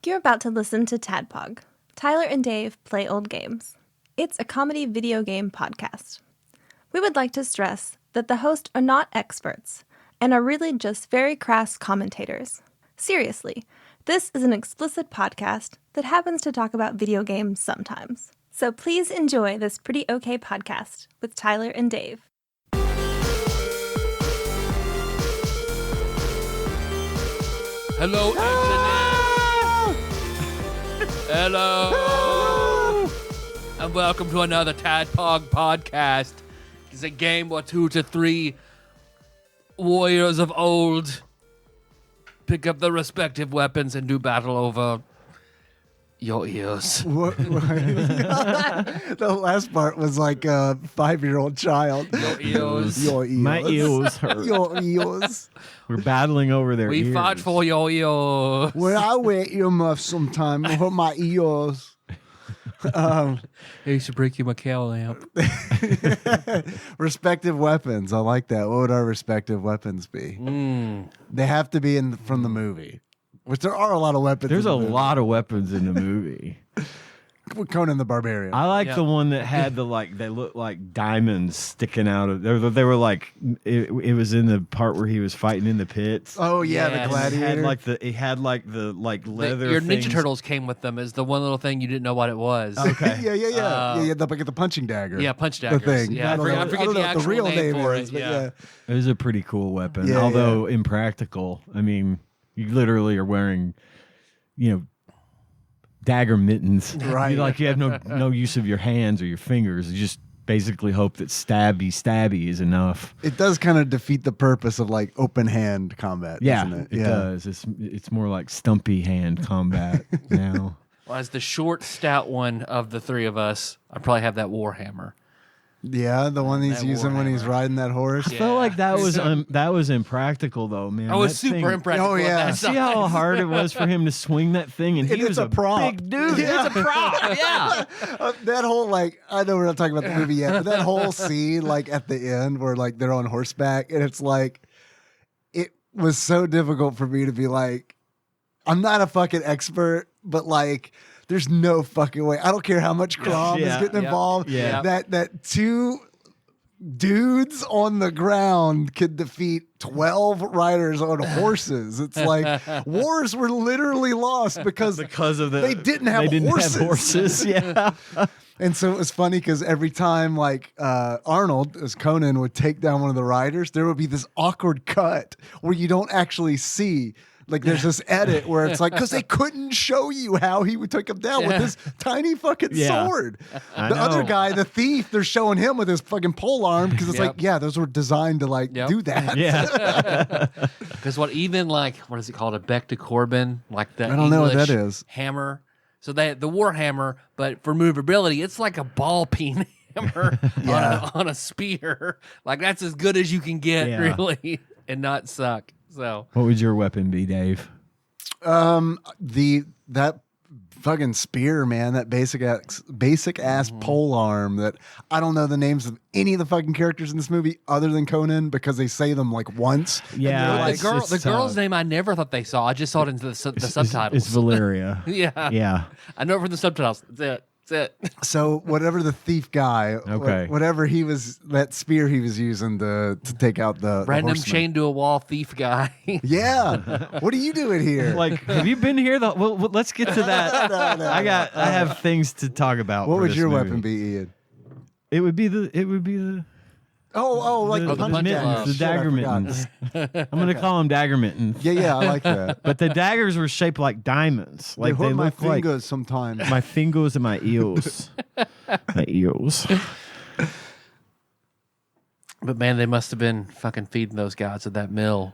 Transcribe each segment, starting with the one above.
You're about to listen to TADPOG. Tyler and Dave play old games. It's a comedy video game podcast. We would like to stress that the hosts are not experts and are really just very crass commentators. Seriously, this is an explicit podcast that happens to talk about video games sometimes. So please enjoy this pretty okay podcast with Tyler and Dave. Hello, Internet! Hello! And welcome to another TADPOG podcast. It's a game where 2 to 3 warriors of old pick up their respective weapons and do battle over your ears. The last part was like a 5-year-old child. Your ears. Your ears. My ears hurt. Your ears. We're battling over their ears. We fought for your ears. When I wear earmuffs sometime, it hurt my ears. I used to break you my cow lamp. Respective weapons. I like that. What would our respective weapons be? They have to be from the movie. Which there are a lot of weapons. There's in a the movie. lot of weapons in the movie. Conan the Barbarian. I like the one that had they looked like diamonds sticking out of. They were like it was in the part where he was fighting in the pits. Oh yeah, Yes. the gladiator. It had the leather. Your things. Ninja Turtles came with them as the one little thing you didn't know what it was. Okay. yeah. The punching dagger. Yeah, punch daggers. The thing. Yeah, I don't know forget what the actual real name for is, it. but Yeah. It was a pretty cool weapon, Yeah, although impractical. I mean, you literally are wearing, dagger mittens. Right. You have no use of your hands or your fingers. You just basically hope that stabby is enough. It does kind of defeat the purpose of like open hand combat, doesn't it? It does. It's more like stumpy hand combat now. Well, as the short, stout one of the three of us, I probably have that Warhammer. Yeah, the one he's That using when he's Warhammer. riding that horse. I felt like that was impractical though, man. I was That super thing- impractical. Oh, at yeah. that See how time. hard it was for him to swing that thing, and he it's was a prop. big dude. Yeah. It's a prop. Yeah. That whole I know we're not talking about the movie yet, but that whole scene at the end where they're on horseback and it's it was so difficult for me to be I'm not a fucking expert, but there's no fucking way. I don't care how much Crom is getting involved. Yeah. That two dudes on the ground could defeat 12 riders on horses. It's wars were literally lost because of they didn't have horses. Yeah. And so it was funny because every time Arnold, as Conan, would take down one of the riders, there would be this awkward cut where you don't actually see. There's this edit where it's because they couldn't show you how he would take him down with this tiny fucking sword. I The know. other guy, the thief, they're showing him with his fucking pole arm because it's those were designed to do that. Yeah. Because what is it called? A Beck de Corbin? Like the I don't know what English that is. hammer. So they had the Warhammer, but for movability, it's like a ball peen hammer on a spear. That's as good as you can get, really, and not suck. So What would your weapon be, Dave? That fucking spear, man, that basic ass pole arm that I don't know the names of any of the fucking characters in this movie other than Conan because they say them once. Yeah. the girl's name I never thought they saw. I just saw it in the subtitles. It's Valeria. Yeah. Yeah. I know it from the subtitles. That's it. So whatever the thief guy, whatever he was, that spear he was using to take out the Random horseman. chained to a wall thief guy. Yeah. What are you doing here? Have you been here? Well, let's get to that. No. I have things to talk about. What for would this your movie. weapon be, Ian? It would be the The punch mittens, dagger. the Shit, I dagger forgot. mittens. I'm gonna call them dagger mittens. Yeah, I like that. But the daggers were shaped like diamonds. They hurt my look like fingers sometimes. my fingers and my eels. My eels. But man, they must have been fucking feeding those guys at that mill.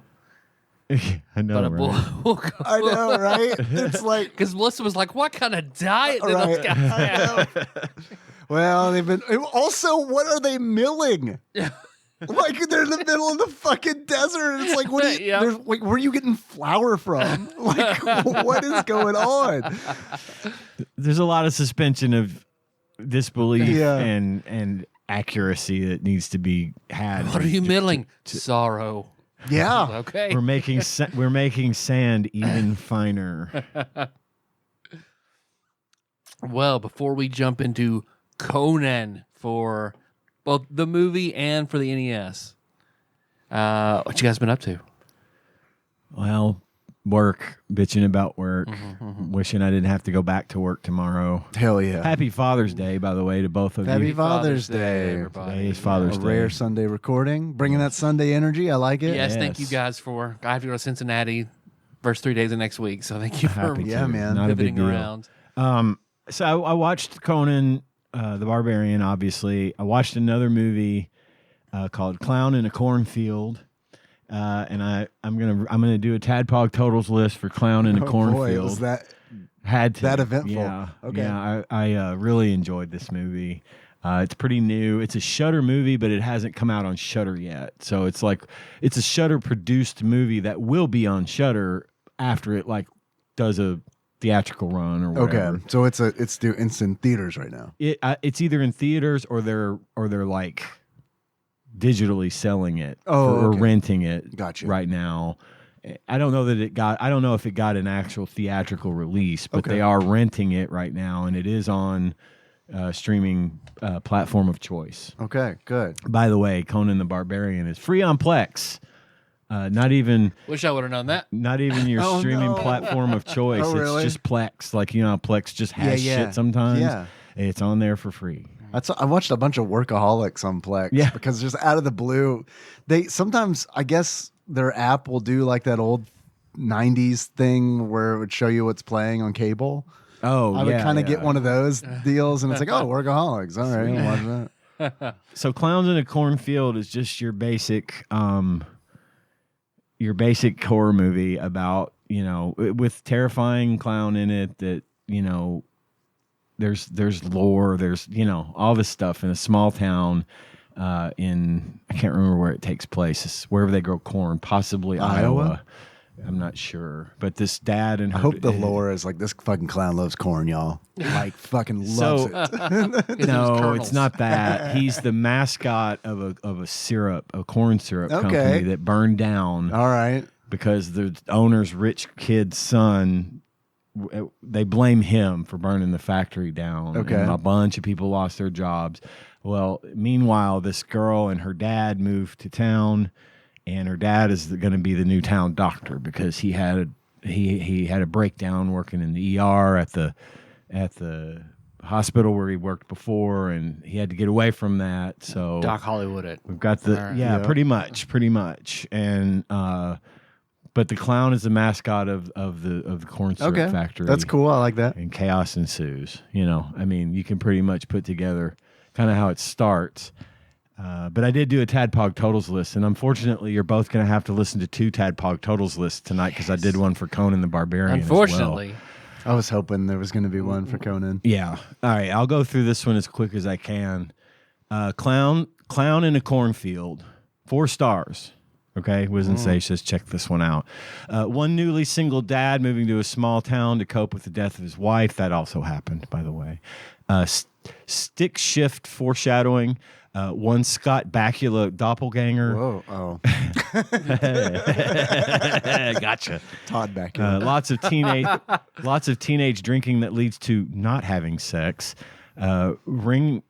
I know, right? I know, right? It's Because Melissa was like, what kind of diet do those Right. guys have? well, they've been. Also, what are they milling? They're in the middle of the fucking desert. And it's what do you, Yeah. where are you getting flour from? What is going on? There's a lot of suspension of disbelief Yeah. and accuracy that needs to be had. What are you milling? Sorrow. Yeah. Okay. We're making sand even finer. Well, before we jump into Conan for both the movie and for the NES, what you guys been up to? Well, work, bitching about work, wishing I didn't have to go back to work tomorrow. Hell yeah. Happy Father's Day, by the way, to both of Happy you. Father's Day. everybody. Today is Father's A Day. rare Sunday recording. Bringing that Sunday energy. I like it. Yes, thank you Yes. guys for. I have to go to Cincinnati first 3 days of next week, so thank you for Happy Yeah, to. man. Not a big pivoting deal. around. So I watched Conan the Barbarian, obviously. I watched another movie called Clown in a Cornfield. And I'm gonna do a Tadpog totals list for Clown in a Oh, Cornfield. boy, was that Had to. that eventful? Yeah. Okay. Yeah, I really enjoyed this movie. It's pretty new. It's a Shudder movie, but it hasn't come out on Shudder yet. So it's a Shudder produced movie that will be on Shudder after it does a theatrical run or whatever. okay? So it's in theaters right now. It's either in theaters or they're like digitally selling it Oh, or okay. renting it Gotcha. right now. I don't know if it got an actual theatrical release, but Okay. they are renting it right now, and it is on streaming platform of choice. Okay, good. By the way, Conan the Barbarian is free on Plex. Not even Wish I would have known that. your Oh, streaming no. platform of choice. Oh, really? It's just Plex. Like, you know, how Plex just has Yeah, yeah. shit sometimes. Yeah. It's on there for free. I watched a bunch of Workaholics on Plex. Yeah. Because just out of the blue, they sometimes, I guess, their app will do like that old 90s thing where it would show you what's playing on cable. Oh, I would yeah, kind of yeah. get one of those deals, and it's like, oh, Workaholics. All right, I'll watch that. So Clowns in a Cornfield is just your basic horror movie about, you know, with terrifying clown in it that, you know, there's lore, there's, you know, all this stuff in a small town in, I can't remember where it takes place. It's wherever they grow corn, possibly Iowa. I'm not sure. But this dad and her, I hope the lore is like, this fucking clown loves corn, y'all. Like, fucking loves it. No, kernels. it's not that. He's the mascot of a corn syrup Okay. company that burned down All right. because the owner's rich kid's son. They blame him for burning the factory down. Okay. And a bunch of people lost their jobs. Well, meanwhile, this girl and her dad moved to town, and her dad is going to be the new town doctor because he had a breakdown working in the ER at the hospital where he worked before, and he had to get away from that. So Doc Hollywood it. we've got the Right. yeah, Yeah. pretty much, and but the clown is the mascot of the corn syrup Okay. factory. That's cool. I like that. And chaos ensues. You know, I mean, you can pretty much put together kind of how it starts. But I did do a Tadpog totals list, and unfortunately, you're both going to have to listen to two Tadpog totals lists tonight because I did one for Conan the Barbarian. Unfortunately, as well. I was hoping there was going to be one for Conan. Yeah. All right, I'll go through this one as quick as I can. Clown in a Cornfield, 4 stars. Okay, Wiz says check this one out. One newly single dad moving to a small town to cope with the death of his wife. That also happened, by the way. Stick shift foreshadowing. One Scott Bakula doppelganger. Whoa. Oh. Gotcha. Todd back here. Lots of teenage drinking that leads to not having sex. Ring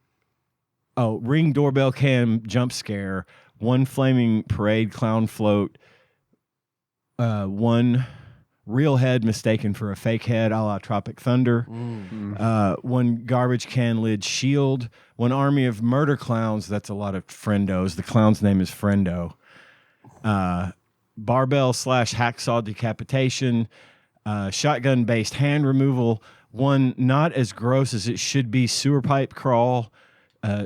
doorbell cam jump scare. One flaming parade clown float. One real head mistaken for a fake head, a la Tropic Thunder. One garbage can lid shield. One army of murder clowns. That's a lot of friendos. The clown's name is Friendo. Barbell / hacksaw decapitation. Shotgun based hand removal. One not as gross as it should be sewer pipe crawl.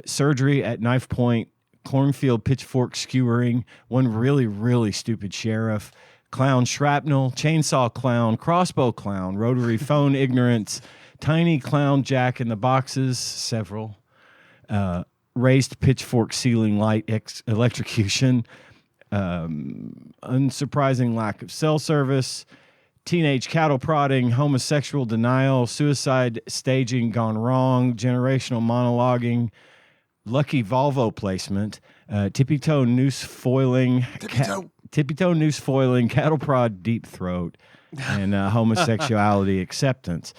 Surgery at knife point. Cornfield pitchfork skewering. One really, really stupid sheriff. Clown shrapnel, chainsaw clown, crossbow clown, rotary phone ignorance, tiny clown jack in the boxes, several, raised pitchfork ceiling light electrocution, unsurprising lack of cell service, teenage cattle prodding, homosexual denial, suicide staging gone wrong, generational monologuing, lucky Volvo placement, tippy-toe noose foiling, tippy-toe noose foiling, cattle prod deep throat, and homosexuality acceptance.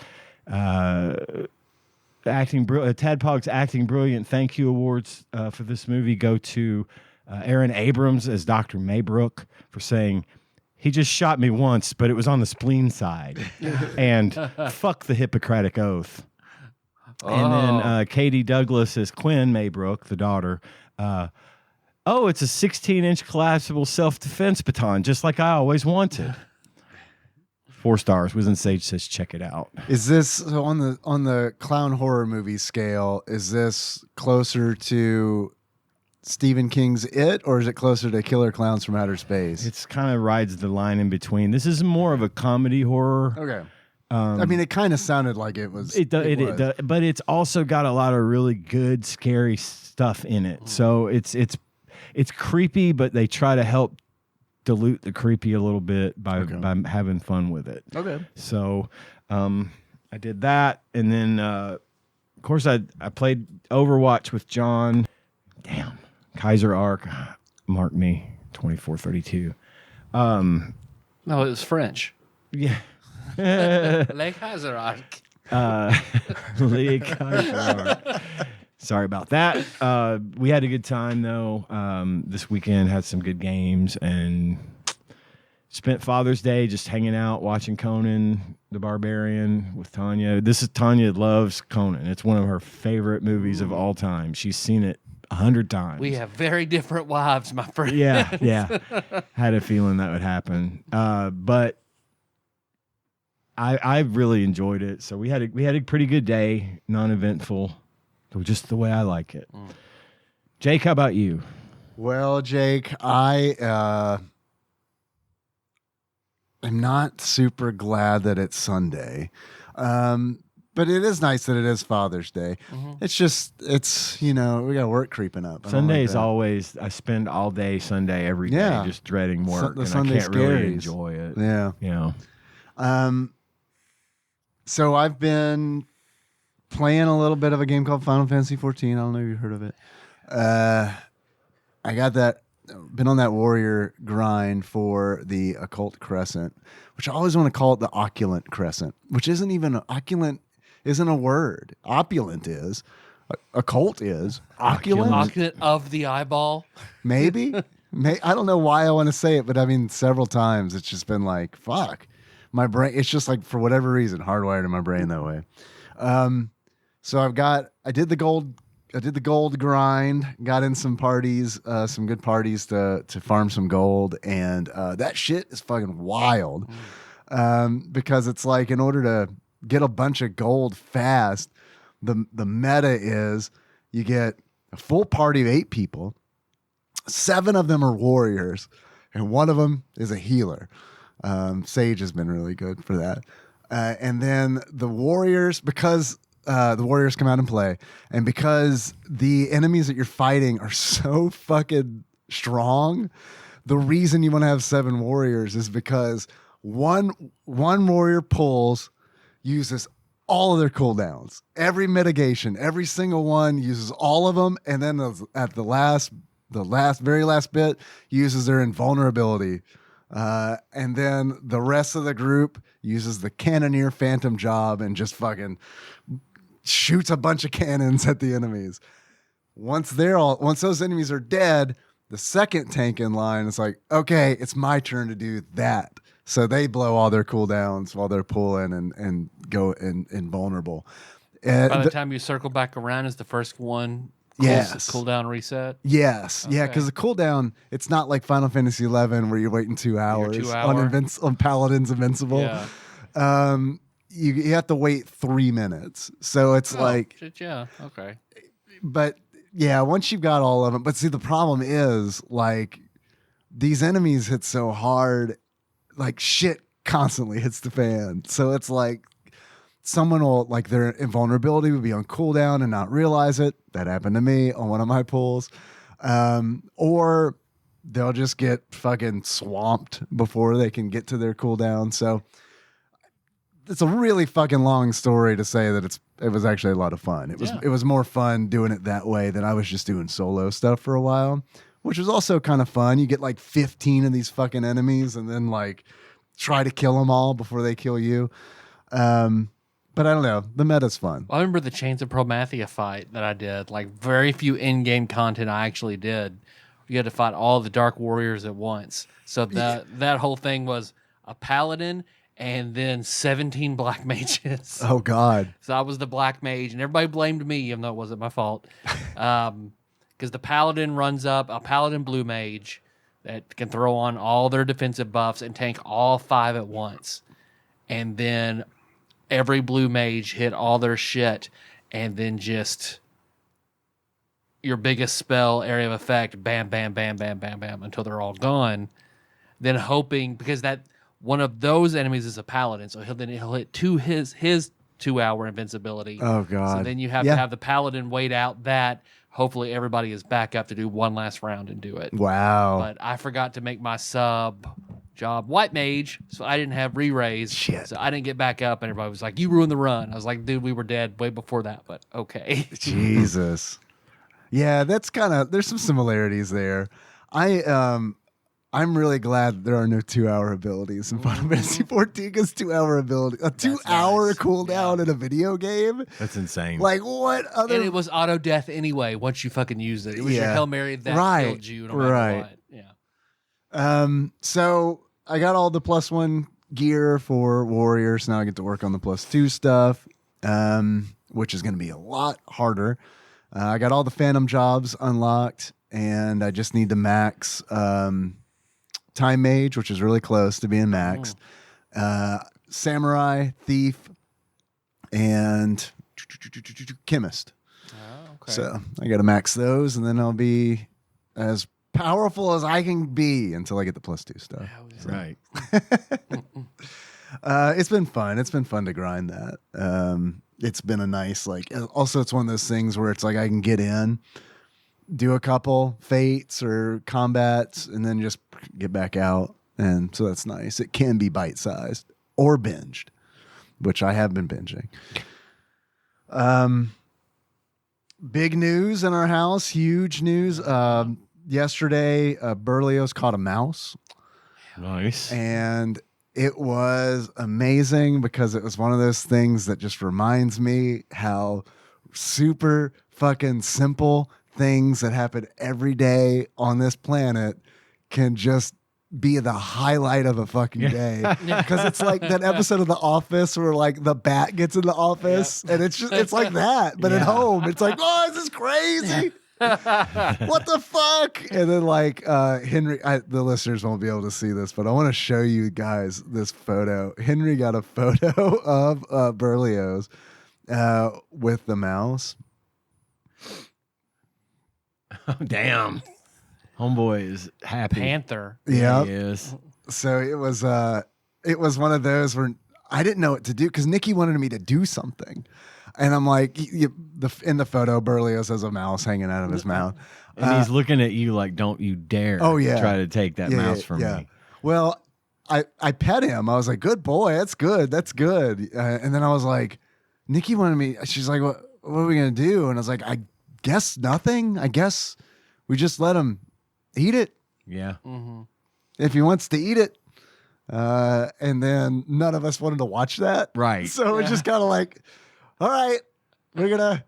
Tadpog's acting brilliant thank you awards for this movie go to Aaron Abrams as Dr. Maybrook for saying, he just shot me once, but it was on the spleen side. And fuck the Hippocratic Oath. And then Katie Douglas as Quinn Maybrook, the daughter. It's a 16-inch collapsible self-defense baton, just like I always wanted. 4 stars. Wizen Sage says, check it out. Is this so on the clown horror movie scale? Is this closer to Stephen King's It, or is it closer to Killer Clowns from Outer Space? It's kind of rides the line in between. This is more of a comedy horror. Okay. I mean, it kind of sounded like it was. It was. But it's also got a lot of really good, scary stuff in it. So it's creepy, but they try to help dilute the creepy a little bit by having fun with it. Okay. So I did that, and then of course I played Overwatch with John. Damn. Kaiser Arc, mark me, 2432. No, it was French. Yeah. Le Kaiser Arc. Le Kaiser Arc. Sorry about that. We had a good time, though. This weekend had some good games and spent Father's Day just hanging out, watching Conan the Barbarian with Tanya. Tanya loves Conan. It's one of her favorite movies of all time. She's seen it 100 times. We have very different wives, my friend. Yeah. Had a feeling that would happen. But I really enjoyed it. So we had a pretty good day, non-eventful, just the way I like it. Jake, how about you? Well, Jake, I am not super glad that it's Sunday. But it is nice that it is Father's Day. Mm-hmm. We got work creeping up. Sunday is always, I spend all day Sunday every day just dreading work. The and Sunday I can't really scaries. enjoy it. Yeah. So I've been playing a little bit of a game called Final Fantasy 14. I don't know if you've heard of it. I got that, been on that warrior grind for the Occult Crescent, which I always want to call it the Opulent Crescent, which isn't even opulent. Isn't a word. Opulent is. Occult is. Opulent. Opulent of the eyeball. Maybe. I don't know why I want to say it, but I mean, several times it's just been like, fuck. My brain, it's just like, for whatever reason, hardwired in my brain that way. So I did the gold grind, got in some parties, some good parties to farm some gold, and that shit is fucking wild. Because it's like, in order to get a bunch of gold fast, the meta is you get a full party of 8 people, 7 of them are warriors, and 1 of them is a healer. Sage has been really good for that. And then the warriors, because the warriors come out and play, and because the enemies that you're fighting are so fucking strong, the reason you want to have 7 warriors is because one warrior uses all of their cooldowns, every mitigation, every single one uses all of them, and then at the very last bit uses their invulnerability, and then the rest of the group uses the Cannoneer Phantom Job and just fucking shoots a bunch of cannons at the enemies. Once those enemies are dead, the second tank in line is like, okay, it's my turn to do that. So they blow all their cooldowns while they're pulling and go invulnerable. By the time you circle back around, is the first one cooldown reset? Yes. Okay. Yeah, because the cooldown, it's not like Final Fantasy 11 where you're waiting 2 hours on Paladin's Invincible. Yeah. You have to wait 3 minutes. So it's okay. But yeah, once you've got all of them. But see, the problem is, like, these enemies hit so hard, like, shit constantly hits the fan. So it's like, someone will, like, their invulnerability would be on cooldown and not realize it. That happened to me on one of my pulls. Or they'll just get fucking swamped before they can get to their cooldown. So it's a really fucking long story to say that it was actually a lot of fun. It was more fun doing it that way than I was just doing solo stuff for a while, which was also kind of fun. You get like 15 of these fucking enemies and then like try to kill them all before they kill you. But I don't know. The meta's fun. I remember the Chains of Promathia fight that I did. Like, very few in-game content I actually did. You had to fight all the Dark Warriors at once. So that whole thing was a paladin and then 17 black mages. Oh God. So I was the black mage, and everybody blamed me, even though it wasn't my fault. Because the paladin runs up, a paladin blue mage that can throw on all their defensive buffs and tank all 5 at once. And then every blue mage hit all their shit, and then just your biggest spell, area of effect, bam, bam, bam, bam, bam, bam, until they're all gone. Then hoping, because that one of those enemies is a paladin, so he'll hit his 2-hour invincibility. Oh God. So then you have to have the paladin wait out that. Hopefully everybody is back up to do one last round and do it. Wow. But I forgot to make my sub job white mage, so I didn't have re-raise. Shit. So I didn't get back up, and everybody was like, "You ruined the run." I was like, "Dude, we were dead way before that." But okay. Jesus. Yeah, that's kind of, there's some similarities there. I'm really glad there are no 2-hour abilities in Final Fantasy 14 because 2-hour ability, a 2-hour nice. cooldown in a video game. That's insane. Like what other? And it was auto death anyway once you fucking used it. It was your Hail Mary that killed you no matter what. Yeah. So I got all the +1 gear for warriors. Now I get to work on the +2 stuff, which is going to be a lot harder. I got all the phantom jobs unlocked, and I just need to max time mage, which is really close to being maxed. Samurai, thief, and chemist. Oh, okay. So I got to max those, and then I'll be as powerful as I can be until I get the +2 stuff. Right. It's been fun. It's been fun to grind that. It's been a nice, like, also it's one of those things where it's like I can get in, do a couple fates or combats, and then just get back out. And so that's nice. It can be bite-sized or binged, which I have been binging. Big news in our house, huge news. Yesterday, Berlioz caught a mouse. Nice. And it was amazing because it was one of those things that just reminds me how super fucking simple things that happen every day on this planet can just be the highlight of a fucking day. Because it's like that episode of The Office where like the bat gets in the office and it's like that. But at home, it's like, oh, this is crazy. What the fuck? And then like Henry, the listeners won't be able to see this, but I want to show you guys this photo. Henry got a photo of Berlioz with the mouse. Oh, damn. Homeboy is happy. Panther. Yeah, He is. so it was one of those where I didn't know what to do because Nikki wanted me to do something. And I'm like, in the photo, Berlioz has a mouse hanging out of his mouth. And he's looking at you like, don't you dare try to take that mouse from me. Well, I pet him. I was like, good boy. That's good. That's good. And then I was like, Nikki wanted me. She's like, what are we going to do? And I was like, I guess nothing. I guess we just let him eat it. Yeah. Mm-hmm. If he wants to eat it. And then none of us wanted to watch that. Right. So it's just kind of like, all right, we're gonna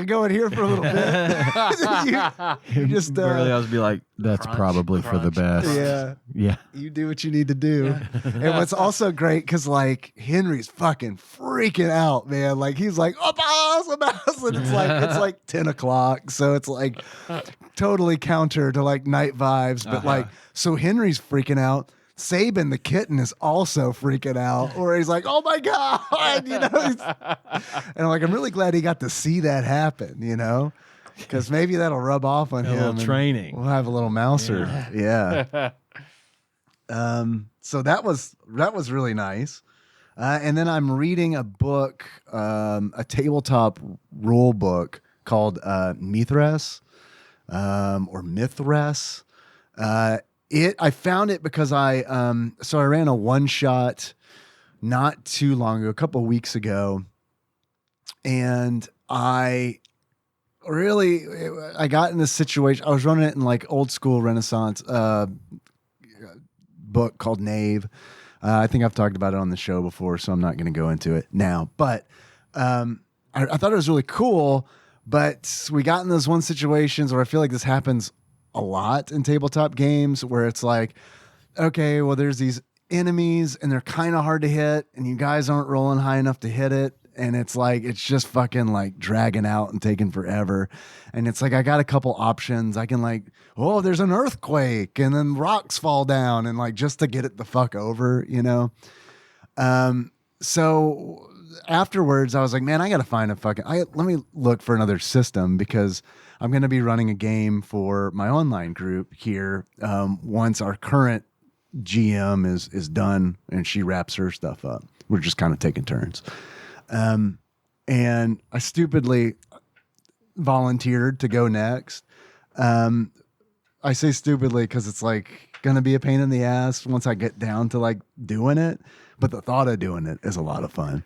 go in here for a little bit. you just Berlioz be like, that's probably for the best. Yeah. You do what you need to do. And what's also great, because like Henry's fucking freaking out, man. Like he's like, a mouse, and it's like 10 o'clock. So it's like totally counter to like night vibes. But like, so Henry's freaking out. Saban the kitten is also freaking out, where he's like, "Oh my god!" You know, and I'm like, I'm really glad he got to see that happen, you know, because maybe that'll rub off on him. A little training. We'll have a little mouser. Yeah. So that was really nice. And then I'm reading a book, a tabletop rule book called Mithras, or Mithras. I found it because I ran a one shot not too long ago, a couple of weeks ago, and I got in this situation. I was running it in like old school Renaissance book called Knave, I think I've talked about it on the show before, so I'm not going to go into it now. But I thought it was really cool, but we got in those one situations where I feel like this happens a lot in tabletop games where it's like, okay, well, there's these enemies and they're kind of hard to hit and you guys aren't rolling high enough to hit it. And it's like, it's just fucking like dragging out and taking forever. And it's like, I got a couple options. I can like, oh, there's an earthquake and then rocks fall down and like just to get it the fuck over, you know? So afterwards I was like, man, I got to find let me look for another system because I'm going to be running a game for my online group here. Once our current GM is done and she wraps her stuff up, we're just kind of taking turns. And I stupidly volunteered to go next. I say stupidly because it's like going to be a pain in the ass once I get down to like doing it, but the thought of doing it is a lot of fun.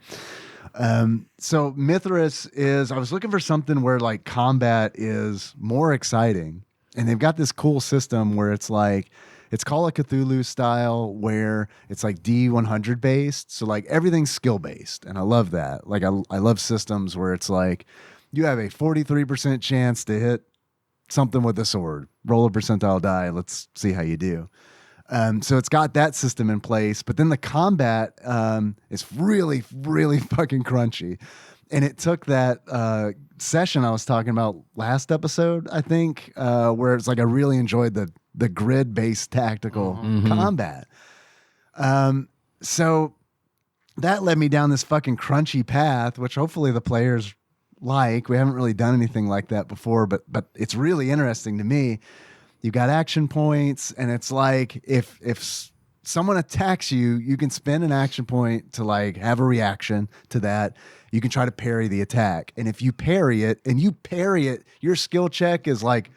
So Mithras I was looking for something where like combat is more exciting, and they've got this cool system where it's like, it's Call of Cthulhu style where it's like D100 based. So like everything's skill based. And I love that. Like I love systems where it's like you have a 43% chance to hit something with a sword. Roll a percentile die. Let's see how you do. So it's got that system in place, but then the combat is really, really fucking crunchy. And it took that session I was talking about last episode, I think, where it's like I really enjoyed the grid-based tactical combat. So that led me down this fucking crunchy path, which hopefully the players like. We haven't really done anything like that before, but it's really interesting to me. You've got action points, and it's like if someone attacks you, you can spend an action point to like have a reaction to that. You can try to parry the attack. And if you parry it, your skill check is like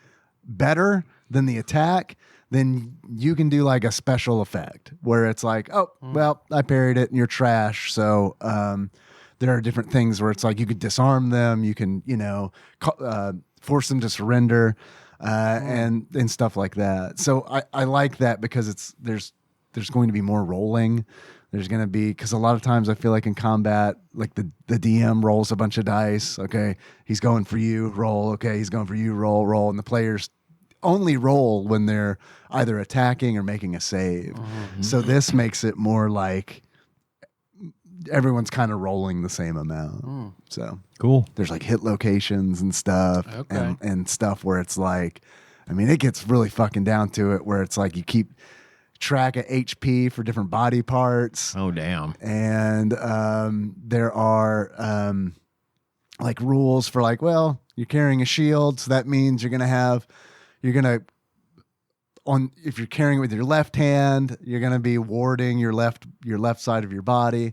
better than the attack, then you can do like a special effect where it's like, oh, well, I parried it and you're trash. So there are different things where it's like you could disarm them, you can, force them to surrender and stuff like that. So I like that because there's going to be more rolling. There's going to be, because a lot of times I feel like in combat, like the DM rolls a bunch of dice. Okay, he's going for you, roll. Okay, he's going for you, roll. And the players only roll when they're either attacking or making a save. So this makes it more like everyone's kind of rolling the same amount. So cool. There's like hit locations and stuff, and stuff where it's like, I mean, it gets really fucking down to it where it's like you keep track of HP for different body parts. Oh, damn. And there are like rules for like, well, you're carrying a shield, so that means if you're carrying it with your left hand, you're gonna be warding your left side of your body.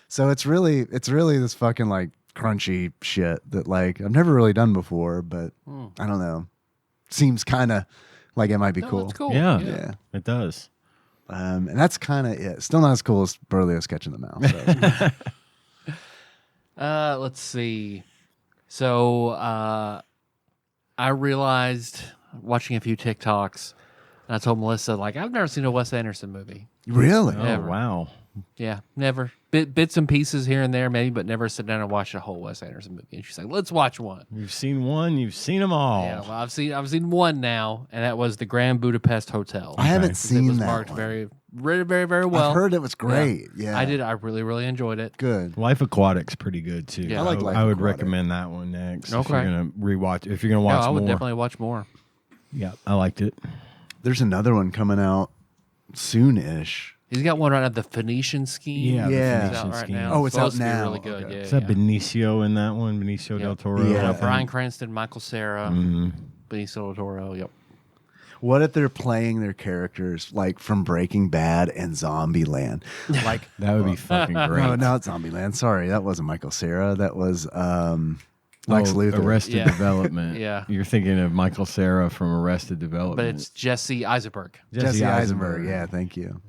So it's really this fucking like crunchy shit that like I've never really done before, but I don't know. Seems kind of like it might be cool. It's cool. Yeah, it does. And that's kind of it. Still not as cool as Berlioz catching the mouse. So. Let's see. So I realized watching a few TikToks, and I told Melissa, like, I've never seen a Wes Anderson movie. Really? Oh, wow. Yeah, never. Bits and pieces here and there, maybe, but never sit down and watch a whole Wes Anderson movie. And she's like, "Let's watch one." You've seen one. You've seen them all. Yeah, well, I've seen one now, and that was the Grand Budapest Hotel. I haven't It seen was that marked one. very, very, very, very well. I've heard it was great. Yeah. I did. I really, really enjoyed it. Good. Life Aquatic's pretty good too. Yeah. I like Life I would Aquatic. recommend that one next. If Okay. you're gonna rewatch, if you're gonna No, watch I would more. definitely watch more. Yeah, I liked it. There's another one coming out soon-ish. He's got one right now, the Phoenician Scheme. Yeah, the Yeah. It's Phoenician out right Scheme. now. Oh, it's out supposed to be now. really good. Okay. Yeah, Is that yeah. Benicio in that one? Benicio del Toro. Yeah. I think. Bryan Cranston, Michael Cera, Mhm. Benicio del Toro. Yep. What if they're playing their characters like from Breaking Bad and Zombieland? Like That would be fucking great. no, not Zombieland. Sorry, that wasn't Michael Cera. That was Lex Luthor. Arrested Yeah. Development. Yeah. You're thinking of Michael Cera from Arrested Development. But it's Jesse Eisenberg. Jesse Eisenberg. Yeah, thank you.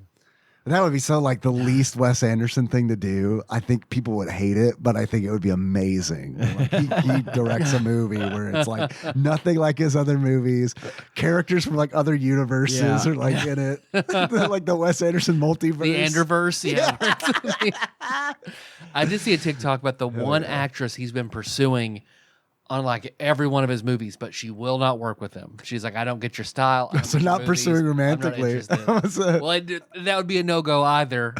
That would be so like the least Wes Anderson thing to do. I think people would hate it, but I think it would be amazing. Like he directs a movie where it's like nothing like his other movies. Characters from like other universes are like in it. Like the Wes Anderson multiverse. The Anderverse, yeah. I did see a TikTok about the one actress he's been pursuing on like every one of his movies, but she will not work with him. She's like, I don't get your style. So not pursuing romantically. Well, that would be a no-go either.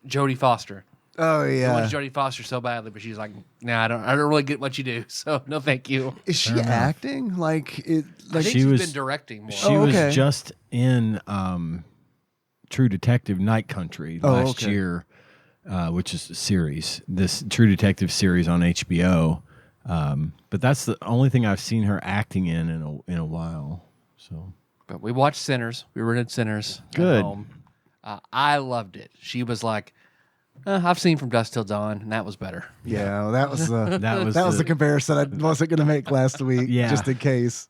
Jodie Foster. Oh I yeah. want Jodie Foster so badly, but she's like, nah, I don't really get what you do. So no, thank you. Is she acting like it? I Like think she's been directing more. She was just in True Detective Night Country last year, which is a series. This True Detective series on HBO. But that's the only thing I've seen her acting in a while. So, but we watched Sinners. We rented Sinners. Good. At home. I loved it. She was like, I've seen From Dusk Till Dawn, and that was better. Yeah, well, that was that was the comparison I wasn't going to make last week, Yeah. just in case.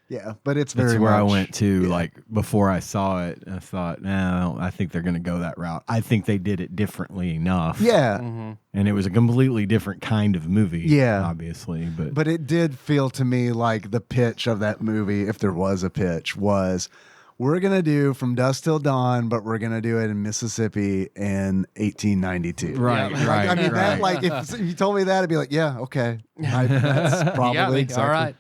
Yeah, but it's very That's where I much- went to. yeah. Like before I saw it, I thought, no, I think they're going to go that route. I think they did it differently enough. Yeah, And it was a completely different kind of movie. Yeah. Obviously. but it did feel to me like the pitch of that movie, if there was a pitch, was we're going to do From Dusk Till Dawn, but we're going to do it in Mississippi in 1892. Right, Yeah. right. I mean, that right. like if you told me that, I'd be like, yeah, okay, that's probably Yeah, exactly. all right.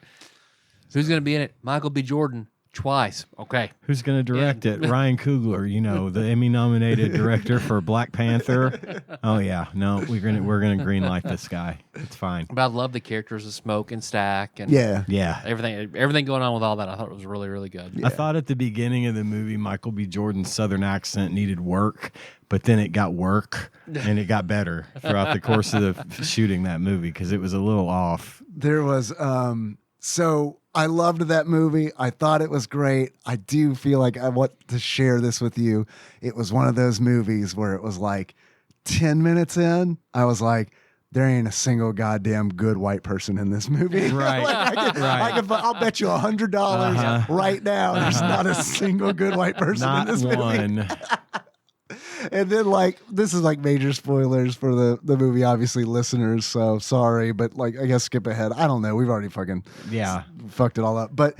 So who's going to be in it? Michael B. Jordan twice. Okay. Who's going to direct it? Ryan Coogler, the Emmy-nominated director for Black Panther. Oh yeah, no, we're gonna greenlight this guy. It's fine. But I love the characters of Smoke and Stack and Yeah, Yeah. everything going on with all that. I thought it was really, really good. I thought at the beginning of the movie, Michael B. Jordan's Southern accent needed work, but then it got work and it got better throughout the course of the shooting that movie because it was a little off. there was. So I loved that movie. I thought it was great. I do feel like I want to share this with you. It was one of those movies where it was like 10 minutes in, I was like, there ain't a single goddamn good white person in this movie. Right. I'll bet you $100 right now. There's not a single good white person Not in this movie. one. And then like this is like major spoilers for the movie, obviously listeners. So sorry, but like I guess skip ahead. I don't know. We've already fucking fucked it all up. But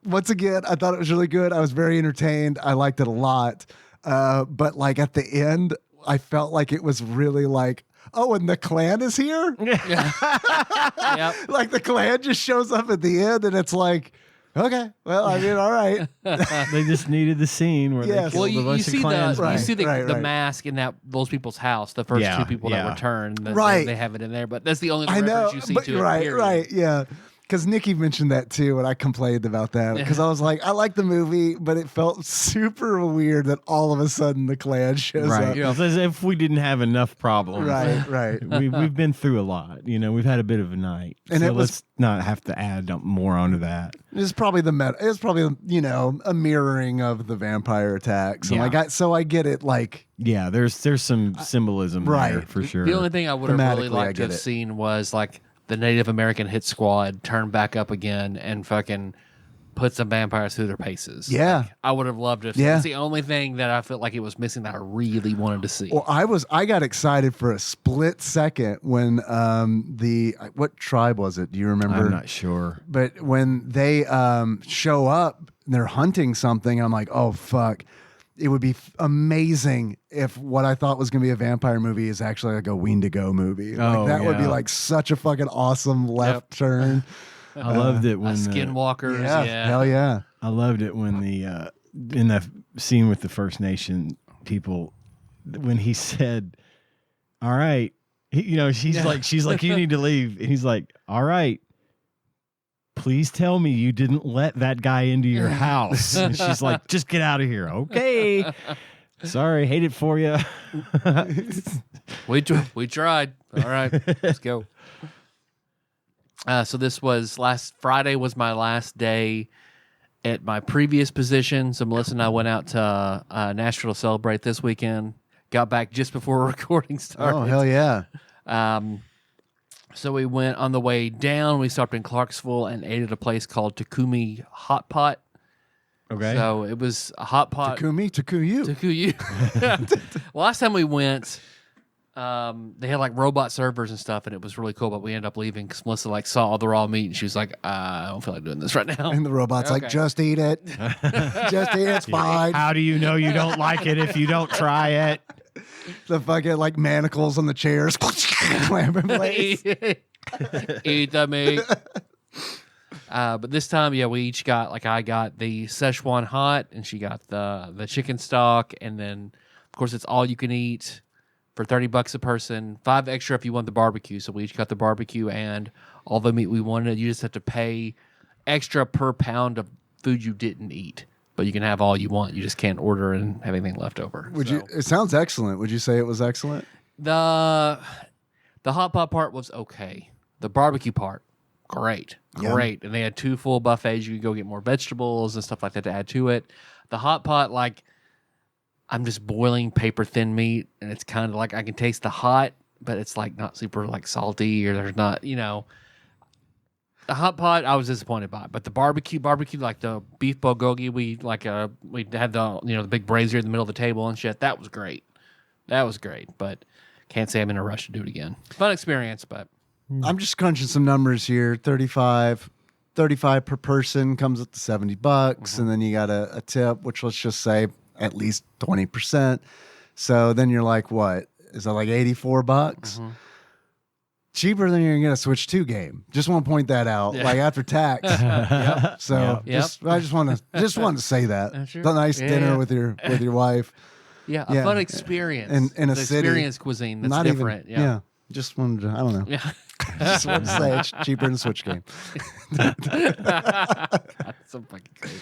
once again, I thought it was really good. I was very entertained. I liked it a lot. But like at the end, I felt like it was really like, oh, and the Klan is here. Yep. Like the Klan just shows up at the end, and it's like, okay, well, I mean, all right. They just needed the scene where Yes. they Well, killed a you bunch see of Klansmen. you see the Right. mask in those people's house. The first Yeah, two people that yeah. return, Right. They have it in there, but that's the only I know, reference you see but to it. right, period. right, yeah. Because Nikki mentioned that too, and I complained about that because I was like, I like the movie, but it felt super weird that all of a sudden the Klan shows Right. up. It's as if we didn't have enough problems. Right. We've been through a lot. We've had a bit of a night. And so it was- let's not have to add more onto that. It's probably it's probably a mirroring of the vampire attacks. And Yeah. so I get it. Like, Yeah, there's some symbolism there Right. for sure. The only thing I would have really Thematically, I liked to get have it. seen was like the Native American hit squad turn back up again and fucking put some vampires through their paces. Yeah. Like, I would have loved it. Yeah. It's the only thing that I felt like it was missing that I really wanted to see. well, I got excited for a split second when what tribe was it? Do you remember? I'm not sure. But when they show up, they're hunting something. I'm like, oh fuck! It would be amazing if what I thought was going to be a vampire movie is actually like a Wendigo movie. Oh, Like that would be yeah. like such a fucking awesome left turn. I loved it when Skinwalkers. Yeah, Yeah. hell yeah. I loved it when the in the scene with the First Nation people when he said, "All right," she's like, "You need to leave," and he's like, "All right. Please tell me you didn't let that guy into your house." And she's like, "Just get out of here." Okay. Sorry, hate it for you. We tried. All right, let's go. So this was last Friday was my last day at my previous position. So Melissa and I went out to Nashville to celebrate this weekend. Got back just before recording started. Oh hell yeah. So we went on the way down. We stopped in Clarksville and ate at a place called Takumi Hot Pot. Okay. So it was a hot pot. Takuyu. Takuyu. Well, last time we went, they had like robot servers and stuff, and it was really cool. But we ended up leaving because Melissa like saw all the raw meat, and she was like, "I don't feel like doing this right now." And the robot's like, Okay. just eat it. Just eat it. It's fine. How do you know you don't like it if you don't try it? The fucking like manacles on the chairs. Clamp in place. Eat the meat. But this time, yeah, we each got like I got the Szechuan hot, and she got the chicken stock, and then of course it's all you can eat for $30 a person. 5 extra if you want the barbecue. So we each got the barbecue and all the meat we wanted. You just have to pay extra per pound of food you didn't eat, but you can have all you want. You just can't order and have anything left over. Would you? It sounds excellent. Would you say it was excellent? The hot pot part was okay. The barbecue part, great. And they had 2 full buffets. You could go get more vegetables and stuff like that to add to it. The hot pot, like, I'm just boiling paper thin meat, and it's kind of like I can taste the hot, but it's like not super like salty, or there's not, the hot pot I was disappointed by. But the barbecue, like the beef bulgogi, we had the big brazier in the middle of the table and shit. That was great. But can't say I'm in a rush to do it again. Fun experience, but I'm just crunching some numbers here. 35 per person comes up to $70, and then you got a tip, which let's just say at least 20%. So then you're like, what? Is that like $84? Cheaper than you're gonna get a Switch 2 game. Just want to point that out. Yeah. Like after tax. Yep. So I just wanted to say that. Sure. The nice Yeah, dinner yeah. with your wife. Yeah, a Yeah. fun experience. In a the city. experience cuisine that's Not different. even. Yeah. Just wanted to, I don't know. Yeah. Just wanted to say it's cheaper than a Switch game. That's so fucking crazy.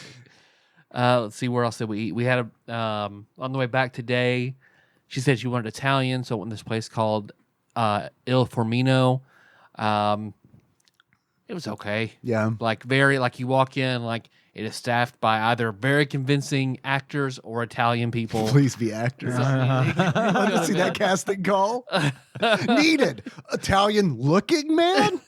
Let's see, where else did we eat? We had on the way back today, she said she wanted Italian, so I went to this place called Il Formino. It was okay. Yeah. Like you walk in, like it is staffed by either very convincing actors or Italian people. Please be actors. I'd love to see that casting call. Needed. Italian looking man?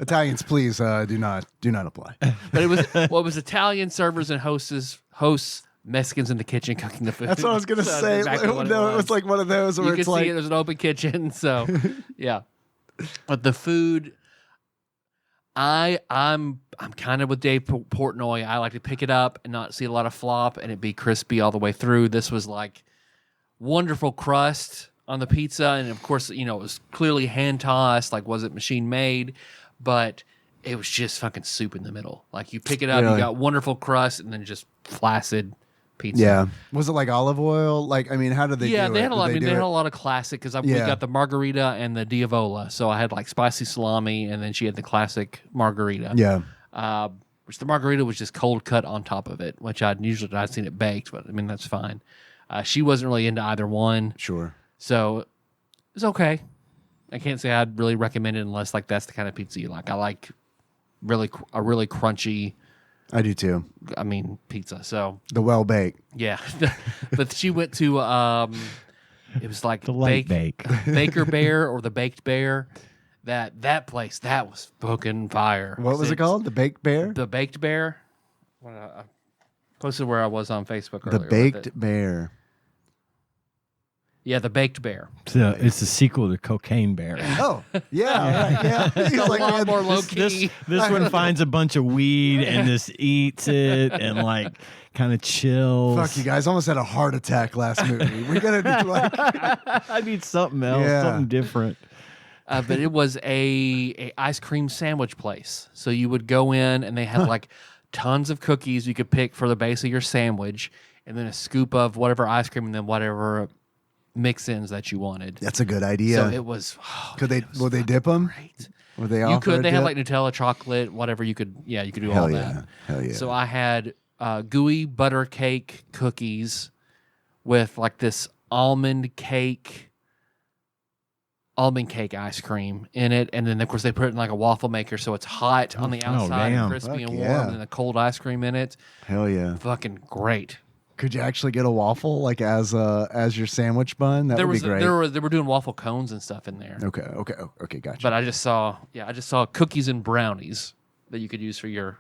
Italians, please do not apply. But it was Italian servers and hosts Mexicans in the kitchen cooking the food. That's what I was gonna So that's say. exactly what It was like one of those where you it's can like see it. There's an open kitchen, so yeah. But the food, I'm kind of with Dave Portnoy. I like to pick it up and not see a lot of flop and it be crispy all the way through. This was like wonderful crust on the pizza, and of course, it was clearly hand tossed. Like, was it machine made? But it was just fucking soup in the middle. Like, you pick it up, Really? you got wonderful crust, and then just flaccid pizza. yeah. Was it like olive oil? Like, I mean, how did they do it? They had a lot. Did They do had it? a lot of classic because we Yeah. got the margarita and the diavola. So I had like spicy salami, and then she had the classic margarita. Yeah. Which the margarita was just cold cut on top of it, which I'd seen it baked, but I mean that's fine. She wasn't really into either one, Sure. so it was okay. I can't say I'd really recommend it unless like that's the kind of pizza you like. I like a really crunchy. I do too. I mean pizza. So The well baked. yeah, but she went to it was like The light bake. Baker Bear or the Baked Bear. That place, that was fucking fire. What was it called? The baked bear? The Baked Bear. I posted where I was on Facebook The earlier. with baked it. bear. Yeah, the Baked Bear. So it's the sequel to Cocaine Bear. Oh, yeah. Right, yeah. He's A like, lot man, more low This key. this one finds a bunch of weed and just eats it and like kind of chills. fuck you guys. Almost had a heart attack last movie. We got to do like, I need something else, Yeah. something different. But it was a ice cream sandwich place. So you would go in and they had like tons of cookies you could pick for the base of your sandwich, and then a scoop of whatever ice cream and then whatever mix-ins that you wanted. that's a good idea. So it was. Would they dip them? Great. Would they You offer could. a They had dip? like Nutella, chocolate, whatever you could. Yeah, you could do Hell all yeah. that. Hell yeah. So I had gooey butter cake cookies with like this almond cake ice cream in it, and then of course they put it in like a waffle maker, so it's hot on the outside and damn. crispy Fuck and warm, yeah. and then the cold ice cream in it. Hell yeah. Fucking great. Could you actually get a waffle like as your sandwich bun? That would be great. They were doing waffle cones and stuff in there. Okay, gotcha. But I just saw cookies and brownies that you could use for your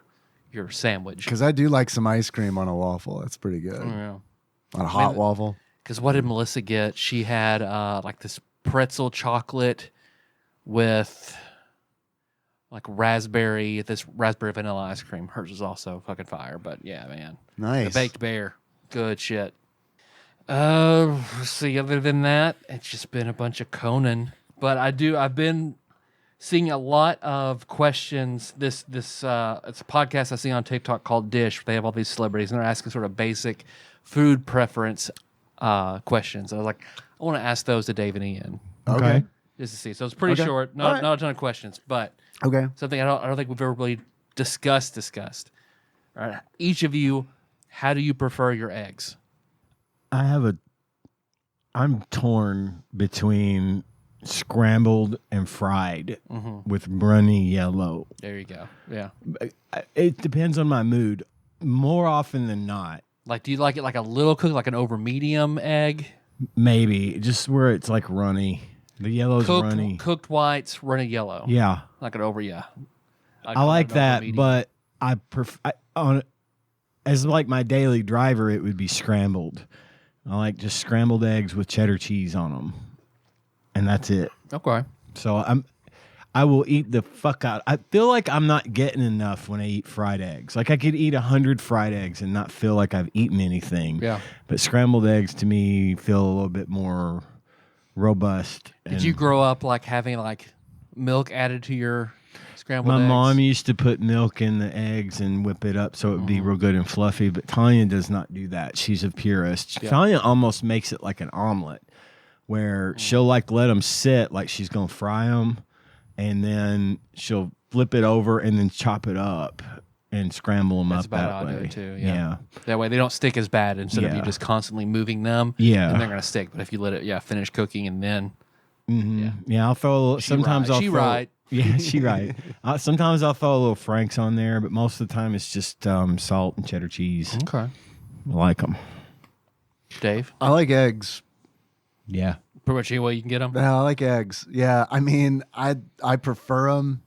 your sandwich. Because I do like some ice cream on a waffle. That's pretty good. Yeah. On a hot waffle. Because what did Melissa get? She had like this pretzel chocolate with like raspberry vanilla ice cream. Hers was also fucking fire. But yeah, man. Nice. The baked bear. Good shit. Let's see, other than that, it's just been a bunch of Conan. But I've been seeing a lot of questions. This it's a podcast I see on TikTok called Dish. They have all these celebrities and they're asking sort of basic food preference questions. I was like, I want to ask those to Dave and Ian Okay. just to see. So it's pretty Okay. short, All right. not a ton of questions, but Okay. something I don't think we've ever really discussed. All right, each of you, how do you prefer your eggs? I'm torn between scrambled and fried with runny yellow. There you go. Yeah. It depends on my mood. More often than not, Like, do you like it like a little cooked, like an over medium egg? maybe just where it's like runny. The yellow's runny. Cooked whites, runny yellow. Yeah, Like an over, yeah. I like that, but I prefer as like my daily driver, it would be scrambled. I like just scrambled eggs with cheddar cheese on them, and that's it. Okay. So I will eat the fuck out. I feel like I'm not getting enough when I eat fried eggs. Like I could eat 100 fried eggs and not feel like I've eaten anything. Yeah. But scrambled eggs to me feel a little bit more robust. Did you grow up like having like milk added to your scrambled My eggs? mom used to put milk in the eggs and whip it up so it would be real good and fluffy, but Tanya does not do that. She's a purist. Yeah. Tanya almost makes it like an omelet where she'll like let them sit like she's going to fry them, and then she'll flip it over and then chop it up and scramble them That's up about that how I way. do it too. Yeah. That way they don't stick as bad instead of you Yeah. just constantly moving them. Yeah. And they're going to stick. But if you let it, finish cooking and then. Yeah, I'll throw a little, sometimes right. I'll She throw, right. Yeah, she right. Sometimes I'll throw a little Frank's on there, but most of the time it's just salt and cheddar cheese. Okay. I like them. Dave, I like eggs. Yeah. pretty much any way you can get them. I like eggs. Yeah. I mean, I prefer them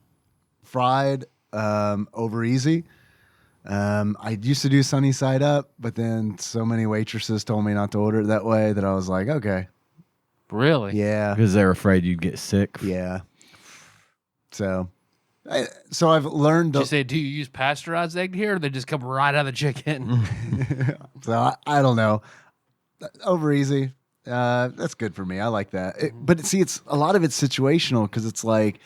fried over easy. I used to do sunny side up, but then so many waitresses told me not to order it that way that I was like, okay. Really? Yeah. Because they're afraid you'd get sick. Yeah. So I've learned. Did you say, do you use pasteurized egg here, or they just come right out of the chicken? So I don't know. Over easy. That's good for me. I like that. But see, it's a lot of it's situational because it's like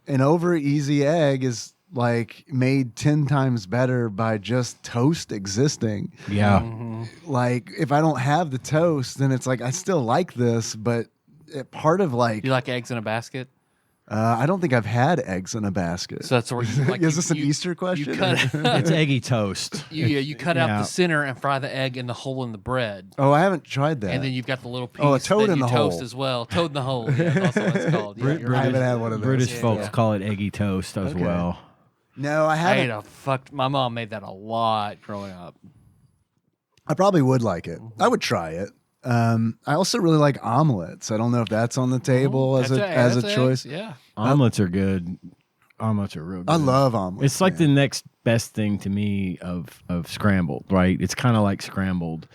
an over easy egg is like made 10 times better by just toast existing. Yeah. Like if I don't have the toast, then it's like I still like this, but part of like You like eggs in a basket? I don't think I've had eggs in a basket. So that's where you like. Is this an Easter question? You cut, It's eggy toast. you cut out Yeah. the center and fry the egg in the hole in the bread. Oh, I haven't tried that. And then you've got the little piece Oh, a toad that in you the toast hole. as well. Toad in the hole. Yeah, that's also what it's called. Yeah, you're I right. haven't had one of those. British Yeah. folks call it eggy toast as Okay. well. No, I I haven't. ate a fucked. My mom made that a lot growing up. I probably would like it. I would try it. I also really like omelets. I don't know if that's on the table as That's a choice. eggs, yeah. Omelets are good. Omelets are real good. I love omelets. It's like man. the next best thing to me of scrambled, right? It's kind of like scrambled,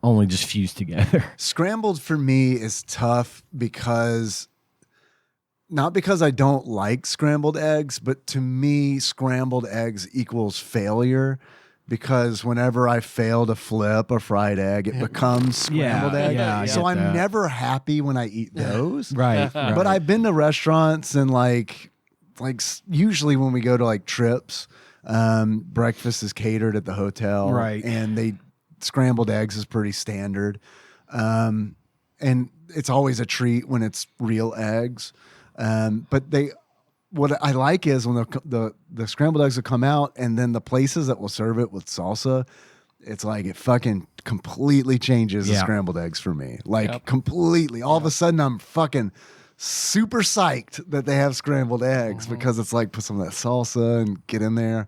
only just fused together. Scrambled for me is tough because not because I don't like scrambled eggs, but to me, scrambled eggs equals failure. Because whenever I fail to flip a fried egg, it becomes scrambled egg. yeah, I So get I'm that. never happy when I eat those. Right. But I've been to restaurants and like usually when we go to like trips, breakfast is catered at the hotel, Right. And scrambled eggs is pretty standard, and it's always a treat when it's real eggs. But what I like is when the scrambled eggs will come out, and then the places that will serve it with salsa, it's like it fucking completely changes the Yeah. scrambled eggs for me. Like Yep. completely. All of a sudden, I'm fucking super psyched that they have scrambled eggs because it's like put some of that salsa and get in there.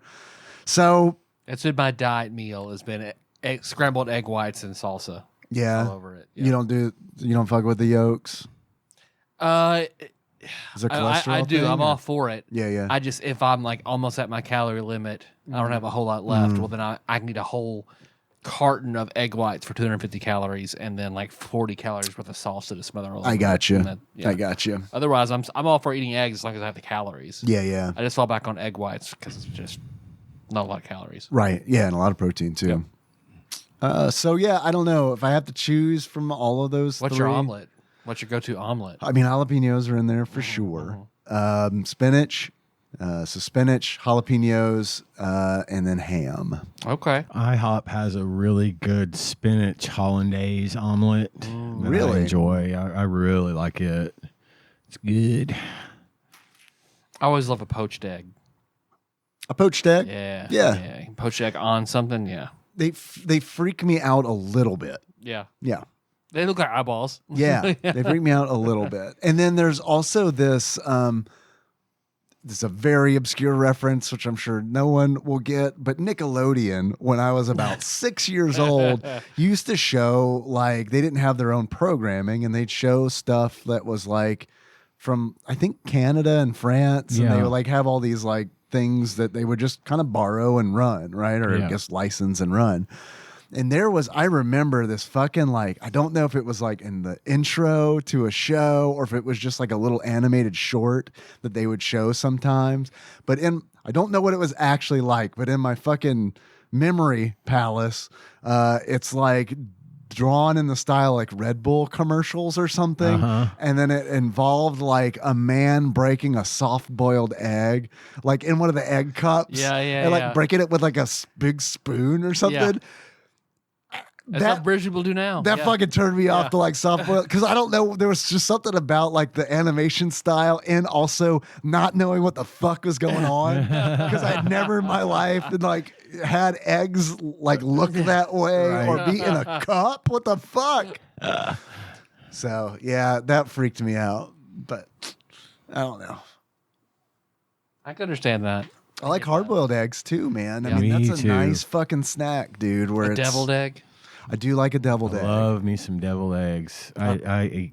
So That's been my diet meal. Has been scrambled egg whites and salsa all yeah, over it. you don't fuck with the yolks. Is there cholesterol? I do. thing, I'm or- all for it. Yeah. I just, if I'm like almost at my calorie limit, I don't have a whole lot left. Well, then I need a whole carton of egg whites for 250 calories, and then like 40 calories worth of salsa to smother all over. I got you. And that- yeah. I got you. Otherwise, I'm all for eating eggs as long as I have the calories. Yeah. I just fall back on egg whites because it's just not a lot of calories. Right. Yeah, and a lot of protein too. So yeah, I don't know if I have to choose from all of those. What's three. your omelet? What's your go-to omelet? I mean, jalapenos are in there for sure. Spinach, so spinach, jalapenos, and then ham. Okay. IHOP has a really good spinach hollandaise omelet. that Really? I enjoy. I really like it. It's good. I always love a poached egg. A poached egg. Yeah. Poached egg on something. Yeah. They freak me out a little bit. Yeah. Yeah. They look like eyeballs. Yeah, they freak me out a little bit. And then there's also this this is a very obscure reference, which I'm sure no one will get, but Nickelodeon, when I was about 6 years old, used to show, like, they didn't have their own programming, and they'd show stuff that was like from, I think, Canada and France, and they Yeah. would like have all these like things that they would just kind of borrow and run, right? Or Yeah. I guess license and run. And I remember this fucking, like, I don't know if it was like in the intro to a show or if it was just like a little animated short that they would show sometimes. But I don't know what it was actually like, but in my fucking memory palace, it's like drawn in the style like Red Bull commercials or something. And then it involved like a man breaking a soft boiled egg, like in one of the egg cups. And like breaking it with like a big spoon or something. That's what British people do now. That fucking turned me off to like soft boiled, because I don't know, there was just something about like the animation style and also not knowing what the fuck was going on, because I'd never in my life been like had eggs like look that way or be in a cup. What the fuck? So yeah, that freaked me out, but I don't know. I can understand that. I like hard boiled eggs too, man. I Yeah. mean, Me that's a too. nice fucking snack, dude. Where A it's deviled egg. I do like a deviled egg. Love me some deviled eggs. I've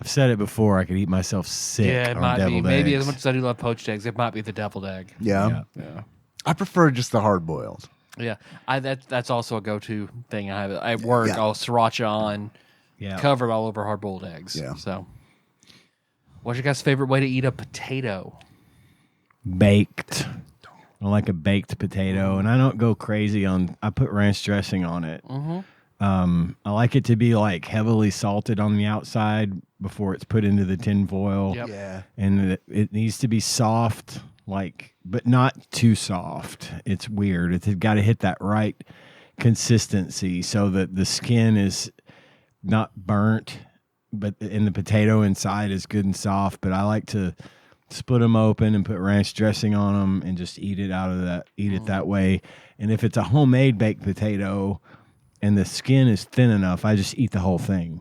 said it before. I could eat myself sick Yeah, it on might be. deviled Maybe eggs. as much as I do love poached eggs, it might be the deviled egg. Yeah. Yeah. I prefer just the hard boiled. Yeah. That's also a go-to thing I have. At work, Yeah. I'll sriracha on, Yeah. cover all over hard-boiled eggs. Yeah. So, what's your guys' favorite way to eat a potato? Baked. I like a baked potato, and I don't go crazy on. I put ranch dressing on it. I like it to be like heavily salted on the outside before it's put into the tin foil. Yep. Yeah. And it needs to be soft, like, but not too soft. It's weird. It's got to hit that right consistency so that the skin is not burnt, but the potato inside is good and soft. But I like to split them open and put ranch dressing on them and just eat it that way. And if it's a homemade baked potato and the skin is thin enough, I just eat the whole thing.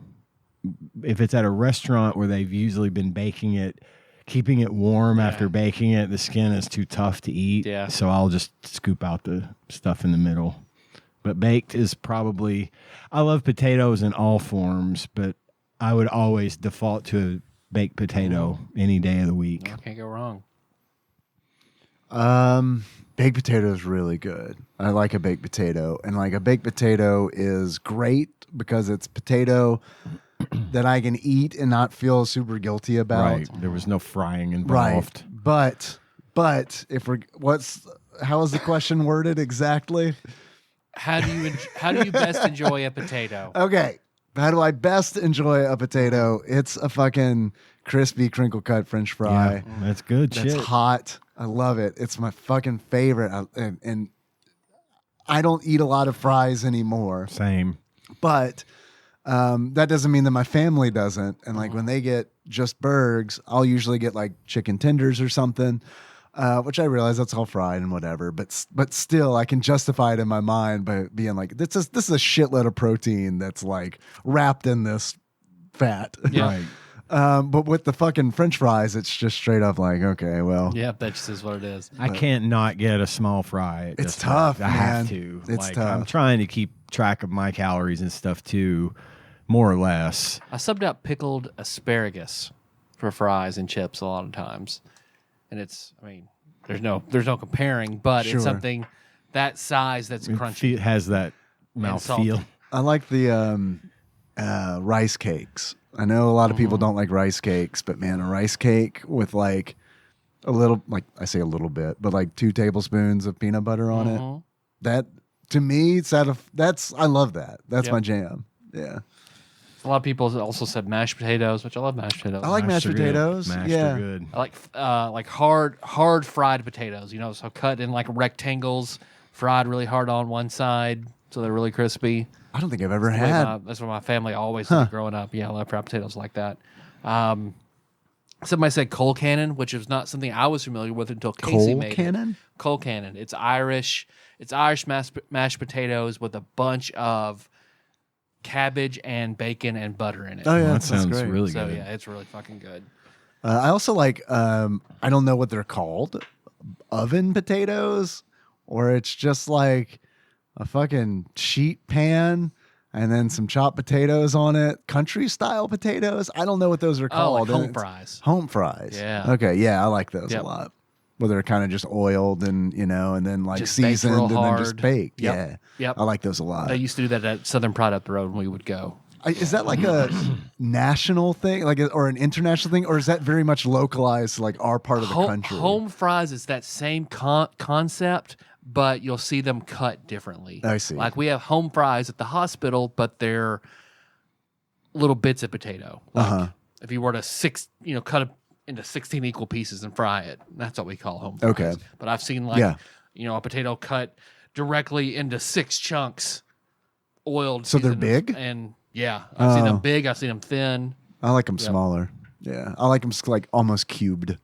If it's at a restaurant where they've usually been baking it, keeping it warm after baking it, the skin is too tough to eat. Yeah. So I'll just scoop out the stuff in the middle. But baked is probably, I love potatoes in all forms, but I would always default to a baked potato any day of the week. Can't go wrong. Baked potato is really good. I like a baked potato, and like a baked potato is great because it's potato that I can eat and not feel super guilty about. Right. There was no frying Right. involved. But if how is the question worded exactly? How do you best enjoy a potato? Okay. How do I best enjoy a potato? It's a fucking crispy crinkle cut French fry. Yeah, that's good That's shit. hot. I love it. It's my fucking favorite. And I don't eat a lot of fries anymore, Same. but that doesn't mean that my family doesn't. And like when they get just burgers, I'll usually get like chicken tenders or something, which I realize that's all fried and whatever. But still, I can justify it in my mind by being like, this is a shitload of protein that's like wrapped in this fat. Yeah. Right. But with the fucking French fries, it's just straight up like, okay, well, Yep, that just is what it is. I can't not get a small fry. at It's this tough, point. I have man. to. It's I'm tough. trying to keep track of my calories and stuff too, more or less. I subbed out pickled asparagus for fries and chips a lot of times, and there's no comparing, but Sure. it's something that size that's crunchy. It has that mouth salty. feel. I like the rice cakes. I know a lot of people don't like rice cakes, but man, a rice cake with like a little, like I say a little bit, but like 2 tablespoons of peanut butter on it. That to me, I love that. That's my jam. Yeah. A lot of people also said mashed potatoes, which I love mashed potatoes. I like mashed are good. potatoes. Mashed yeah. are good. I like hard fried potatoes. So cut in like rectangles, fried really hard on one side, so they're really crispy. I don't think I've ever had. That's what my family always did growing up. Yeah, I love fried potatoes like that. Somebody said Coal Cannon, which is not something I was familiar with until Casey Coal made Cannon? it. Coal Cannon. It's Irish. It's Irish mashed potatoes with a bunch of cabbage and bacon and butter in it. Oh yeah, That sounds great. really So good. yeah, it's really fucking good. I also like. I don't know what they're called, oven potatoes, or it's just like a fucking sheet pan and then some chopped potatoes on it. Country style potatoes. I don't know what those are called. Like home And it's- fries. Home fries. Yeah. Okay. Yeah, I like those Yep. a lot. Where they're kind of just oiled and and then like Just baked seasoned real and then just hard. baked. Yep. Yeah. Yep. I like those a lot. They used to do that at Southern Pride up the road when we would go. Is that like a national thing, or an international thing, or is that very much localized to like our part of the country? Home fries is that same concept, but you'll see them cut differently. I see. Like we have home fries at the hospital, but they're little bits of potato. Like if you were to cut it into 16 equal pieces and fry it, that's what we call home fries. Okay. But I've seen Yeah. a potato cut directly into 6 chunks, oiled. So they're seasoned, big? And yeah, I've seen Oh. them big. I've seen them thin. I like them smaller. Yeah, I like them like almost cubed.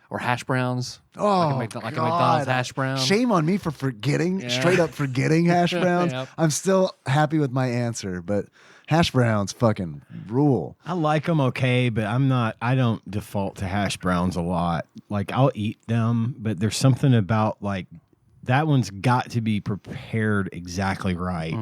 Or hash browns. Oh, like a McDonald's hash brown. Shame on me for forgetting, Yeah. straight up forgetting hash browns. Yep. I'm still happy with my answer, but hash browns fucking rule. I like them okay, but I don't default to hash browns a lot. Like I'll eat them, but there's something about like that one's got to be prepared exactly right.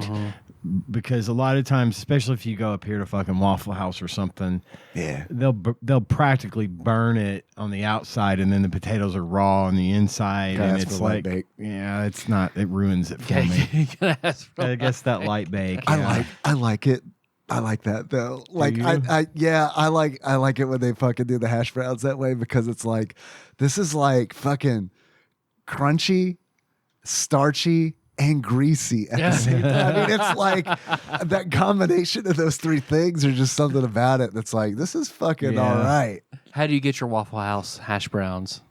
Because a lot of times, especially if you go up here to fucking Waffle House or something, Yeah. they'll practically burn it on the outside, and then the potatoes are raw on the inside, Gotta and ask it's for light like, bake. yeah, it's not. It ruins it for me. You gotta ask for I guess that light bake. I yeah. like it. I like that though. Like you? I like it when they fucking do the hash browns that way, because it's like this is like fucking crunchy, starchy, and greasy at the same time. I mean, it's like that combination of those 3 things are just something about it that's like, this is fucking Yeah. all right. How do you get your Waffle House hash browns?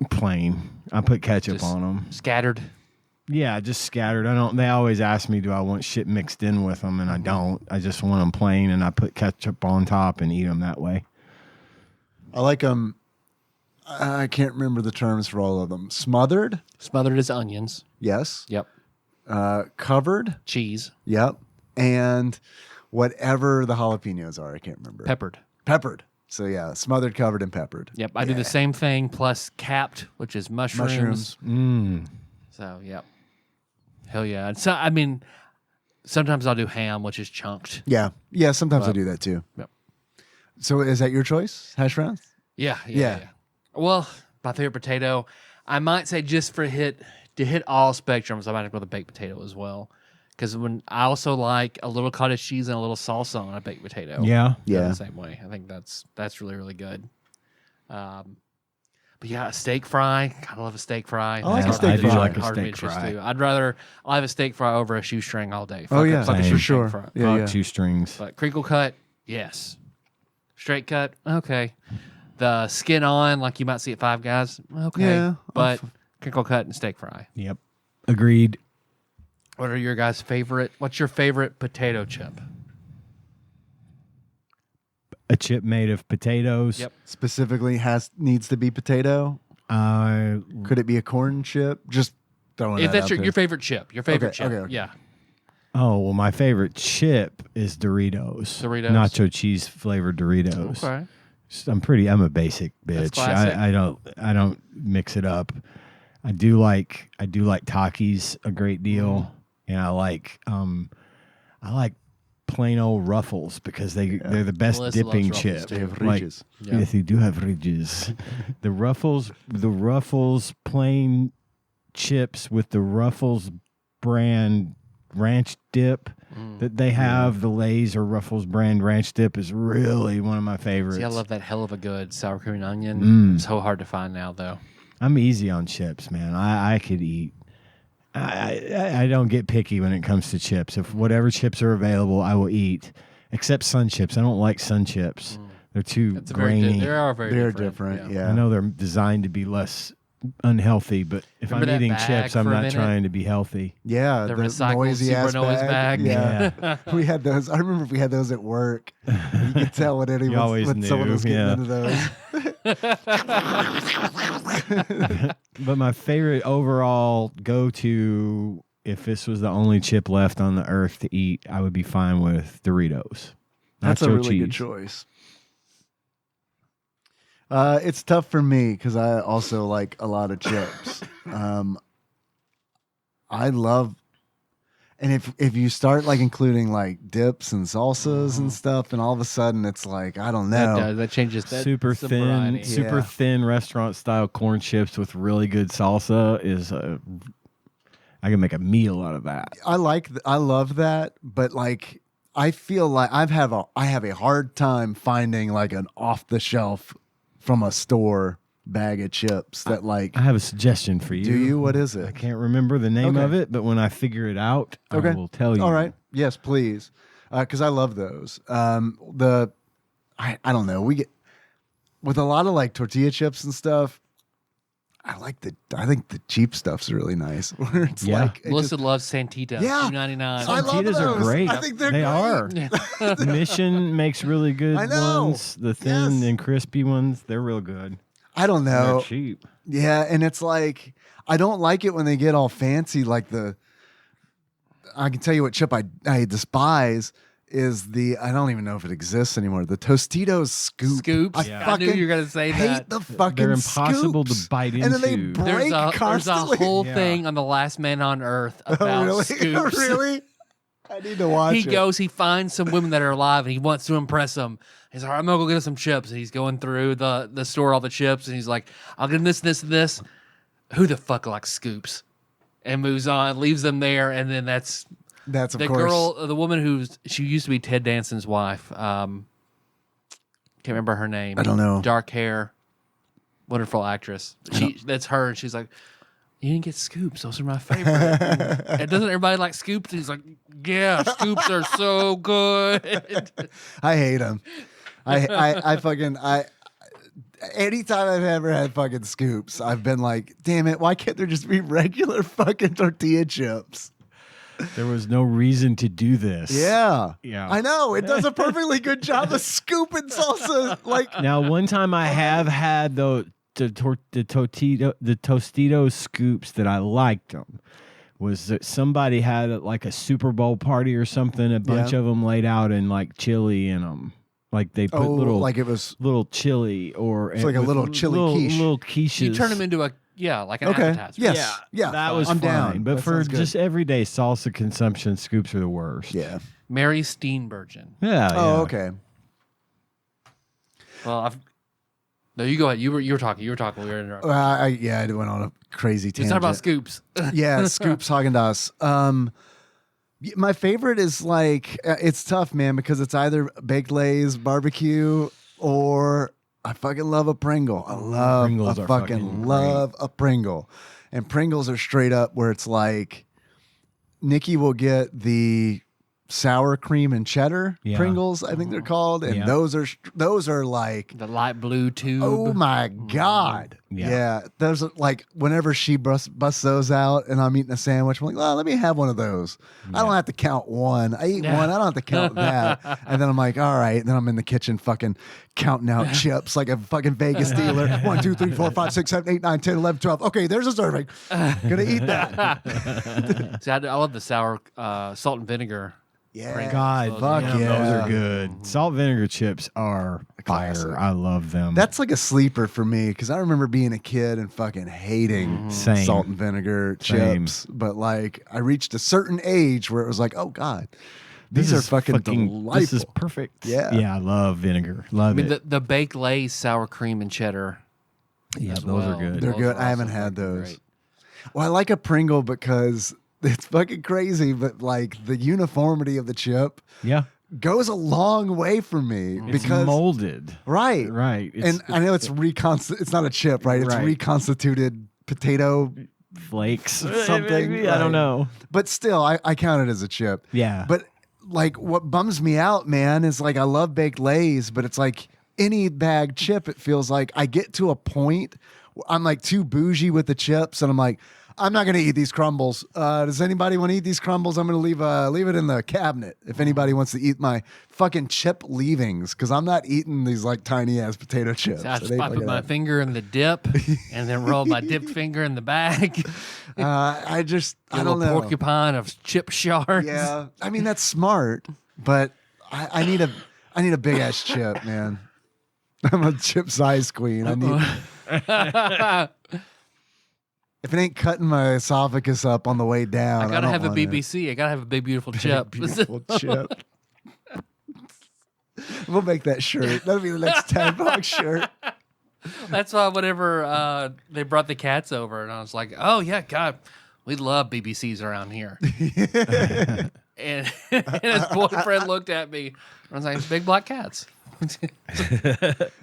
Plain. I put ketchup Just on them. Scattered? Yeah, just scattered. I don't. They always ask me, do I want shit mixed in with them, and I don't. I just want them plain, and I put ketchup on top and eat them that way. I like them. I can't remember the terms for all of them. Smothered, Smothered as onions. yes. Yep. Covered, Cheese. yep. And whatever the jalapenos are, I can't remember. Peppered. Peppered. So yeah, smothered, covered, and peppered. Yep. I do the same thing plus capped, which is mushrooms. So, yep. Hell yeah. So, I mean, sometimes I'll do ham, which is chunked. Yeah, yeah. Sometimes I do that too. Yep. So is that your choice, hash browns? Yeah. Yeah. Well, my favorite potato, I might say just to hit all spectrums, I might have to go with a baked potato as well. Because I also like a little cottage cheese and a little salsa on a baked potato. Yeah. Yeah. The same way. I think that's really, really good. But yeah, a steak fry. I love a steak fry. I like a It's steak hard to fry. do, I like a hard for me steak to just fry. do. I'll have a steak fry over a shoestring all day. Oh, yeah. Fuck a Same. For shoestring sure. fry. Yeah, yeah. 2 strings. But crinkle cut, yes. Straight cut, okay. The skin on, like you might see at Five Guys, okay. Yeah, But crinkle cut and steak fry. Yep. Agreed. What are your guys' favorite? What's your favorite potato chip? A chip made of potatoes. Yep. Specifically, needs to be potato. Could it be a corn chip? Just throwing If that that's out there. your favorite chip, Okay, chip, okay. yeah. Oh, well, my favorite chip is Doritos. Doritos? Nacho cheese flavored Doritos. Okay. I'm a basic That's bitch. classic. I don't mix it up. I do like Takis a great deal, and I like plain old Ruffles because they're the best Melissa loves dipping Ruffles, chip. too. They have Like, ridges. Yeah. Yes, they do have ridges. the Ruffles plain chips with the Ruffles brand ranch dip that they have. The Lay's or Ruffles brand ranch dip is really one of my favorites. See, I love that hell of a good sour cream and onion. It's so hard to find now, though. I'm easy on chips, man. I could eat. I don't get picky when it comes to chips. If whatever chips are available, I will eat. Except Sun Chips. I don't like Sun Chips. They're too grainy. They are very They're different. different. Yeah. I know they're designed to be less unhealthy, but if Remember I'm that eating bag chips, I'm for a not minute? trying to be healthy. Yeah, The the recycled noisy super ass noise bag. Yeah, we had those. I remember we had those at work. You could tell when anyone, always when someone knew, was getting yeah. into those. But my favorite overall go-to, if this was the only chip left on the earth to eat, I would be fine with Doritos. That's a Nacho really good cheese. choice. It's tough for me because I also like a lot of chips. I love, and if you start like including like dips and salsas and stuff, and all of a sudden it's like I don't know. That changes. Super some thin, variety. super Yeah. thin restaurant style corn chips with really good salsa is I can make a meal out of that. I love that, but like I feel like I have a hard time finding like an off the shelf from a store bag of chips that like. I have a suggestion for you. Do you? What is I it? can't remember the name Okay. of it, but when I figure it out, Okay. I will tell you. All right. Yes, please. Because I love those. I don't know. We get with a lot of like tortilla chips and stuff. I think the cheap stuff's really nice. Where it's Yeah. like it Melissa just- loves Santita. Yeah. $2.99. I love Santitas are those. great. I think they're they great. are. Mission makes really good I know. ones. The thin Yes. and crispy ones, they're real good. I don't They're know. cheap. Yeah, and it's like I don't like it when they get all fancy. Like I can tell you what chip I despise is I don't even know if it exists anymore. The Tostitos scoop. Scoops. I Yeah. I fucking knew you were gonna say hate that. the fucking They're impossible scoops. to bite into. And then they break There's constantly. a whole Yeah. thing on The Last Man on Earth about Oh, really? scoops. Really? I need to watch He it. goes, he finds some women that are alive and he wants to impress them. He's like, I'm gonna go get us some chips. And he's going through the store, all the chips, and he's like, I'll get him this, this, and this. Who the fuck likes scoops? And moves on, leaves them there, and then that's That's of the course. the woman she used to be Ted Danson's wife. Can't remember her name. I don't know. Dark hair, wonderful actress. That's her, and she's like, you didn't get scoops. Those are my favorite. And doesn't everybody like scoops? He's like, yeah, scoops are so good. I hate them. I fucking anytime I've ever had fucking scoops, I've been like, damn it, why can't there just be regular fucking tortilla chips? There was no reason to do this. Yeah. Yeah. I know. It does a perfectly good job of scooping salsa. Like, Now, one time I have had the Tostitos scoops that I liked them. Was that somebody had like a Super Bowl party or something? A bunch Yeah. of them laid out in like chili in them. Like they put like it was. little chili or It's like a with little chili quiche. little quiches. You turn them into like an Okay. appetizer. Yes. Yeah. that was I'm fine. down. But That for sounds good. just everyday salsa consumption, scoops are the worst. Yeah. Mary Steenburgen. Yeah. Oh, yeah. okay. Well, no, you go ahead. You were talking. We were interrupting. Well, I went on a crazy It's tangent. not about scoops. Yeah, Scoops Haagen-Dazs. My favorite is like it's tough, man, because it's either baked Lay's barbecue or I fucking love a Pringle. Pringles I are fucking fucking love a Pringle, and Pringles are straight up where it's like Nikki will get the sour cream and cheddar Yeah. Pringles, I think they're called, and Yeah. those are like. The light blue tube. Oh my God. Yeah. Yeah. Those are like whenever she busts those out and I'm eating a sandwich, I'm like, well, let me have one of those. I don't have to count one. I eat one. I don't have to count that. And then I'm like, all right. And then I'm in the kitchen fucking counting out chips like a fucking Vegas dealer. 1, 2, 3, 4, 5, 6, 7, 8, 9, 10, 11, 12. Okay, there's a serving. Gonna eat that. See, I love the sour salt and vinegar. Yeah. God, Fuck damn, yeah. those are good. Salt vinegar chips are fire. Classic. I love them. That's like a sleeper for me because I remember being a kid and fucking hating Same. salt and vinegar Same. chips. But like I reached a certain age where it was like, oh God, These are fucking delightful. This is perfect. Yeah. Yeah, I love vinegar. Love it. the baked Lay's sour cream and cheddar. Yeah, as those are well. good. They're Those good. are I haven't also had fucking those. great. Well, I like a Pringle because it's fucking crazy, but like the uniformity of the chip Yeah. goes a long way for me It's because molded. right. Right. And I know it's it's not a chip, right? It's Right. reconstituted potato, flakes. something, Maybe, I don't right. know. but still I count it as a chip. Yeah. But like what bums me out, man, is like I love baked Lays, but it's like any bag chip, it feels like I get to a point where I'm like too bougie with the chips and I'm like, I'm not gonna eat these crumbles. Does anybody want to eat these crumbles? I'm gonna leave it in the cabinet if anybody wants to eat my fucking chip leavings, because I'm not eating these like tiny ass potato chips. So I It ain't put like my that. finger in the dip and then roll my dipped finger in the bag. I A don't little know. porcupine of chip shards. Yeah, I mean that's smart, but I need a big ass chip, man. I'm a chip size queen. I need. If it ain't cutting my esophagus up on the way down, I gotta don't have a want it. BBC. I gotta have a big beautiful chip. Beautiful chip. We'll make that shirt. That'll be the next TADPOG shirt. That's why whenever they brought the cats over, and I was like, "Oh yeah, God, we love BBCs around here." and his boyfriend looked at me. I was like, "Big black cats."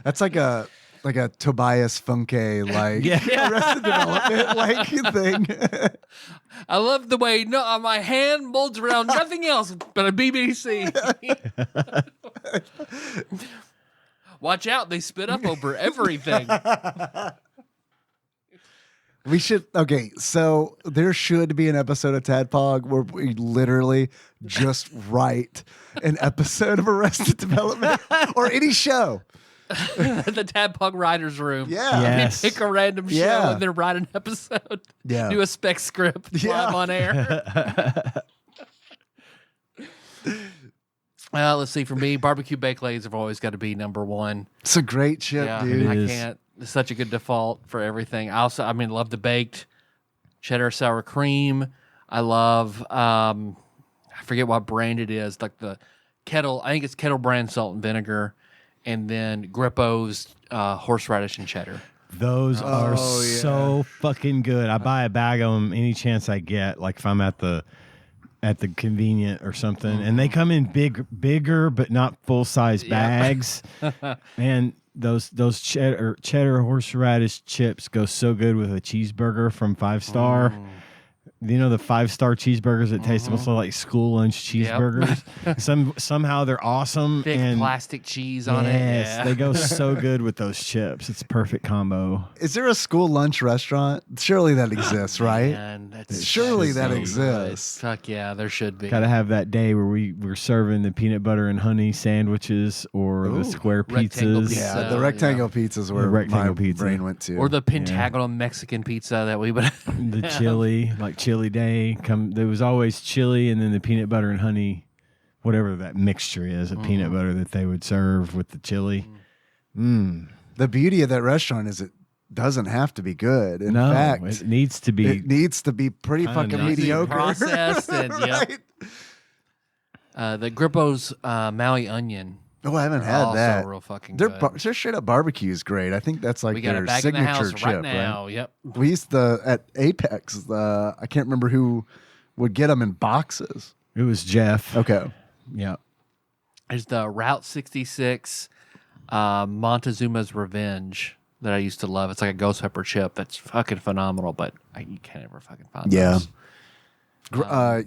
That's like a Tobias Funke Arrested Development like thing. I love the way my hand molds around nothing else but a BBC. Watch out, they spit up over everything. We should so there should be an episode of TADPOG where we literally just write an episode of Arrested Development or any show. The Tadpog Writers Room. Yeah. Yes. Pick a random show Yeah. and then write an episode. Yeah. Do a spec script live on air. Let's see. For me, barbecue baked Lays have always got to be number one. It's a great chip, Yeah, dude. I is. can't. It's such a good default for everything. Love the baked cheddar sour cream. I love. I forget what brand it is. Like the Kettle. I think it's Kettle brand salt and vinegar, and then Grippo's horseradish and cheddar. Those are yeah. so fucking good. I buy a bag of them any chance I get. Like if I'm at the convenient or something, and they come in bigger but not full size bags. And those cheddar horseradish chips go so good with a cheeseburger from 5 Star. You know the 5-star cheeseburgers that taste almost like school lunch cheeseburgers. Somehow they're awesome. Thick and plastic cheese on it. yes, Yeah. they go so good with those chips. It's a perfect combo. Is there a school lunch restaurant? Surely that exists, right? Man, that's Surely so that good. exists. Fuck yeah, there should be. Got to have that day where we're serving the peanut butter and honey sandwiches or the square Rectangle pizzas. pizza. Yeah, So, the rectangle pizzas where The rectangle my pizza. brain went to. Or the pentagonal Mexican pizza that we would. The chili, like chili day. There was always chili and then the peanut butter and honey, whatever that mixture is, of peanut butter that they would serve with the chili. the beauty of that restaurant is it doesn't have to be good. In No, fact, it needs to be. it needs to be pretty Kinda fucking nice. mediocre. Processed and Right? the Grippo's Maui onion. Oh, I haven't had Also that. real fucking Their good. their straight up barbecue is great. I think that's like We got their a bag in the signature house chip, right now. right? Yep. We used to at Apex. I can't remember who would get them in boxes. It was Jeff. Okay, Yeah. There's the Route 66 Montezuma's Revenge that I used to love. It's like a ghost pepper chip that's fucking phenomenal, but you can't ever fucking find Yeah. those.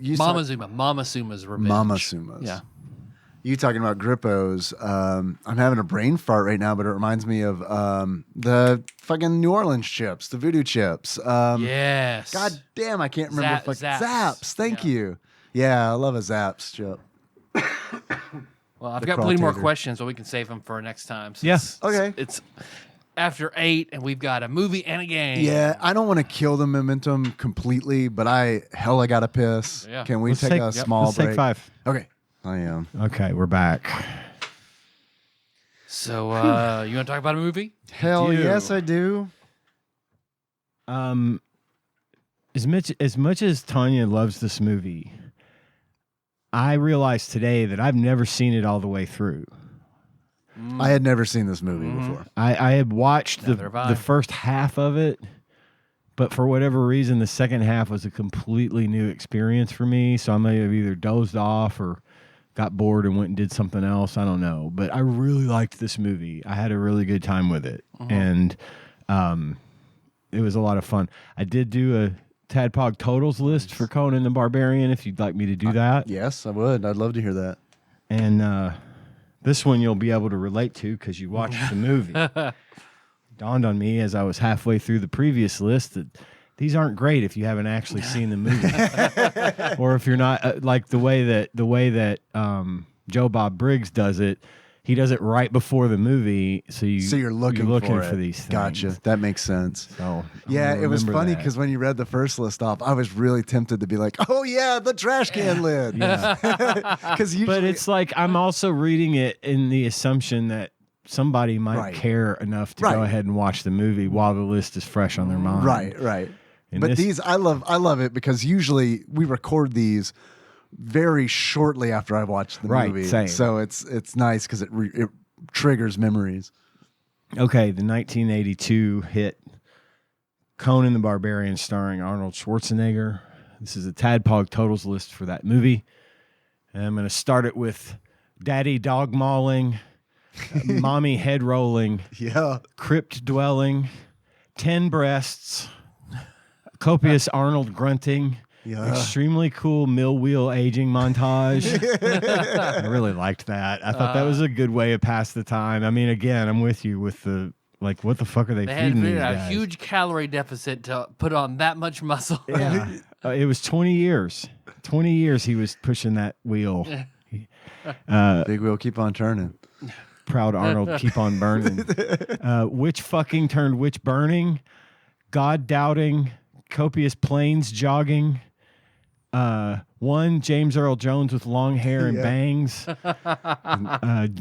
you saw- Mama Suma's Revenge. Mama Suma's. Yeah. You talking about Grippo's? I'm having a brain fart right now, but it reminds me of the fucking New Orleans chips, the voodoo chips. Yes. God damn, I can't remember. Zaps. Zaps. Thank Yeah. you. Yeah, I love a Zaps chip. Well, I've The got plenty more crawtator. questions, but we can save them for next time. Yeah. Okay. It's after 8, and we've got a movie and a game. Yeah, I don't want to kill the momentum completely, but I gotta piss. Yeah. Can we Let's take take- a yep, small Let's break? take 5. Okay, I am. Okay, we're back. So, you want to talk about a movie? Hell do. yes, I do. As much as Tanya loves this movie, I realized today that I've never seen it all the way through. I had never seen this movie before. I had watched Neither have I. the first half of it, but for whatever reason, the second half was a completely new experience for me. So I may have either dozed off or got bored and went and did something else. I don't know. But I really liked this movie. I had a really good time with it. And it was a lot of fun. I did do a TADPOG totals list for Conan the Barbarian, if you'd like me to do that. Yes, I would. I'd love to hear that. And this one you'll be able to relate to because you watched the movie. Dawned on me as I was halfway through the previous list that these aren't great if you haven't actually seen the movie, or if you're not like the way that Joe Bob Briggs does it. He does it right before the movie, so you're looking for these things. Gotcha. That makes sense. So yeah, it was funny that. because when you read the first list off, I was really tempted to be like, "Oh yeah, the trash can lid." Yeah. But it's like I'm also reading it in the assumption that somebody might care enough to go ahead and watch the movie while the list is fresh on their mind. Right. And But these, I love it because usually we record these very shortly after I watched the movie. Same. So it's nice because it triggers memories. Okay, the 1982 hit Conan the Barbarian starring Arnold Schwarzenegger. This is a TADPOG totals list for that movie. And I'm going to start it with daddy dog mauling, mommy head rolling, crypt dwelling, 10 breasts, copious Arnold grunting, extremely cool mill wheel aging montage. I really liked that. I thought that was a good way to pass the time. I mean, again, I'm with you with the, like, what the fuck are they feeding these had a guys? huge calorie deficit to put on that much muscle. Yeah. It was 20 years. 20 years he was pushing that wheel. Big wheel, keep on turning. Proud Arnold, keep on burning. Which fucking turned which burning? God doubting, copious planes jogging. One James Earl Jones with long hair and bangs.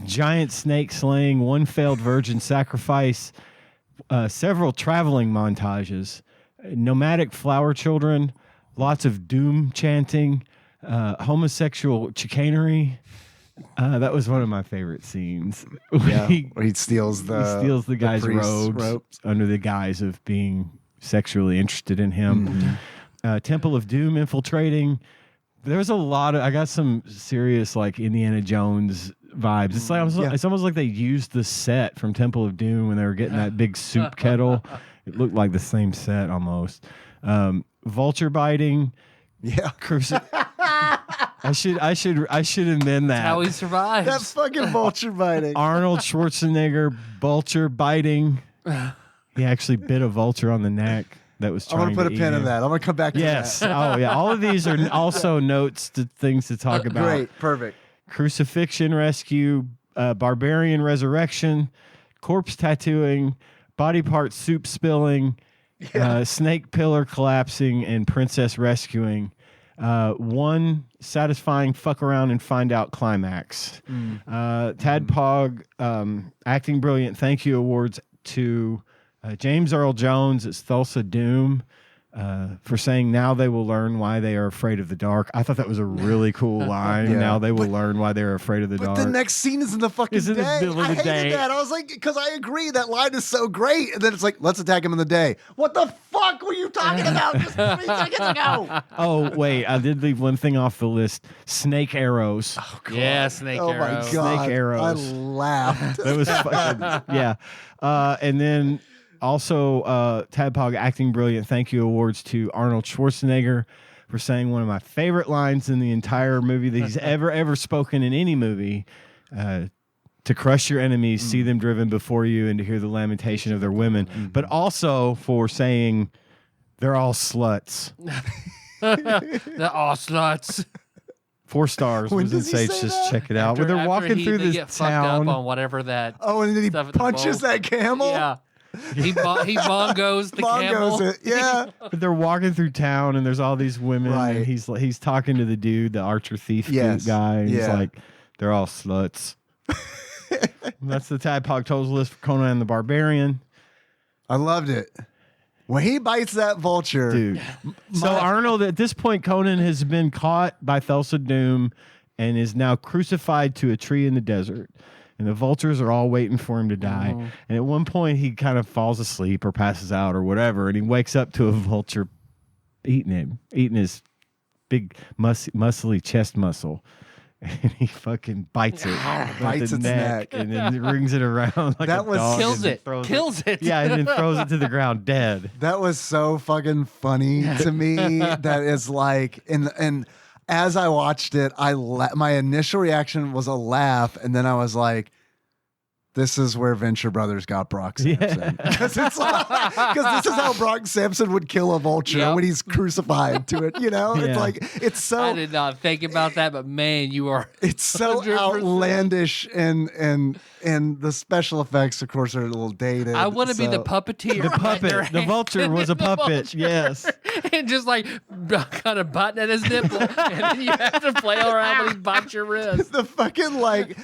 Giant snake slaying, one failed virgin sacrifice. Several traveling montages. Nomadic flower children. Lots of doom chanting. Homosexual chicanery. That was one of my favorite scenes. Where he steals the guy's robes under the guise of being sexually interested in him. Temple of Doom infiltrating. There's a lot of. I got some serious like Indiana Jones vibes. It's like it's almost like they used the set from Temple of Doom when they were getting that big soup kettle. It looked like the same set almost. Vulture biting. Yeah. I should amend that. How he survives. That fucking vulture biting. Arnold Schwarzenegger vulture biting. He actually bit a vulture on the neck that was trying to I'm going to put a pin in that. I'm going to come back to that. Yes. Oh, yeah. All of these are also notes to things to talk about. Great. Perfect. Crucifixion rescue, barbarian resurrection, corpse tattooing, body part soup spilling, snake pillar collapsing, and princess rescuing. One satisfying fuck around and find out climax. TADPOG acting brilliant thank you awards to James Earl Jones as Thulsa Doom for saying now they will learn why they are afraid of the dark. I thought that was a really cool line. Now they will learn why they're afraid of the dark. But the next scene is in the fucking Is in the day. middle of the I hated day. that. I was like, because I agree, that line is so great. And then it's like, let's attack him in the day. What the fuck were you talking about just 3 seconds ago? Oh, wait. I did leave one thing off the list. Snake arrows. Oh, God. Yeah, snake Oh, arrow. my God. Snake arrows. I laughed. That was fucking, yeah. And then also TADPOG acting brilliant thank you awards to Arnold Schwarzenegger for saying one of my favorite lines in the entire movie that he's ever spoken in any movie. To crush your enemies, see them driven before you, and to hear the lamentation of their women. But also for saying they're all sluts. The sluts. 4 stars. When Was does he insane. say Just that? check it out. When they're walking through they this get fucked up town. on whatever that. Oh, and then he stuff at the punches bowl. that camel? Yeah. He bongos the camel. Bongos it. Yeah. But they're walking through town and there's all these women Right. and he's talking to the dude, the archer thief Yes. guy, and he's Yeah. like, they're all sluts. That's the TADPOG totals list for Conan the Barbarian. I loved it. When he bites that vulture. Dude. So Arnold, at this point, Conan has been caught by Thulsa Doom and is now crucified to a tree in the desert. And the vultures are all waiting for him to die. And at one point, he kind of falls asleep or passes out or whatever, and he wakes up to a vulture eating his big, muscly chest muscle. And he fucking bites it, Bites its neck. and then rings it around like That a was- dog. Kills and it. throws Kills it. Yeah, and then throws it to the ground dead. That was so fucking funny to me. That is like, and as I watched it, my initial reaction was a laugh, and then I was like, this is where Venture Brothers got Brock Sampson. Because it's like, because this is how Brock Sampson would kill a vulture Yep. when he's crucified to it. You know, Yeah. it's like it's so I did not think about that, but man, you are. it's so 100%. outlandish, and the special effects, of course, are a little dated. I want to be the so- puppeteer. The right there. puppet. The vulture was a The puppet. vulture. Yes. And just like kind of button at his nipple, and then you have to flail around when he bites your wrist. The fucking like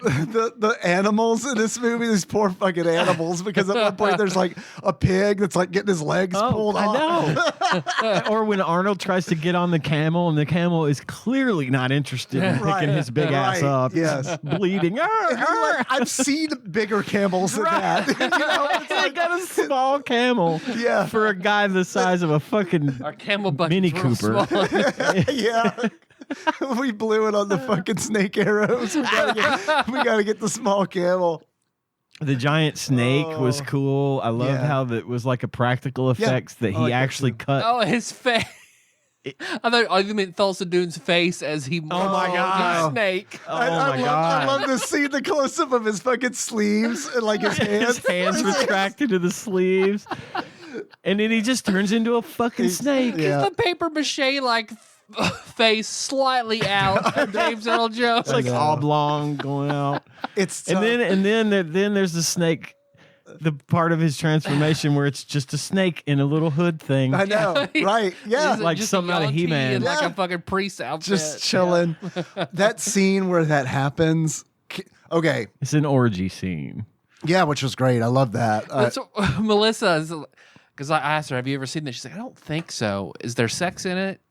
the animals in this movie, these poor fucking animals, because at one point there's like a pig that's like getting his legs pulled I off. know. Or when Arnold tries to get on the camel, and the camel is clearly not interested in Right. picking his big ass Right. up. Yes. It's bleeding. And you're like, I've seen bigger camels than that. You know, it's I like, got a small camel Yeah. for a guy the size of a fucking Our camel bucket Mini Cooper. yeah. We blew it on the fucking snake arrows. We gotta get the small camel. The giant snake was Oh. cool. I loved Yeah. how that was like a practical effects that I he like that actually too. cut. Oh, his face. I thought you meant Thulsa Doone's face as he Oh my mauled God. the snake. Oh I my God. love the scene, the close up of his fucking sleeves and like his hands. His hands retracted to the sleeves. And then he just turns into a fucking snake. Yeah. The paper mache like face slightly out of James Earl Jones. It's like know. oblong going out. It's And then there's the snake, the part of his transformation where it's just a snake in a little hood thing. I know, right? Yeah, He's Like just something a out of yellow tee He-Man. and like Yeah. a fucking priest outfit. just chilling. That scene where that happens. Okay, It's an orgy scene. yeah, which was great. I love that. That's what Melissa, because I asked her, "Have you ever seen this?" She's like, "I don't think so. Is there sex in it?"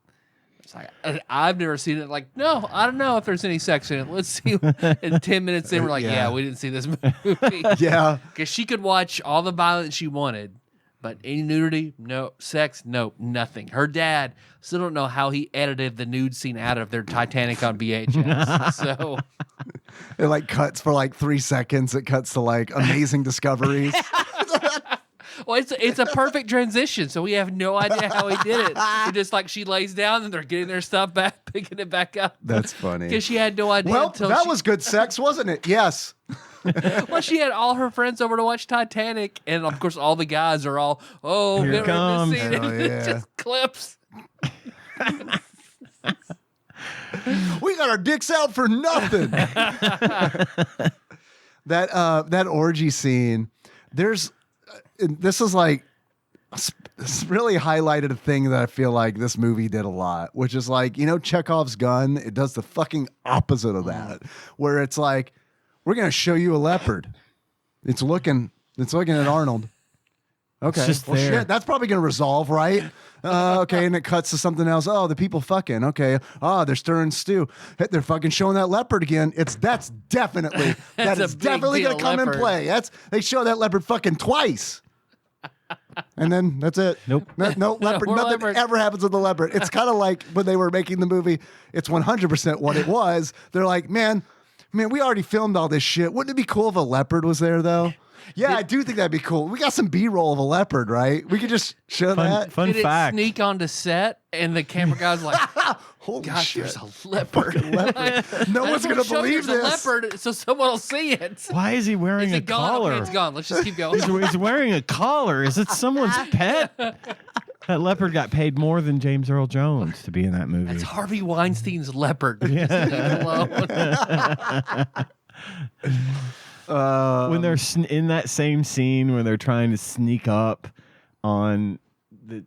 It's like I've never seen it. Like, no, I don't know if there's any sex in it. Let's see. And 10 minutes in, we're like, Yeah. yeah, we didn't see this movie. yeah, Because she could watch all the violence she wanted, but any nudity, no. Sex, no, nothing. Her dad still don't know how he edited the nude scene out of their Titanic on VHS. So it like cuts for like 3 seconds. It cuts to like amazing discoveries. well, it's a perfect transition. So we have no idea how he did it. It just like she lays down and they're getting their stuff back, picking it back up. That's funny. Because she had no idea Well, until that she, was good sex, wasn't it? Yes. well, she had all her friends over to watch Titanic, and of course, all the guys are all, oh, Here it remember this comes. scene? Hell And it yeah. just clips. We got our dicks out for nothing. that orgy scene. This is like it's really highlighted a thing that I feel like this movie did a lot, which is like, you know, Chekhov's gun. It does the fucking opposite of that, where it's like, we're gonna show you a leopard. It's looking at Arnold. Okay, just well, there. shit, that's probably gonna resolve, right? Okay, and it cuts to something else. Oh, the people fucking. Okay. Oh, they're stirring stew. They're fucking showing that leopard again. That's definitely That's a is big definitely deal gonna come leopard. in play. They show that leopard fucking twice. And then that's it. Nope. No leopard. more Nothing leopard. ever happens with the leopard. It's kind of like when they were making the movie. It's 100% what it was. They're like, man, we already filmed all this shit. Wouldn't it be cool if a leopard was there though? Yeah, I do think that'd be cool. We got some B-roll of a leopard, right? We could just show that. Fun Did fact. it sneak onto set, and the camera guy's like, Holy gosh, shit. there's a leopard. Leopard. No one's Everyone gonna show believe there's this. a leopard, so someone will see it. Why is he wearing Is a it gone? collar? Okay, it's gone. Let's just keep going. He's wearing a collar. Is it someone's pet? That leopard got paid more than James Earl Jones to be in that movie. It's Harvey Weinstein's leopard. Just leave it alone. When they're in that same scene where they're trying to sneak up on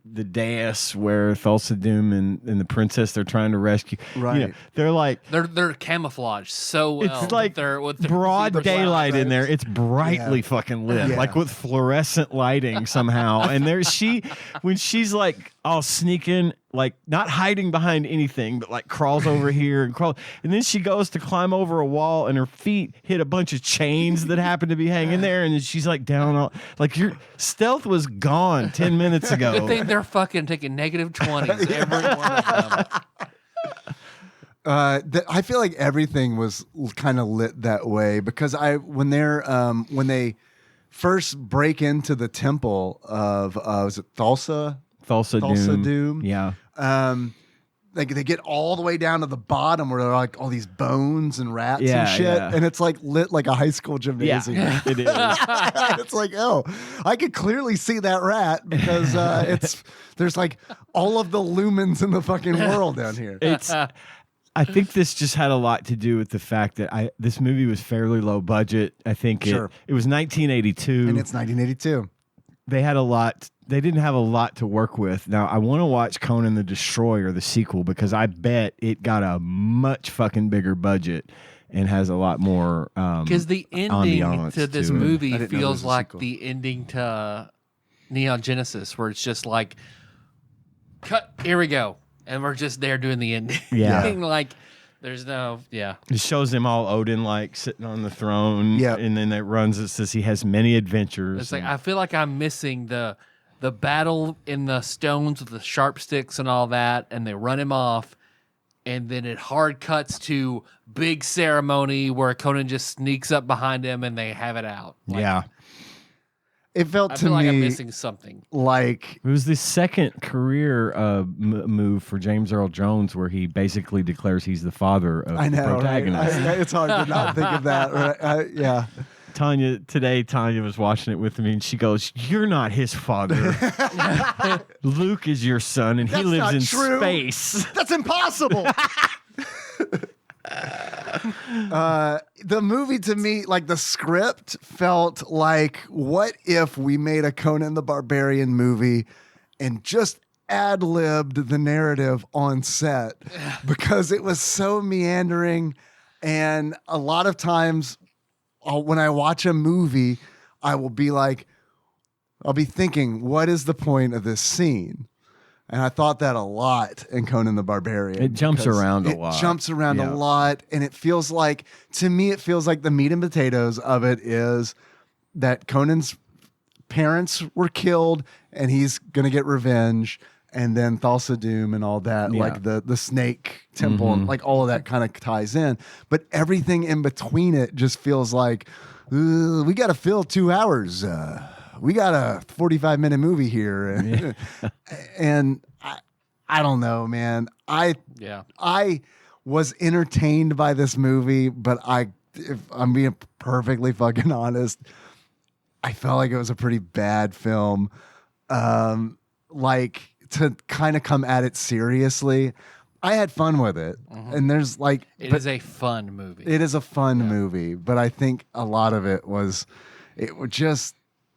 the dais where Thulsa Doom and the princess they're trying to rescue. Right. They're like, They're camouflaged so well. it's like with their broad zebra daylight flowers. in there. It's brightly fucking lit, Yeah. like with fluorescent lighting somehow. And when she's like, I'll sneak in like not hiding behind anything, but like crawls over here and crawls. And then she goes to climb over a wall and her feet hit a bunch of chains that happen to be hanging there. And then she's like down, like your stealth was gone 10 minutes ago. I think they're fucking taking -20s, every one of them. I feel like everything was kind of lit that way because when they first break into the temple of was it Thulsa Doom? Yeah. They get all the way down to the bottom where there are like all these bones and rats and shit, and it's like lit like a high school gymnasium. Yeah, it is. It's like, oh, I could clearly see that rat because there's like all of the lumens in the fucking world down here. I think this just had a lot to do with the fact that this movie was fairly low budget. I think it was 1982. And it's 1982. They didn't have a lot to work with. Now, I want to watch Conan the Destroyer, the sequel, because I bet it got a much fucking bigger budget and has a lot more because the ending to this movie feels like sequel. the ending to Neon Genesis, where it's just like, cut, here we go. And we're just there doing the ending. Yeah. Like, there's no, It shows him all Odin-like sitting on the throne. Yeah. And then it says he has many adventures. It's like, I feel like I'm missing the battle in the stones with the sharp sticks and all that, and they run him off, and then it hard cuts to big ceremony where Conan just sneaks up behind him and they have it out. Like, yeah. It felt I to feel like I'm me missing something. like It was the second career move for James Earl Jones where he basically declares he's the father of I the know, protagonist. right? It's hard to not think of that. Right? Yeah. Tanya was watching it with me and she goes, "You're not his father. Luke is your son and he That's lives not in true. space." That's impossible. The movie to me, like the script felt like, what if we made a Conan the Barbarian movie and just ad-libbed the narrative on set because it was so meandering. And a lot of times when I watch a movie, I'll be thinking, what is the point of this scene? And I thought that a lot in Conan the Barbarian. It jumps because around a lot. It jumps around Yeah. a lot. And it feels like, to me, the meat and potatoes of it is that Conan's parents were killed and he's going to get revenge. And then Thulsa Doom and all that, Yeah. like the snake temple, and like all of that kind of ties in. But everything in between it just feels like, we got to fill 2 hours. We got a 45-minute movie here. And I don't know, man. I was entertained by this movie, but if I'm being perfectly fucking honest, I felt like it was a pretty bad film. Like, to kind of come at it seriously, I had fun with it. And there's like... It is a fun movie. It is a fun movie, but I think a lot of it was just...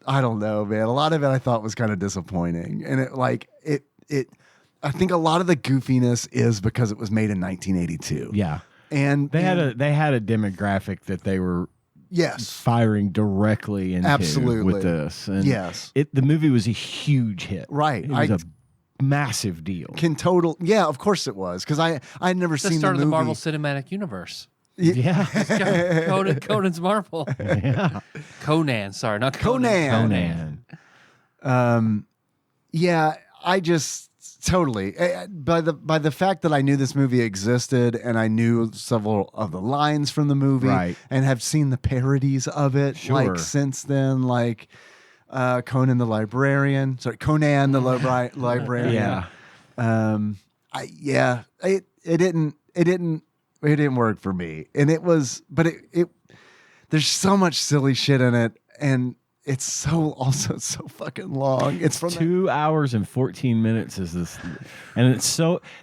I don't know, man. A lot of it I thought was kind of disappointing. And I think a lot of the goofiness is because it was made in 1982. Yeah. And They had a demographic that they were yes, firing directly into Absolutely. with this. And yes, the movie was a huge hit. right. It was a massive deal. Yeah, of course it was, because I'd never It's the seen start the of movie. the Marvel Cinematic Universe. Yeah. Conan's Marvel. Yeah. Conan, sorry, not Conan. Conan. Yeah, I just totally by the fact that I knew this movie existed and I knew several of the lines from the movie, Right. and have seen the parodies of it, Sure. like since then, like Conan the Librarian. Sorry, Conan the Librarian. Yeah. It didn't work for me, and there's so much silly shit in it, and it's also so fucking long. It's from 2 hours and 14 minutes is this, and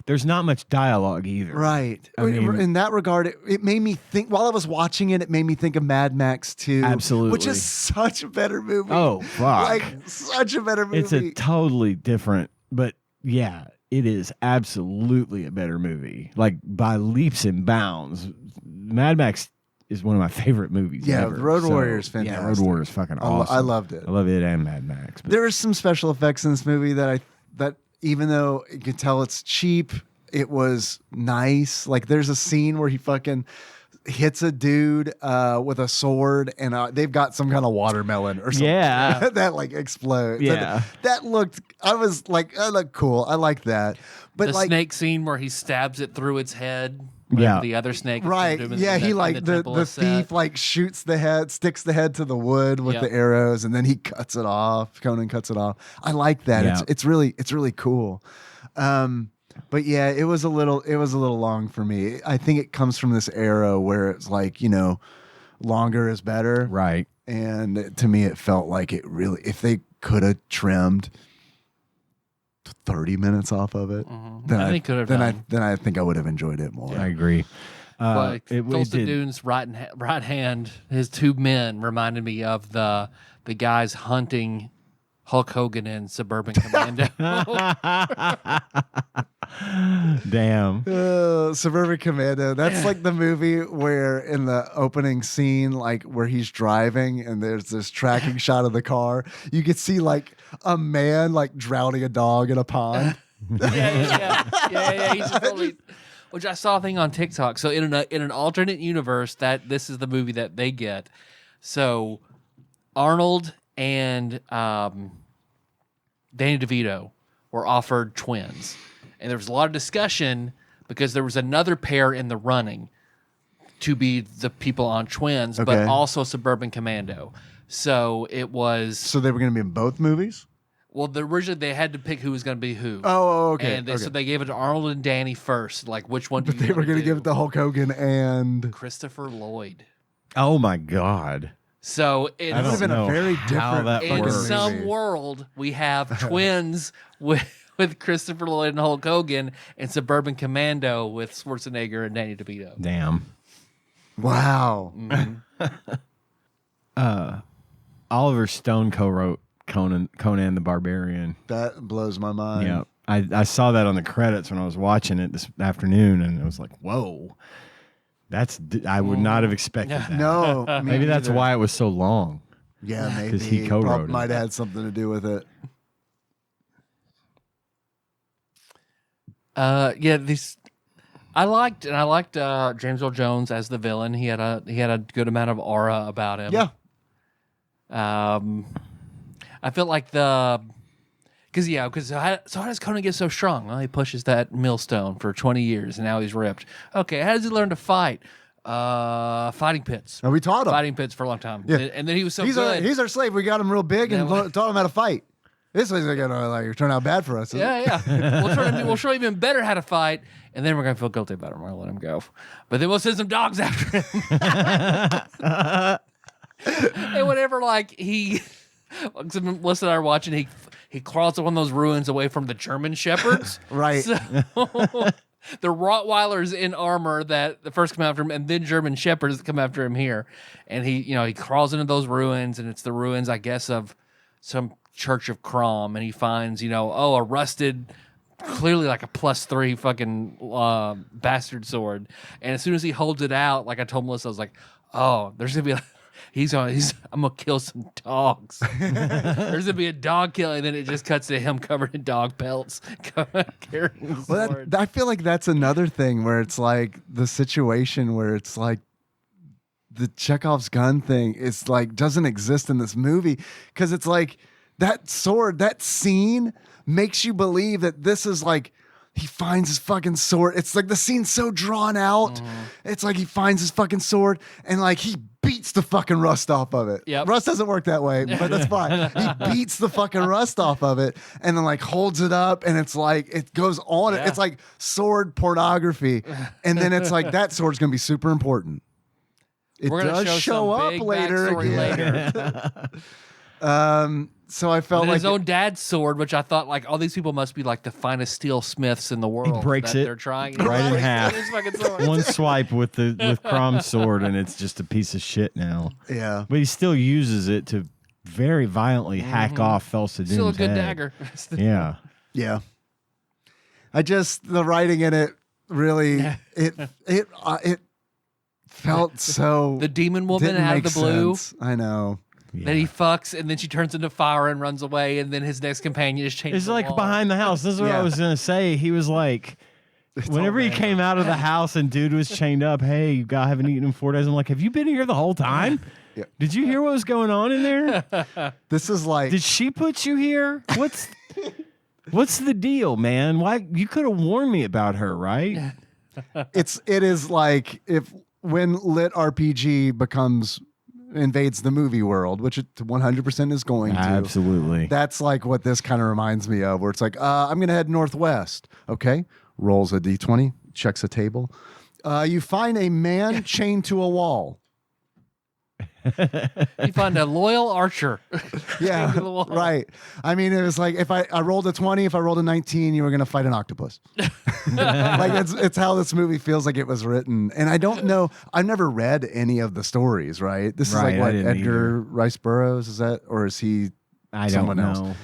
there's not much dialogue either. right. I mean- In that regard, it made me think. While I was watching it, it made me think of Mad Max 2, Absolutely. which is such a better movie. Oh, fuck. like such a better movie. It's a totally different, but yeah, it is absolutely a better movie. Like by leaps and bounds. Mad Max is one of my favorite movies. Yeah, ever. Road So, Warrior's Yeah, Road fantastic. Warrior's fucking awesome. I loved it. I love it and Mad Max. But There are some special effects in this movie that even though you could tell it's cheap, it was nice. Like there's a scene where he fucking hits a dude with a sword, and they've got some kind of watermelon or something that like explodes. Yeah. That looked. I was like, that looked cool. I like that. But the like snake scene where he stabs it through its head. Yeah. The other snake. right, yeah, he like the thief like shoots the head, sticks the head to the wood with the arrows, and then he cuts it off. Conan cuts it off. I like that. Yeah. It's really cool. But yeah, it was a little long for me. I think it comes from this era where it's like, longer is better. Right. And to me, it felt like it really, if they could have trimmed 30 minutes off of it, then I think I would have enjoyed it more. I agree. Tulsa Dune's right hand, his two men reminded me of the guys hunting Hulk Hogan in Suburban Commando. Damn. Suburban Commando. That's like the movie where in the opening scene, like where he's driving and there's this tracking shot of the car, you could see like a man like drowning a dog in a pond. Yeah. He's totally. Which I saw a thing on TikTok. So in an alternate universe, that this is the movie that they get. So Arnold and Danny DeVito were offered twins. And there was a lot of discussion because there was another pair in the running to be the people on Twins, but also Suburban Commando. So it was... So they were going to be in both movies? Well, originally they had to pick who was going to be who. Oh, okay. And so they gave it to Arnold and Danny first. Like, which one But they were going to give it to Hulk Hogan and... Christopher Lloyd. Oh, my God. So it would have been a very different... In some world, we have Twins with Christopher Lloyd and Hulk Hogan, and Suburban Commando with Schwarzenegger and Danny DeVito. Damn. Wow. Oliver Stone co-wrote Conan the Barbarian. That blows my mind. Yeah. I saw that on the credits when I was watching it this afternoon, and I was like, whoa. I would not have expected that. No. Maybe that's why it was so long. Yeah, maybe. Because he co-wrote it. Might have had something to do with it. I liked James Earl Jones as the villain. He had a good amount of aura about him. Yeah. I felt like because how does Conan get so strong? Well, he pushes that millstone for 20 years and now he's ripped. Okay, how does he learn to fight? Fighting pits. And we taught him. Fighting pits for a long time. Yeah. And then he was so he's good. He's our slave. We got him real big and taught him how to fight. This is gonna turn out bad for us. Yeah. We'll show him even better how to fight, and then we're gonna feel guilty about him. We're gonna let him go, but then we'll send some dogs after him. And whenever Melissa and I are watching, he crawls up one of those ruins away from the German shepherds. Right. So, the Rottweilers in armor that the first come after him, and then German shepherds that come after him here, and he crawls into those ruins, and it's the ruins, I guess, of some Church of Crom, and he finds, a rusted, clearly like a +3 fucking bastard sword. And as soon as he holds it out, like I told Melissa, I was like, oh, there's gonna be I'm gonna kill some dogs. There's gonna be a dog killing, and then it just cuts to him covered in dog pelts carrying the sword. I feel like that's another thing where it's like the situation where it's like the Chekhov's gun thing is like doesn't exist in this movie because it's like that sword, that scene makes you believe that this is like he finds his fucking sword. It's like the scene's so drawn out. It's like he finds his fucking sword and like he beats the fucking rust off of it. Yep. Rust doesn't work that way, but that's fine. He beats the fucking rust off of it and then like holds it up and it's like it goes on. Yeah. It's like sword pornography. And then it's like that sword's gonna be super important. It We're gonna does show show some up big later. backstory later. So I felt And like his own dad's sword, which I thought like all these people must be like the finest steel smiths in the world. breaks that it They're trying right in half. His fucking sword. One swipe with Crom's sword, and it's just a piece of shit now. yeah. But he still uses it to very violently hack off Felsa Dune's Still a good head. dagger. Yeah. Yeah. The writing in it really it felt so The demon woman didn't out of make the blue. sense. I know. Then he fucks, and then she turns into fire and runs away, and then his next companion is changed. It's like behind the house. This is what I was gonna say. He was like, whenever he came out of the house and dude was chained up, hey, you guys haven't eaten in 4 days. I'm like, have you been here the whole time? Yeah. Did you hear what was going on in there? This is like, Did she put you here? What's the deal, man? Why you could have warned me about her, right? it is like when lit RPG invades the movie world, which it 100% is going to. Absolutely. That's like what this kind of reminds me of, where it's like, I'm going to head northwest. Okay. Rolls a d20, checks a table. You find a man chained to a wall. You find a loyal archer. Yeah, to the wall. right. I mean, it was like if I rolled a 20, if I rolled a 19, you were going to fight an octopus. Like it's how this movie feels like it was written. And I don't know. I've never read any of the stories. Right. This is like what Edgar Rice Burroughs is that, or is he? I someone don't else? know.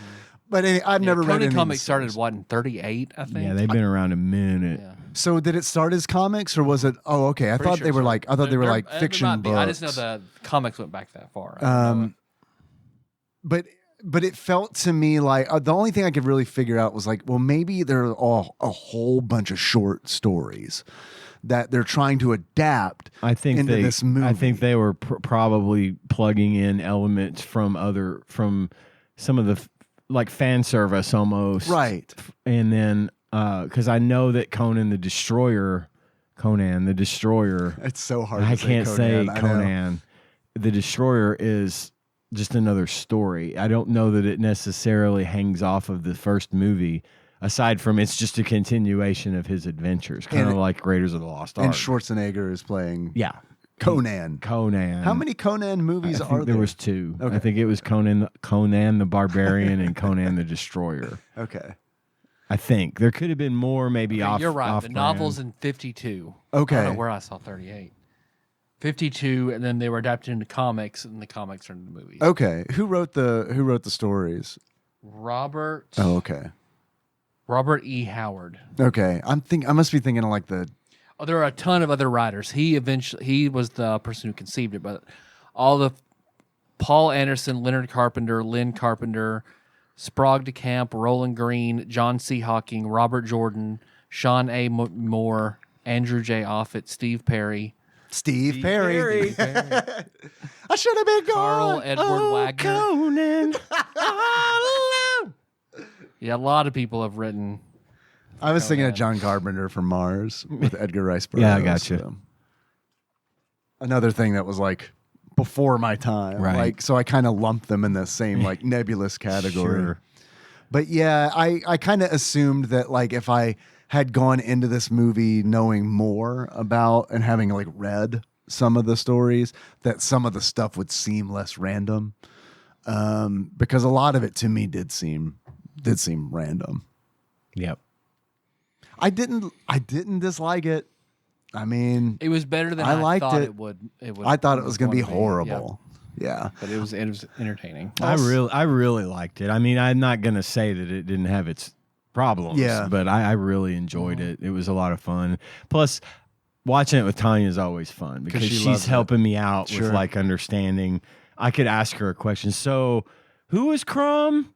But I've never read any. Conan comics started what in 38, I think. Yeah, they've been around a minute. Yeah. So did it start as comics or was it? Oh, okay. I Pretty thought sure they were so. like. I thought they were like There fiction might be. books. I just know the comics went back that far. I don't know. But it felt to me like the only thing I could really figure out was like, well, maybe there are a whole bunch of short stories that they're trying to adapt. Into this movie. I think they were probably plugging in elements from some of the like fan service almost, right. And then because I know that Conan the Destroyer. It's so hard. I to can't say Conan. Conan. The Destroyer is just another story. I don't know that it necessarily hangs off of the first movie, aside from it's just a continuation of his adventures, kind of like Raiders of the Lost Ark. And Schwarzenegger is playing Conan. How many Conan movies I are think there? There was 2. Okay. I think it was Conan the Barbarian and Conan the Destroyer. Okay. I think there could have been more, maybe off. You're right. Off The brand. novel's in 52. Okay. I don't know where I saw 38. 52, and then they were adapted into comics, and the comics are into the movies. Okay. Who wrote the stories? Robert. Oh, okay. Robert E. Howard. Okay. I must be thinking of like the. Oh, there are a ton of other writers. He was the person who conceived it, but all the Paul Anderson, Leonard Carpenter, Lynn Carpenter, Sprague de Camp, Roland Green, John C. Hawking, Robert Jordan, Sean A. Moore, Andrew J. Offutt, Steve Perry. Steve Perry. I should have been gone. Carl Edward Wagner. Conan, all alone. Yeah, a lot of people have written. I was thinking of John Carpenter from Mars with Edgar Rice Burroughs. Yeah, I got you. So. Another thing that was like before my time. Right. Like, so I kind of lumped them in the same like nebulous category. Sure. But yeah, I kind of assumed that like if I had gone into this movie knowing more about and having like read some of the stories, that some of the stuff would seem less random. Because a lot of it to me did seem random. Yep. I didn't dislike it. I mean, It was better than I I liked thought it. it would. I thought it was going to be going horrible. Yeah. but it was entertaining. I really liked it. I mean, I'm not gonna say that it didn't have its problems. Yeah. But I really enjoyed it. It was a lot of fun. Plus, watching it with Tanya is always fun because she loves she's it. helping me out Sure. with like understanding. I could ask her a question. So, who is Crom?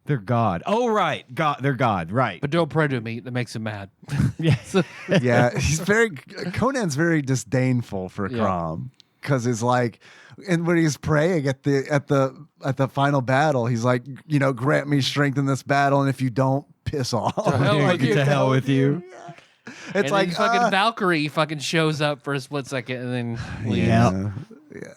They're God. Oh, right. God. They're God. Right. But don't pray to me. That makes him mad. yeah. Yeah, Conan's very disdainful for Yeah. Crom because it's like, and when he's praying at the final battle, he's like, grant me strength in this battle, and if you don't, piss off. hell Yeah, with get you. to hell with you. It's And like then fucking Valkyrie fucking shows up for a split second and then leaves. Yeah.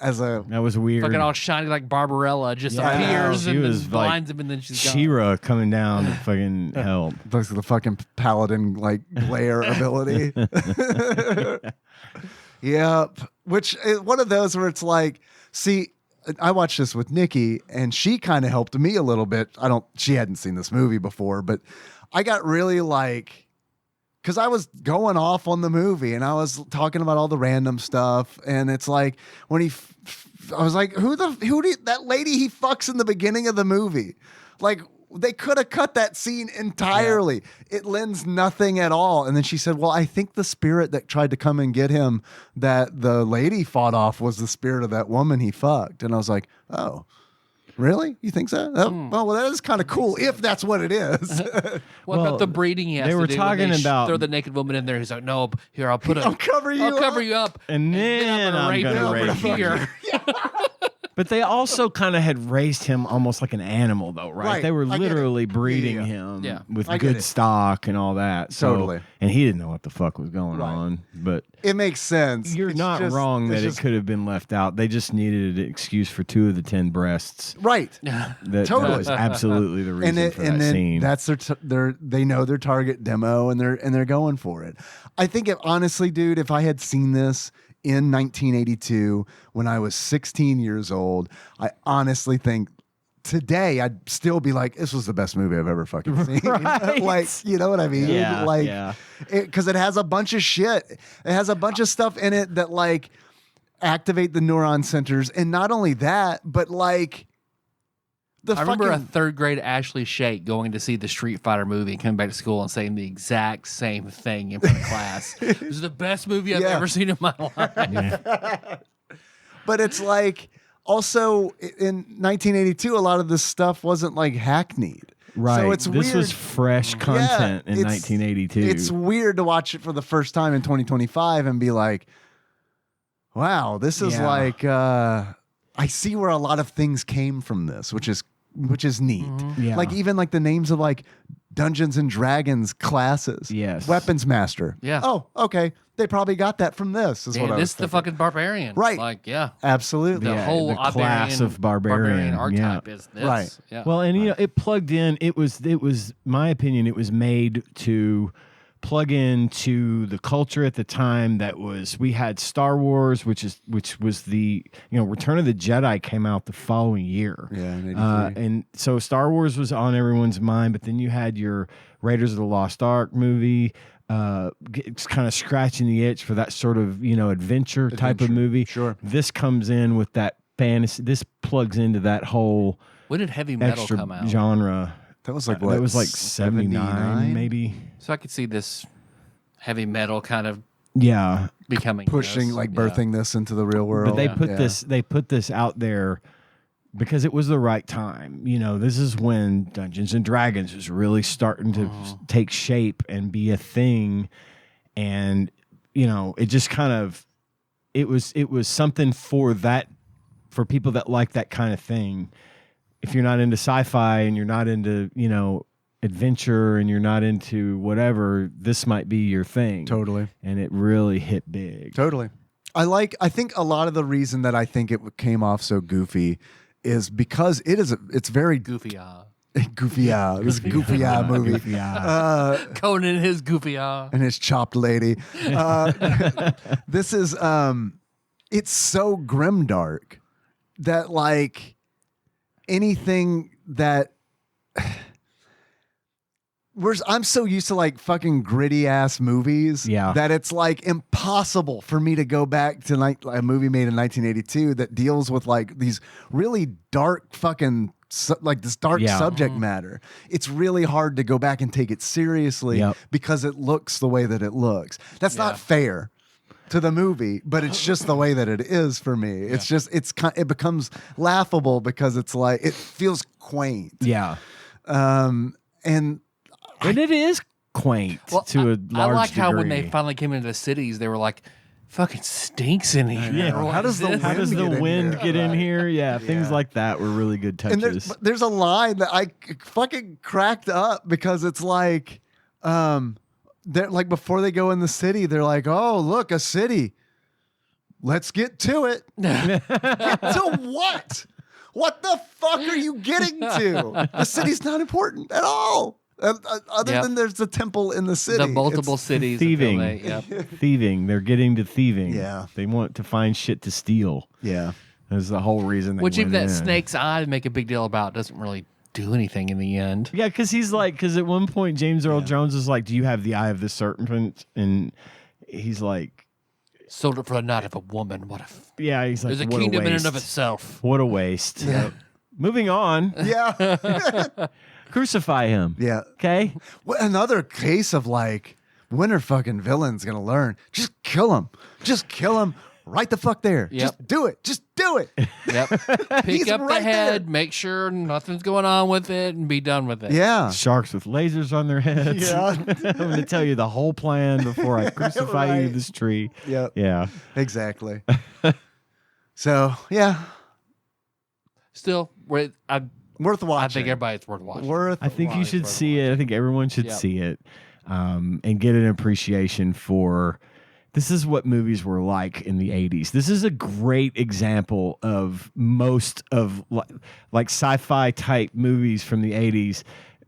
as a That was weird. Fucking all shiny like Barbarella just Yeah. appears She and then was like blinds him and then she's gone. She-Ra coming down to fucking help. looks like the fucking paladin like glare ability. Yep. Which is one of those where it's like, see, I watched this with Nikki and she kind of helped me a little bit. She hadn't seen this movie before, but I got really like, because I was going off on the movie and I was talking about all the random stuff. And it's like when I was like, who did that lady he fucks in the beginning of the movie? Like, They could have cut that scene entirely. It lends nothing at all. And then she said, well, I think the spirit that tried to come and get him that the lady fought off was the spirit of that woman he fucked. And I was like, oh, really? You think so? Oh, well, that is kind of cool if that's what it is. What about the breeding he has they to were do talking when they about throw the naked woman in there. He's like, no, here, I'll put I'll cover you up. and then I'm gonna rape you. here. But they also kind of had raised him almost like an animal, though, right? Right. They were I get it. breeding Yeah. him Yeah. with I get good it. stock and all that. So, Totally. And he didn't know what the fuck was going Right. on. But It makes sense. you're It's not just- wrong it's that just- it could have been left out. They just needed an excuse for 2 of the 10 breasts. Right. That Totally. was absolutely the reason for that then scene. that's they know their target demo and they're going for it. I think honestly, dude, if I had seen this in 1982 when I was 16 years old, I honestly think today I'd still be like, this was the best movie I've ever fucking seen. Right. Like, you know what I mean? Yeah, Like, yeah. because it has a bunch of shit. It has a bunch of stuff in it that like activate the neuron centers, and not only that, but like the I remember a fucking third grade Ashley Shake going to see the Street Fighter movie and coming back to school and saying the exact same thing in front of class. It was the best movie I've Yeah. ever seen in my life. Yeah. But it's like also in 1982, a lot of this stuff wasn't like hackneyed. Right. So it's this weird. was fresh content in it's- 1982. It's weird to watch it for the first time in 2025 and be like, wow, this is Yeah. like, I see where a lot of things came from this, which is neat. Yeah. Like even like the names of like Dungeons and Dragons classes. Yes. Weapons Master. Yeah. Oh, okay. They probably got that from this. Is Damn, what I this was is the thinking. fucking barbarian. Right. Like, yeah. Absolutely. The Yeah, whole the class of barbarian, archetype is this. Right. Yeah. Well, and you know, it plugged in. It was my opinion. It was made to plug into the culture at the time. That was we had Star Wars, which was the Return of the Jedi came out the following year. Yeah, in 83. And so Star Wars was on everyone's mind. But then you had your Raiders of the Lost Ark movie. It's kind of scratching the itch for that sort of adventure type of movie. Sure. This comes in with that fantasy. This plugs into that whole When did heavy metal extra come out? genre. That was like what? That was like 79 maybe. So I could see this heavy metal kind of Yeah, becoming Pushing, this. like Yeah. birthing this into the real world. but they Yeah. put this out there because it was the right time. This is when Dungeons and Dragons was really starting to take shape and be a thing, and it just kind of it was something for people that like that kind of thing. If you're not into sci-fi and you're not into adventure and you're not into whatever, this might be your thing. Totally. And it really hit big. Totally. I think a lot of the reason that I think it came off so goofy is because it's very Goofy goofy. It was a goofy movie. Goofy eye. Conan and his goofy And his chopped lady. This is it's so grimdark that like anything that I'm so used to like fucking gritty ass movies Yeah. that it's like impossible for me to go back to a movie made in 1982 that deals with like these really dark fucking this dark Yeah. subject matter. It's really hard to go back and take it seriously Yep. because it looks the way that it looks. That's Yeah. not fair to the movie, but it's just the way that it is for me. It's just it becomes laughable because it's like it feels quaint. Yeah. And And it is quaint to a large I like how when they degree. finally came into the cities, they were like, "Fucking stinks in here." Yeah. What How does is the this? How does Wind the get in wind here. get in Right. here? Yeah, things like that were really good And touches. there's a line that I fucking cracked up because it's like, they're like before they go in the city, they're like, "Oh, look, a city. Let's get to it." Get to what? What the fuck are you getting to? The city's not important at all. Other Yep. than there's the temple in the city. The multiple It's- cities. thieving. Yep. Thieving. They're getting to thieving. Yeah. They want to find shit to steal. Yeah. That's the whole reason they Which even went that in. snake's eye make a big deal about doesn't really do anything in the end. Yeah, because at one point James Earl Jones is like, "Do you have the eye of the serpent?" And he's like, Sold it for the night of a woman. What a "Yeah." He's like, there's a "What kingdom in waste. and of itself. What a waste." moving on. Yeah. Crucify him. Yeah. Okay? Well, another case of like, when are fucking villains gonna learn? Just kill him. Just kill him right the fuck there. Yep. Just do it. Just do it. Yep. Pick He's up the right head, there. make sure nothing's going on with it, and be done with it. Yeah. Sharks with lasers on their heads. Yeah. I'm going to tell you the whole plan before I crucify you to Right. this tree. Yep. Yeah. Exactly. So yeah, Still, I worth watching. think everybody's worth watching. Worth. I think you should worth see it. I think everyone should Yep. see it and get an appreciation for this is what movies were like in the 80s. This is a great example of most of like sci-fi type movies from the 80s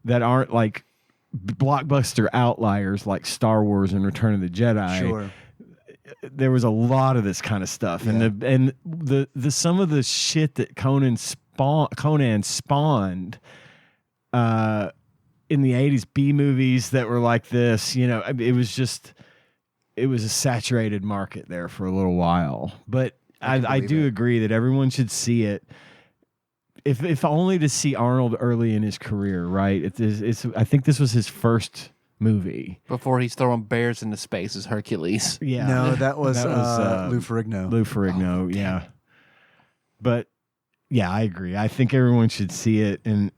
that aren't like blockbuster outliers like Star Wars and Return of the Jedi. Sure. There was a lot of this kind of stuff, and the some of the shit that Conan spawned in the 80s, B movies that were like this, you know, it was a saturated market there for a little while. But I do agree that everyone should see it. If only to see Arnold early in his career, right? It's I think this was his first movie. Before he's throwing bears into space as Hercules. Yeah. No, that was Lou Ferrigno. Lou Ferrigno, yeah. But yeah, I agree. I think everyone should see it and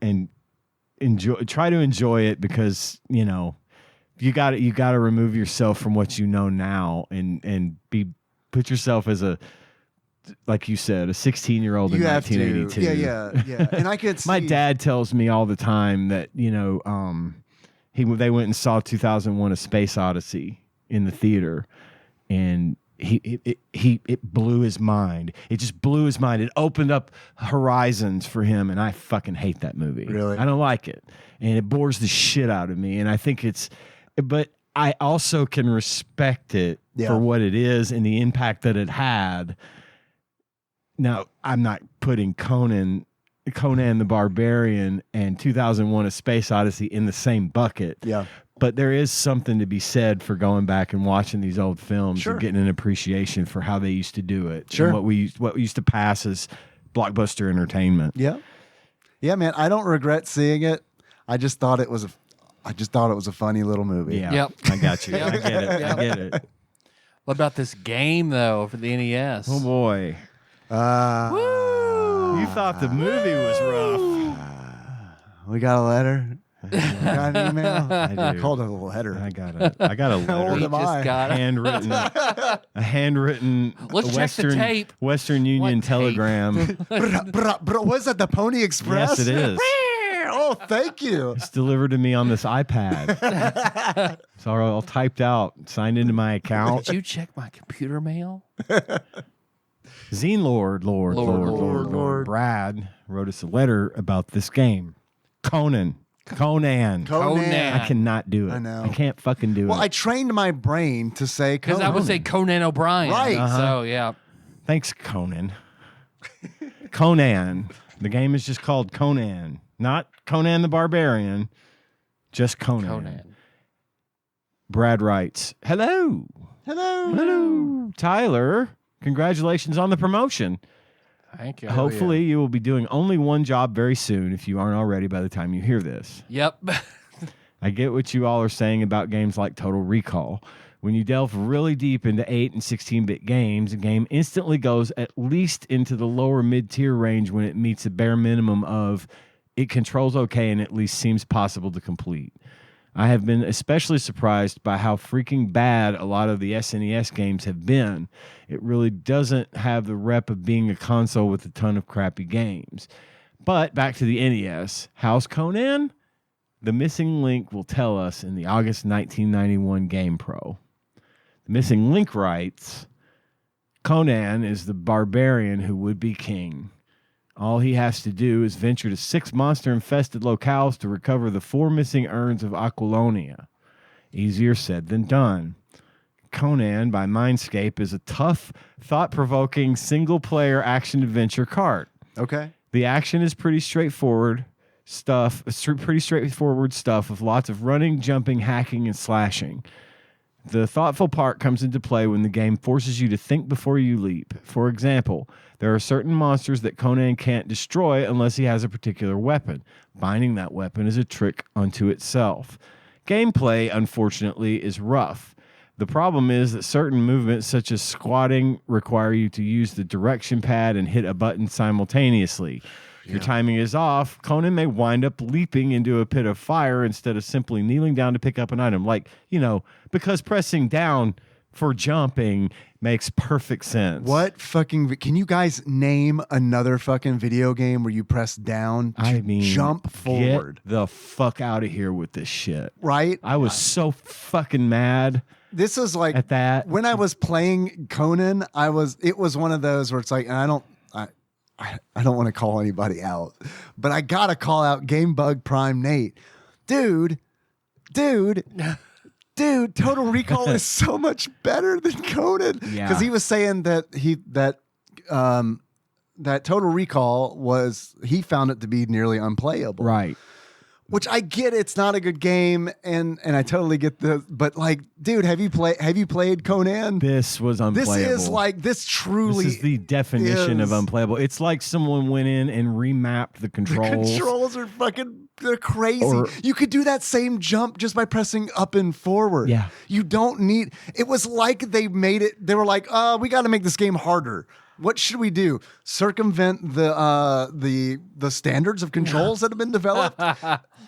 try to enjoy it because, you know, you got to remove yourself from what you know now and put yourself as a, like you said, a 16-year-old in You have 1982. to. Yeah. And I could see. My dad tells me all the time that, you know, they went and saw 2001: A Space Odyssey in the theater, and it blew his mind. It just blew his mind. It opened up horizons for him, and I fucking hate that movie. Really? I don't like it, and it bores the shit out of me. And I think but I also can respect it for what it is and the impact that it had. Now, I'm not putting Conan the Barbarian and 2001: A Space Odyssey in the same bucket. Yeah. But there is something to be said for going back and watching these old films and getting an appreciation for how they used to do it. Sure. And what used to pass as blockbuster entertainment. Yeah. Yeah, man. I don't regret seeing it. I just thought it was a funny little movie. Yeah. Yep. I got you. I get it. Yep. I get it. What about this game, though, for the NES? Oh, boy. You thought the movie was rough. We got a letter. We got an email. I do. Called it a letter. I got a How old letter. am I? A handwritten Let's check the tape. Western Union What tape? telegram. Bro, was that the Pony Express? Yes, it is. Oh, thank you. It's delivered to me on this iPad. It's all typed out, signed into my account. Did you check my computer mail? Zine Lord. Brad wrote us a letter about this game. Conan. I cannot do it. I know. I can't fucking do Well, it. I trained my brain to say Because Conan. I would say Conan O'Brien. Right. So, yeah. Thanks, Conan. Conan. The game is just called Conan. Not Conan the Barbarian. Just Conan. Brad writes, Hello. Tyler, congratulations on the promotion. Thank you. Hopefully you will be doing only one job very soon if you aren't already by the time you hear this. Yep. I get what you all are saying about games like Total Recall. When you delve really deep into 8 and 16-bit games, a game instantly goes at least into the lower mid-tier range when it meets a bare minimum of it controls okay and at least seems possible to complete. I have been especially surprised by how freaking bad a lot of the SNES games have been. It really doesn't have the rep of being a console with a ton of crappy games. But back to the NES. How's Conan? The missing link will tell us in the August 1991 Game Pro. The missing link writes, Conan is the barbarian who would be king. All he has to do is venture to 6 monster-infested locales to recover the 4 missing urns of Aquilonia. Easier said than done. Conan by Mindscape is a tough, thought-provoking, single-player action-adventure cart. Okay. The action is pretty straightforward stuff with lots of running, jumping, hacking, and slashing. The thoughtful part comes into play when the game forces you to think before you leap. For example, there are certain monsters that Conan can't destroy unless he has a particular weapon. Finding that weapon is a trick unto itself. Gameplay, unfortunately, is rough. The problem is that certain movements, such as squatting, require you to use the direction pad and hit a button simultaneously. If your timing is off, Conan may wind up leaping into a pit of fire instead of simply kneeling down to pick up an item. Like, because pressing down for jumping makes perfect sense. What fucking... Can you guys name another fucking video game where you press down to jump forward? Get the fuck out of here with this shit. Right? I was so fucking mad. This is like... At that. When I was playing Conan, it was one of those where it's like, and I don't want to call anybody out, but I got to call out Game Bug Prime Nate. Dude, Total Recall is so much better than Conan. Yeah. Because he was saying that that Total Recall he found it to be nearly unplayable. Right. Which I get, it's not a good game, and I totally get but like, dude, have you played Conan? This was unplayable. This truly is the definition of unplayable. It's like someone went in and remapped the controls. The controls are they're crazy. You could do that same jump just by pressing up and forward. Yeah. You don't need, it was like they were like, we got to make this game harder. What should we do? Circumvent the standards of controls that have been developed?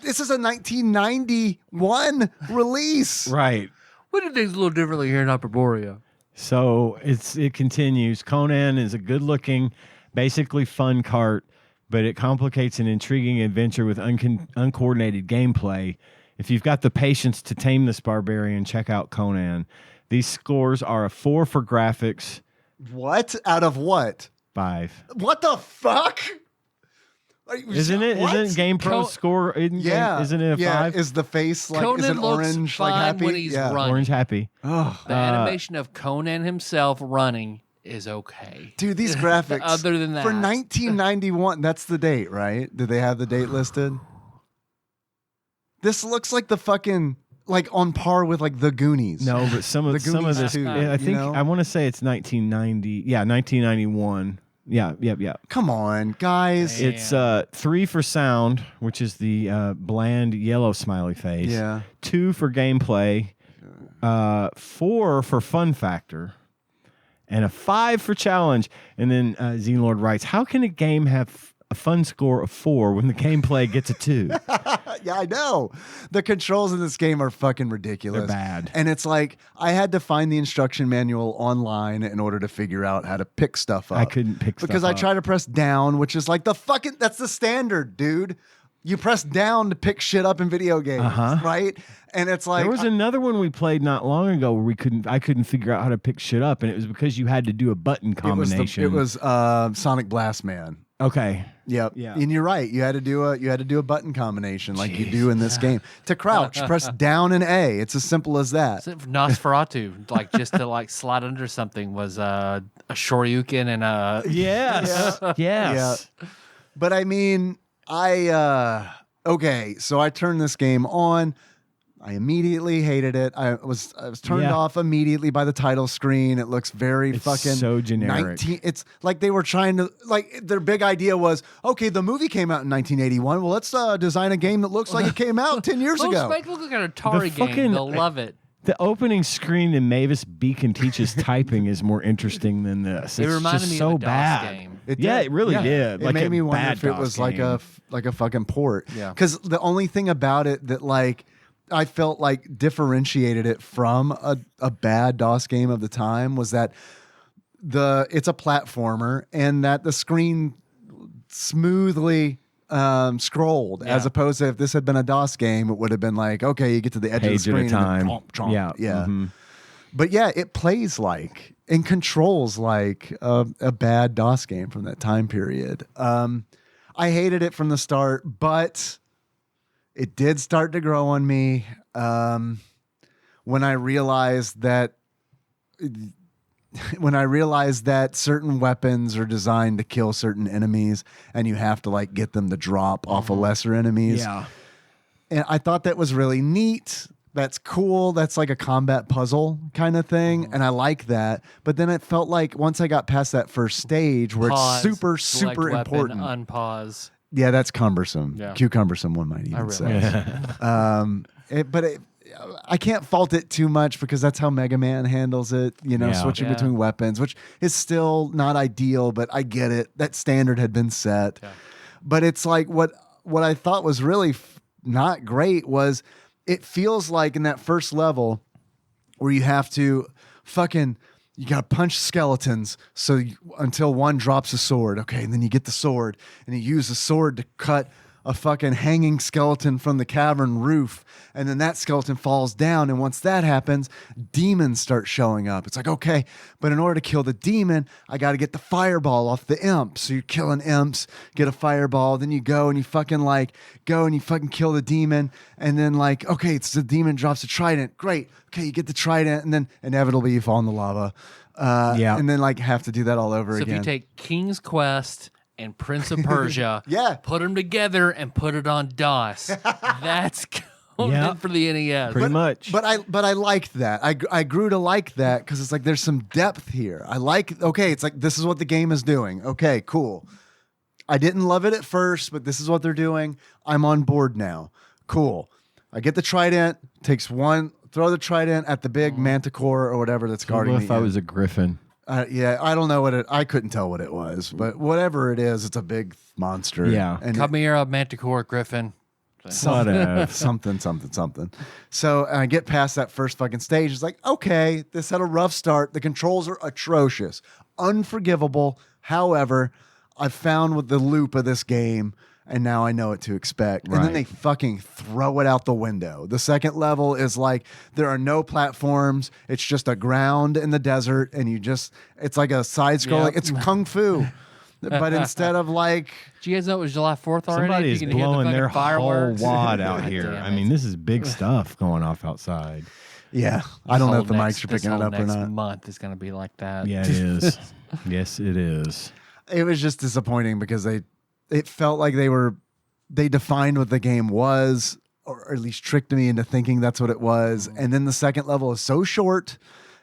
This is a 1991 release. Right. We did things a little differently here in Hyperborea. So it continues. Conan is a good-looking, basically fun cart, but it complicates an intriguing adventure with uncoordinated gameplay. If you've got the patience to tame this barbarian, check out Conan. These scores are a 4 for graphics. What? Out of what? 5. What the fuck? Isn't it? What? Isn't GamePro's score? Isn't it a 5? Is the face like Conan is it looks orange fine like happy? when he's running. Orange happy. Oh, The animation of Conan himself running is okay. dude, these graphics. Other than that, for 1991, that's the date, right? Did they have the date listed? This looks like the fucking like on par with like the Goonies. No, but some of this. too, I think I want to say it's 1990. Yeah, 1991. Yeah. Come on, guys. Damn. It's 3 for sound, which is the bland yellow smiley face. Yeah. 2 for gameplay. 4 for fun factor. And a 5 for challenge. And then Xenlord writes, how can a game have a fun score of 4 when the gameplay gets a 2? Yeah, I know. The controls in this game are fucking ridiculous. They're bad. And it's like, I had to find the instruction manual online in order to figure out how to pick stuff up. I couldn't pick stuff because I up. try to press down, which is like that's the standard, dude. You press down to pick shit up in video games, right? And it's like there was another one we played not long ago where I couldn't figure out how to pick shit up, and it was because you had to do a button combination. It was Sonic Blast Man. Okay. Yep. Yeah. And you're right. You had to do a button combination like you do in this game. To crouch, press down and A. It's as simple as that. Nosferatu, like just to like slide under something was a Shoryuken and a Yes. Yes. Yeah. But I mean, okay, so I turned this game on. I immediately hated it. I was turned off immediately by the title screen. It looks very fucking so generic. It's like they were trying to their big idea was, okay, the movie came out in 1981. Well, let's design a game that looks like it came out 10 years ago. Make it look like an Atari game. They'll love it. The opening screen in Mavis Beacon Teaches Typing is more interesting than this. It It's reminded just me so of a DOS bad. game. It really did. It Like made a me wonder bad if it DOS was game. like a fucking port. Yeah. Because the only thing about it that like I felt like differentiated it from a bad DOS game of the time was that it's a platformer and that the screen smoothly scrolled as opposed to if this had been a DOS game, it would have been like, okay, you get to the edge of the Page screen at a time. and then chomp, chomp. Yeah. Mhm. But yeah, it plays like and controls like a bad DOS game from that time period. I hated it from the start, but it did start to grow on me when I realized that certain weapons are designed to kill certain enemies, and you have to like get them to drop off of lesser enemies. Yeah. And I thought that was really neat. that's cool. That's like a combat puzzle kind of thing. And I like that. But then it felt like once I got past that first stage where Pause, it's super, select super weapon, important. Unpause. Yeah, that's cumbersome. Yeah. Cumbersome, one might even say. I can't fault it too much because that's how Mega Man handles it, switching Yeah. between weapons, which is still not ideal, but I get it. That standard had been set. Yeah. But it's like what I thought was really not great was it feels like in that first level where you have to you got to punch skeletons until one drops a sword. Okay, and then you get the sword and you use the sword to cut a fucking hanging skeleton from the cavern roof, and then that skeleton falls down, and once that happens, demons start showing up. It's like, okay, but in order to kill the demon, I got to get the fireball off the imp. So you're killing imps, get a fireball, then you go and you fucking kill the demon, and then okay, it's the demon drops a trident. Great. Okay, you get the trident, and then inevitably you fall in the lava. And then have to do that all over again. So if you take King's Quest and Prince of Persia, put them together and put it on DOS. That's Conan for the NES. Pretty much. But I liked that. I grew to like that because it's like there's some depth here. It's like this is what the game is doing. Okay, cool. I didn't love it at first, but this is what they're doing. I'm on board now. Cool. I get the trident, throw the trident at the big manticore or whatever that's guarding me. What if I was a griffin? I don't know I couldn't tell what it was, but whatever it is, it's a big monster. Yeah. And Chimera, Manticore, Griffin. something. So I get past that first fucking stage. It's like, okay, this had a rough start. The controls are atrocious, unforgivable. However, I've found with the loop of this game, and now I know what to expect. And then they fucking throw it out the window. The second level is like there are no platforms. It's just a ground in the desert, and it's like a side scroll. Yep. It's kung fu. But instead of Do you guys know it was July 4th already? Somebody You is can hear the blowing their fucking fireworks. whole wad out God here. damn I it. mean, this is big stuff going off outside. yeah, I don't know if the This mics are picking it whole up or next not. month is going to be like that. Yeah, it is. Yes, it is. It was just disappointing because it felt like they defined what the game was, or at least tricked me into thinking that's what it was. And then the second level is so short.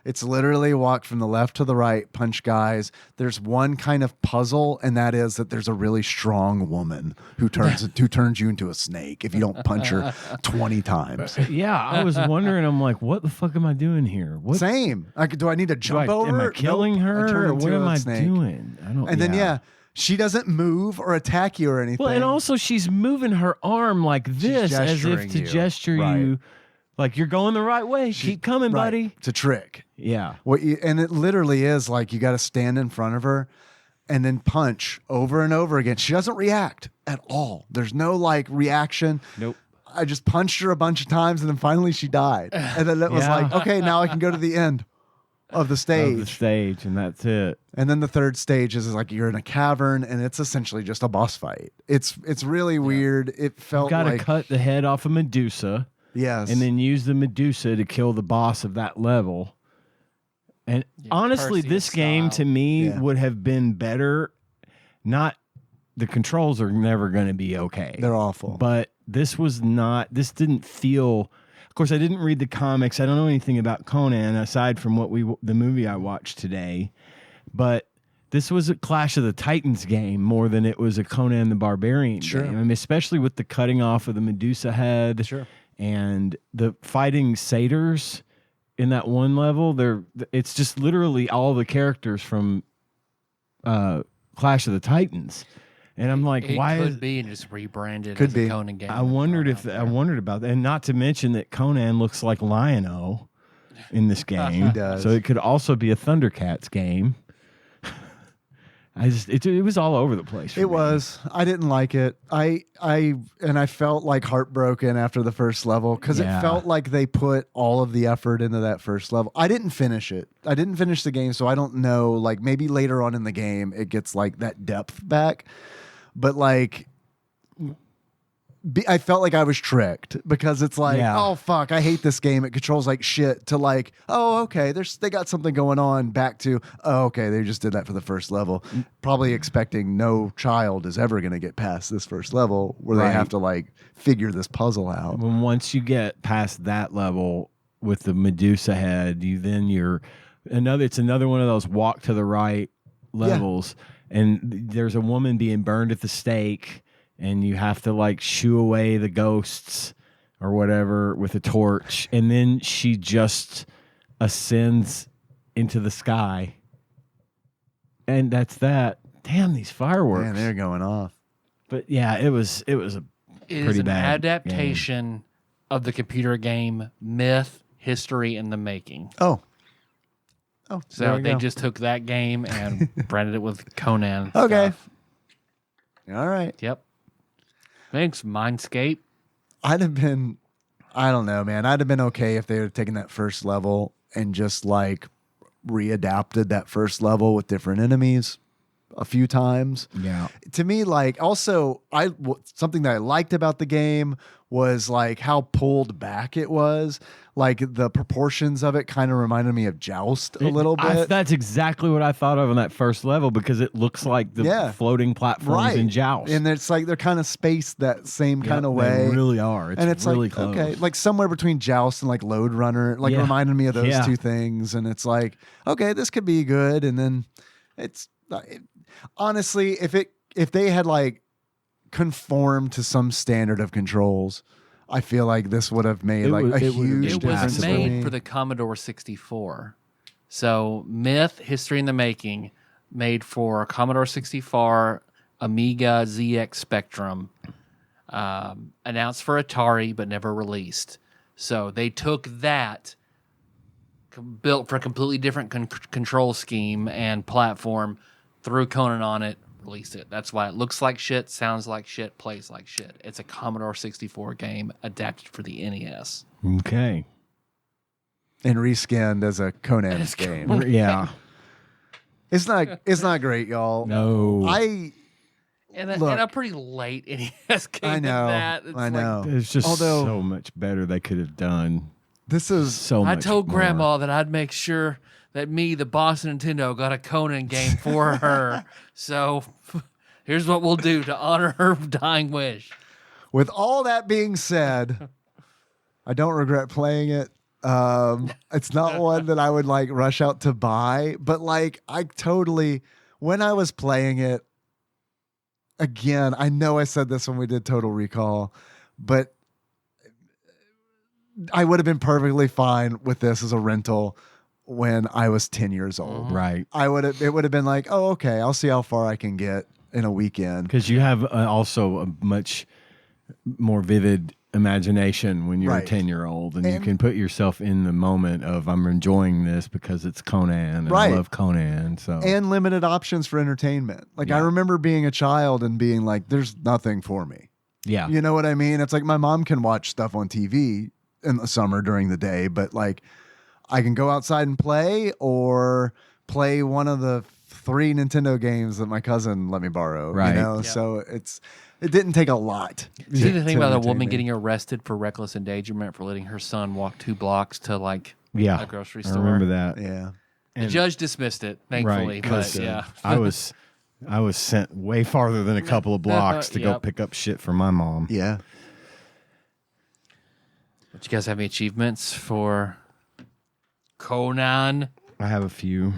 It's literally walk from the left to the right, punch guys. There's one kind of puzzle, and that is that there's a really strong woman who turns you into a snake if you don't punch her 20 times. Yeah, I was wondering. I'm like, what the fuck am I doing here? What Same. Do I need to jump over? Am I killing Nope. I her? turn Or what into am a I snake. doing? I don't. And then she doesn't move or attack you or anything. Well, and also she's moving her arm like this, as if gesturing to you. gesture Right. you, like you're going the right way. Keep coming, Right. buddy. It's a trick. Yeah. And it literally is like you got to stand in front of her and then punch over and over again. She doesn't react at all. There's no reaction. Nope. I just punched her a bunch of times and then finally she died. And then it was Yeah. like, okay, now I can go to the end of the stage. Of the stage, and that's it. And then the third stage is like you're in a cavern and it's essentially just a boss fight. It's really weird. It felt Got to like cut the head off of Medusa, yes. and then use the Medusa to kill the boss of that level. And honestly, Perseus this game to me Yeah. would have been better. Not the controls are never going to be okay. They're awful. But this was not. This didn't feel. Of course, I didn't read the comics. I don't know anything about Conan aside from the movie I watched today. But this was a Clash of the Titans game more than it was a Conan the Barbarian game. I mean, especially with the cutting off of the Medusa head, and the fighting satyrs in that one level. It's just literally all the characters from Clash of the Titans. And I'm like, It why could is be and just rebranded Could as be. a Conan game. I wondered about that, and not to mention that Conan looks like Lion-O in this game. He does. So it could also be a Thundercats game. It was all over the place. For It me. was. I didn't like it. I felt like heartbroken after the first level because it Yeah. felt like they put all of the effort into that first level. I didn't finish it. I didn't finish the game, so I don't know. Like maybe later on in the game, it gets like that depth back. But like I felt like I was tricked because it's like, Yeah. oh fuck, I hate this game. It controls like shit. To like, oh okay, they got something going on. Back to, oh okay, they just did that for the first level. Probably expecting no child is ever going to get past this first level where Right. they have to like figure this puzzle out. When once you get past that level with the Medusa head, it's another one of those walk to the right levels, and there's a woman being burned at the stake, and you have to like shoo away the ghosts or whatever with a torch, and then she just ascends into the sky, and that's that. Damn, these fireworks! Man, they're going off. But yeah, it was a It is pretty an bad adaptation of the computer game Myth, History in the Making. Oh, So there we they go. just took that game and branded it with Conan. Okay. Stuff. All right. Yep. Thanks, Mindscape. I'd have been, I don't know, man. I'd have been okay if they had taken that first level and just like readapted that first level with different enemies a few times. yeah. To me, like, also, something that I liked about the game was like how pulled back it was. Like the proportions of it kind of reminded me of Joust a little bit. That's exactly what I thought of on that first level because it looks like the floating platforms in Joust. And it's like they're kind of spaced that same kind of way. They really are. It's really like, close. okay, like somewhere between Joust and like Lode Runner, like Yeah. reminded me of those Yeah. two things. And it's like, okay, this could be good. And then it's honestly, if they had like conformed to some standard of controls, I feel like this would have made like a huge It difference. was for made me. for the Commodore 64. So Myth, History in the Making, made for Commodore 64, Amiga, ZX Spectrum, announced for Atari but never released. So they took that, built for a completely different control scheme and platform, threw Conan on it, released it. That's why it looks like shit, sounds like shit, plays like shit. It's a Commodore 64 game adapted for the NES. Okay. and reskinned as a Conan game. Yeah. It's not great, y'all. No. And Look. a pretty late NES game I know. at that. It's I know. There's just Although- so much better they could have done. This is So I much told more. Grandma that I'd make sure that me, the boss of Nintendo, got a Conan game for her. So here's what we'll do to honor her dying wish. with all that being said, I don't regret playing it. It's not one that I would like rush out to buy, but like I totally, when I was playing it, again, I know I said this when we did Total Recall, but I would have been perfectly fine with this as a rental when I was 10 years old. Right. It would have been like, oh, okay, I'll see how far I can get in a weekend. Because you have also a much more vivid imagination when you're Right. a 10-year-old, and you And- can put yourself in the moment of I'm enjoying this because it's Conan and Right. I love Conan. So And limited options for entertainment. Like I Yeah. remember being a child and being like, there's nothing for me. yeah, You know what I mean? It's like my mom can watch stuff on TV in the summer during the day, but like I can go outside and play or play one of the 3 Nintendo games that my cousin let me borrow. Right. You know, Yeah. so it didn't take a lot. See the thing to about a entertain woman me. getting arrested for reckless endangerment for letting her son walk 2 blocks to like yeah. a grocery I store. remember that. Yeah. The judge dismissed it, thankfully. Right, But 'cause, yeah, I was sent way farther than a couple of blocks to go Yep. pick up shit for my mom. Yeah. But you guys have any achievements for Conan? I have a few.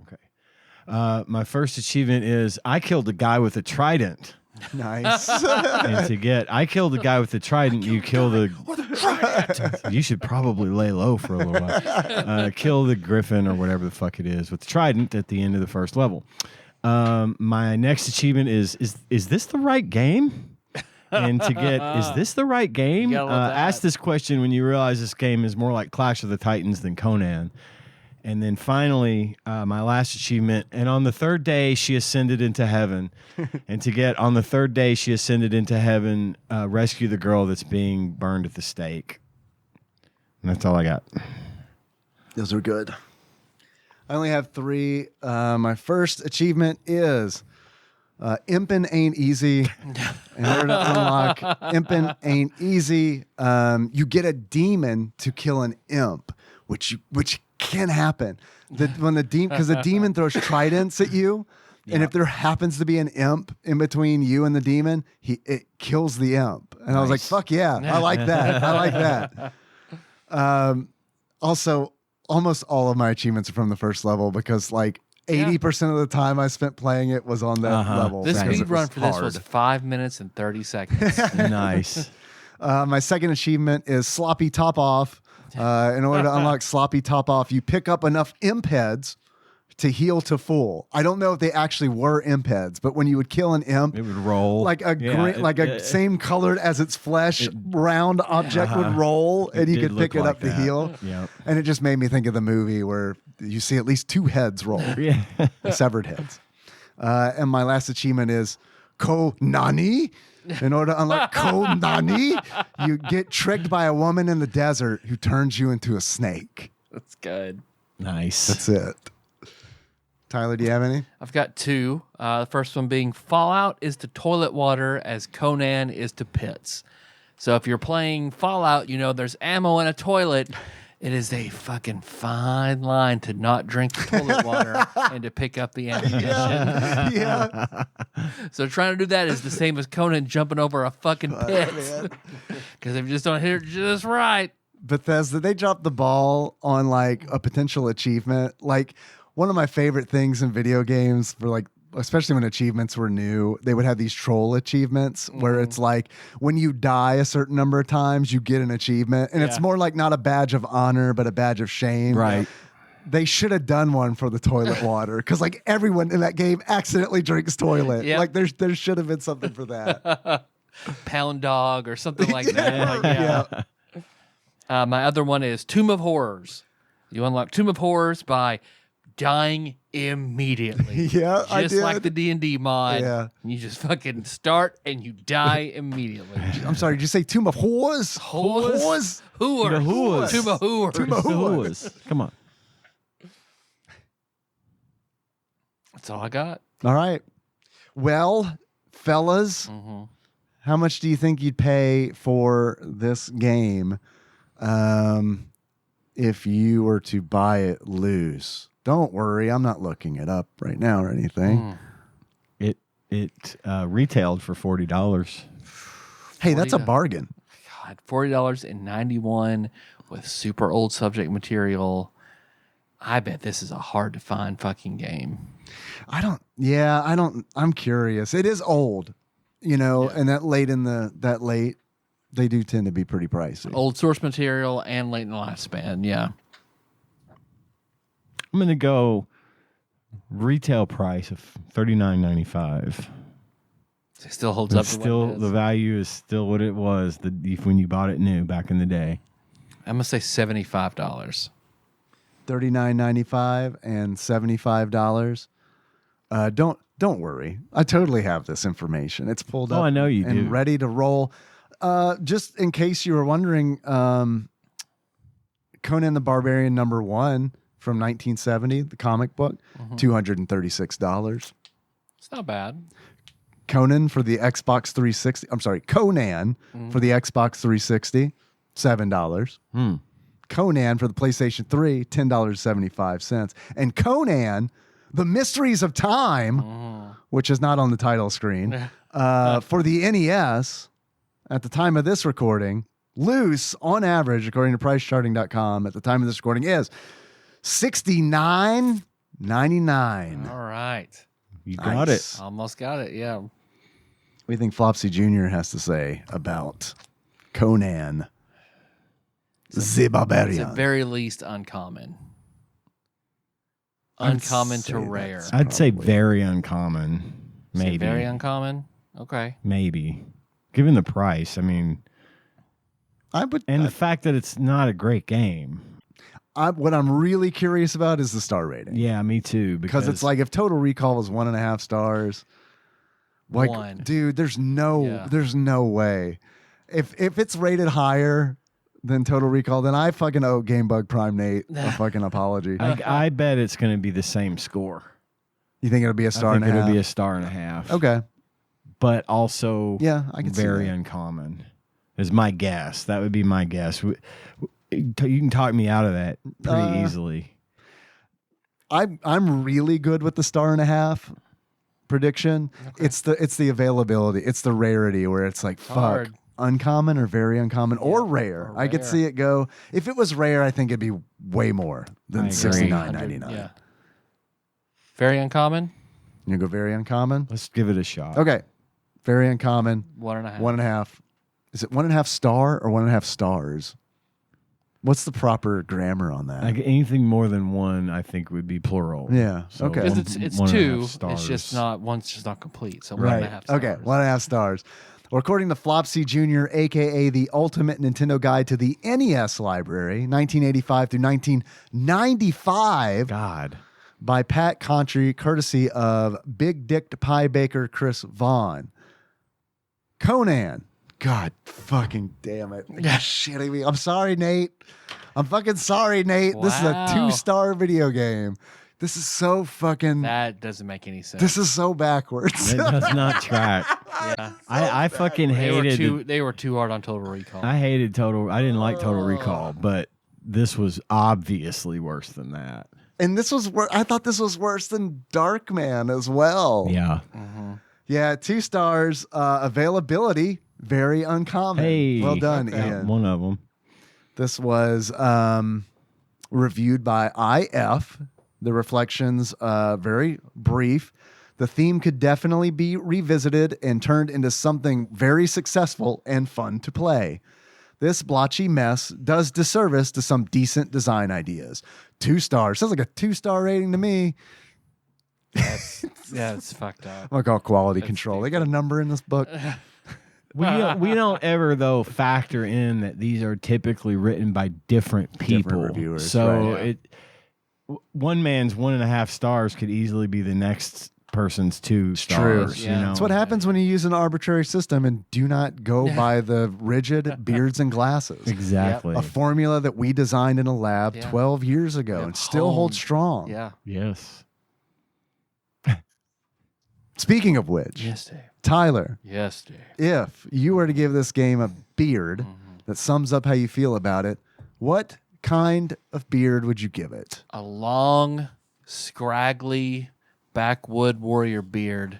Okay. My first achievement is I killed a guy with a trident. Nice. And to get, I killed a guy with the trident. You kill the. You should probably lay low for a little while. Kill the griffin or whatever the fuck it is with the trident at the end of the first level. My next achievement is this the right game? And to get, is this the right game? You gotta love that. Ask this question when you realize this game is more like Clash of the Titans than Conan. And then finally, my last achievement, and on the third day, she ascended into heaven. And to get, on the third day, she ascended into heaven, rescue the girl that's being burned at the stake. And that's all I got. Those are good. I only have 3. My first achievement is Impin' Ain't Easy. In order to unlock Impin' ain't easy. You get a demon to kill an imp, which can happen. Because the demon throws tridents at you, and if there happens to be an imp in between you and the demon, it kills the imp. And I was like, fuck yeah, I like that. I like that. Also, almost all of my achievements are from the first level because like 80% of the time I spent playing it was on that level. The because speed it run for this was hard. 5 minutes and 30 seconds. Nice. My second achievement is Sloppy Top Off. In order to unlock Sloppy Top Off, you pick up enough imp heads to heal to full. I don't know if they actually were imp heads, but when you would kill an imp, It would roll like a green, same colored as its flesh, round object would roll, and you did could pick look it up like to that. heal. Yep. And it just made me think of the movie where you see at least 2 heads roll, Yeah. severed heads. And my last achievement is Konani. In order to unlock Konani, you get tricked by a woman in the desert who turns you into a snake. That's good. Nice. That's it. Tyler, do you have any? I've got 2. The first one being Fallout is to toilet water as Conan is to pits. So if you're playing Fallout, you know there's ammo in a toilet. It is a fucking fine line to not drink the toilet water and to pick up the ammunition. Yeah. So trying to do that is the same as Conan jumping over a fucking pit. Because if you just don't hit it just right. Bethesda, they dropped the ball on like a potential achievement. Like one of my favorite things in video games for like, especially when achievements were new, they would have these troll achievements where it's like when you die a certain number of times, you get an achievement. And it's more like not a badge of honor, but a badge of shame. Right. They should have done one for the toilet water because like everyone in that game accidentally drinks toilet. Yep. Like there should have been something for that. Pound dog or something like that. Yeah. My other one is Tomb of Horrors. You unlock Tomb of Horrors by dying immediately. Yeah, I just did. like the D&D mod. Yeah. You just fucking start and you die immediately. I'm sorry, did you say Tomb of Whores? Whores? Whores. The whores. Tomb of Whores. Tomb of The whores. Come on. That's all I got. All right. Well, fellas, how much do you think you'd pay for this game if you were to buy it loose? Don't worry, I'm not looking it up right now or anything. It retailed for $40. Hey, that's a $40. bargain. God, $40.91 with super old subject material. I bet this is a hard to find fucking game. I'm curious. It is old, and that late, they do tend to be pretty pricey. Old source material and late in the lifespan. Yeah. I'm going to go retail price of $39.95. It still holds up. It's to what still it is. the value is still what it was when you bought it new back in the day. I'm gonna say $75. $39.95 and $75. Don't worry. I totally have this information. It's pulled up. I know you and do. ready to roll. Just in case you were wondering, Conan the Barbarian #1 from 1970, the comic book, $236. It's not bad. Conan for the Xbox 360. I'm sorry, Conan for the Xbox 360, $7. Conan for the PlayStation 3, $10.75. And Conan, The Mysteries of Time, which is not on the title screen, for the NES, at the time of this recording, loose on average, according to pricecharting.com, at the time of this recording is $69.99. All right. You got Nice. Almost got it. Yeah. What do you think Flopsy Jr. has to say about Conan the It's Barbarian? at very least uncommon. I'd Uncommon say to rare. that's- I'd say Probably. very uncommon. Say Maybe. very uncommon. Okay. Maybe. Given the price, I mean, I would, and the fact that it's not a great game. what I'm really curious about is the star rating. Yeah, me too. Because it's like if Total Recall was 1.5 stars, like, One. dude, there's no way. If it's rated higher than Total Recall, then I fucking owe GameBug Prime Nate a fucking apology. I bet it's going to be the same score. You think it'll be a star I think and a half? it'll be a star and a half. Okay. but also Yeah, I can see very that. uncommon. Is my guess. That would be my guess. You can talk me out of that pretty easily. I'm really good with the 1.5 star prediction. Okay. It's the availability. It's the rarity where it's like fuck. hard. Uncommon or very uncommon or rare. or I could rare. see it go. If it was rare, I think it'd be way more I than agree. $69.99. Yeah. Very uncommon. You go very uncommon. Let's give it a shot. Okay, very uncommon. 1.5. 1.5. Is it 1.5 star or 1.5 stars? What's the proper grammar on that? Like anything more than one, I think would be plural. Yeah, okay. Because one- it's 1.5 2. stars. It's just not one's just not complete. So Right. 1.5 stars. Okay, 1.5 stars. Well, according to Flopsy Jr., aka the Ultimate Nintendo Guide to the NES Library, 1985 through 1995, God. by Pat Contry, courtesy of Big Dicked Pie Baker Chris Vaughn. Conan. God fucking damn it. Are you shitting me? I'm sorry, Nate. I'm fucking sorry, Nate. This is a Wow. 2-star video game. This is so fucking... That doesn't make any sense. This is so backwards. It does not track. yeah. I fucking hated They were too hard on Total Recall. I hated Total. I didn't like Total Recall, but this was obviously worse than that. And this was I thought this was worse than Darkman as well. Yeah. Yeah, 2 stars. Availability, very uncommon. Hey. Well done, Okay. Ian. One of them. This was reviewed by IF. The reflections, very brief. The theme could definitely be revisited and turned into something very successful and fun to play. This blotchy mess does disservice to some decent design ideas. 2 stars. Sounds like a 2-star rating to me. Yeah, it's fucked up. I'm going to call quality control. They got a number in this book. We don't ever though factor in that these are typically written by different people. reviewers, so right. one man's 1.5 stars could easily be the next person's 2 true. stars. Yeah. You know, That's what happens when you use an arbitrary system and do not go by the rigid beards and glasses. exactly. A formula that we designed in a lab Yeah. 12 years ago Yeah, and still holds strong. Yeah. Yes. Speaking of which, Yes, Dave. Tyler, Yes, Dave. if you were to give this game a beard that sums up how you feel about it, what kind of beard would you give it? A long, scraggly backwood warrior beard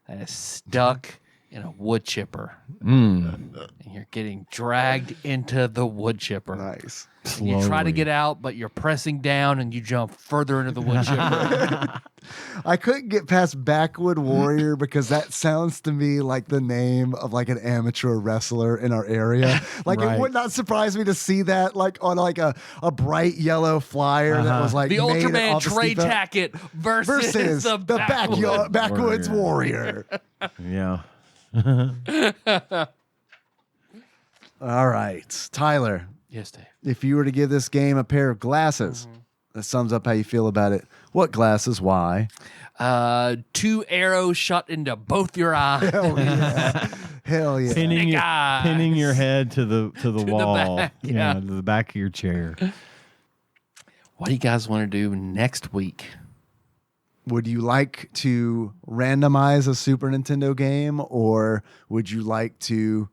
that is stuck in a wood chipper. And you're getting dragged into the wood chipper. Nice. And you try to Slowly. get out, but you're pressing down and you jump further into the wood chipper. I couldn't get past Backwood Warrior because that sounds to me like the name of like an amateur wrestler in our area. Like Right. it would not surprise me to see that like on like a bright yellow flyer that was like The made Ultraman off of Trey Steve- Tackett versus the Backwoods Warrior. Yeah. All right, Tyler. Yes, Dave. If you were to give this game a pair of glasses, that sums up how you feel about it. What glasses? Why? 2 arrows shot into both your eyes. Hell yeah! Hell yeah! Snake eyes. Pinning your head to the wall. back, yeah. To the back of your chair. What do you guys want to do next week? Would you like to randomize a Super Nintendo game, or would you like to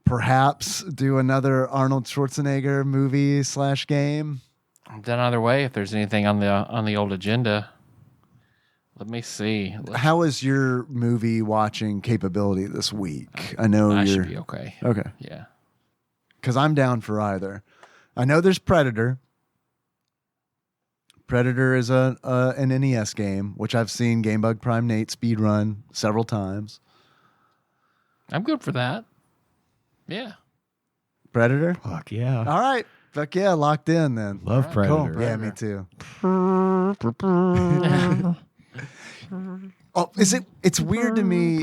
perhaps do another Arnold Schwarzenegger movie / game? I'm done either way. If there's anything on the old agenda, let me see. How is your movie watching capability this week? I know I you're should be okay. okay Yeah. because I'm down for either. I know there's Predator. Predator is an NES game, which I've seen GameBug Prime Nate speedrun several times. I'm good for that. Yeah. Predator? Fuck yeah. All right. Fuck yeah, locked in then. Love Predator. Cool. Yeah, me too. Oh, it's weird to me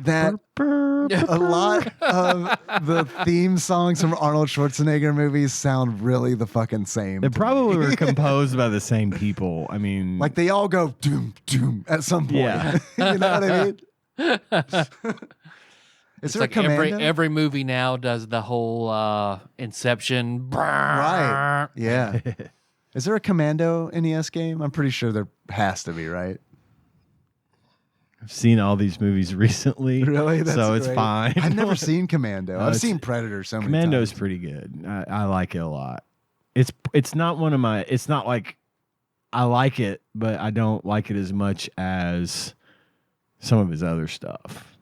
that a lot of the theme songs from Arnold Schwarzenegger movies sound really the fucking same. They to probably me. were composed by the same people. I mean, Like they all go doom doom at some point. Yeah. You know what I mean? Is It's there like a commando? every movie now does the whole Inception. Right. Yeah. Is there a Commando NES game? I'm pretty sure there has to be, right? I've seen all these movies recently. Really? That's so it's great. fine. I've never seen Commando. I've it's- seen Predator so many Commando's times. pretty good. I like it a lot. It's not one of my. It's not like I like it, but I don't like it as much as some of his other stuff.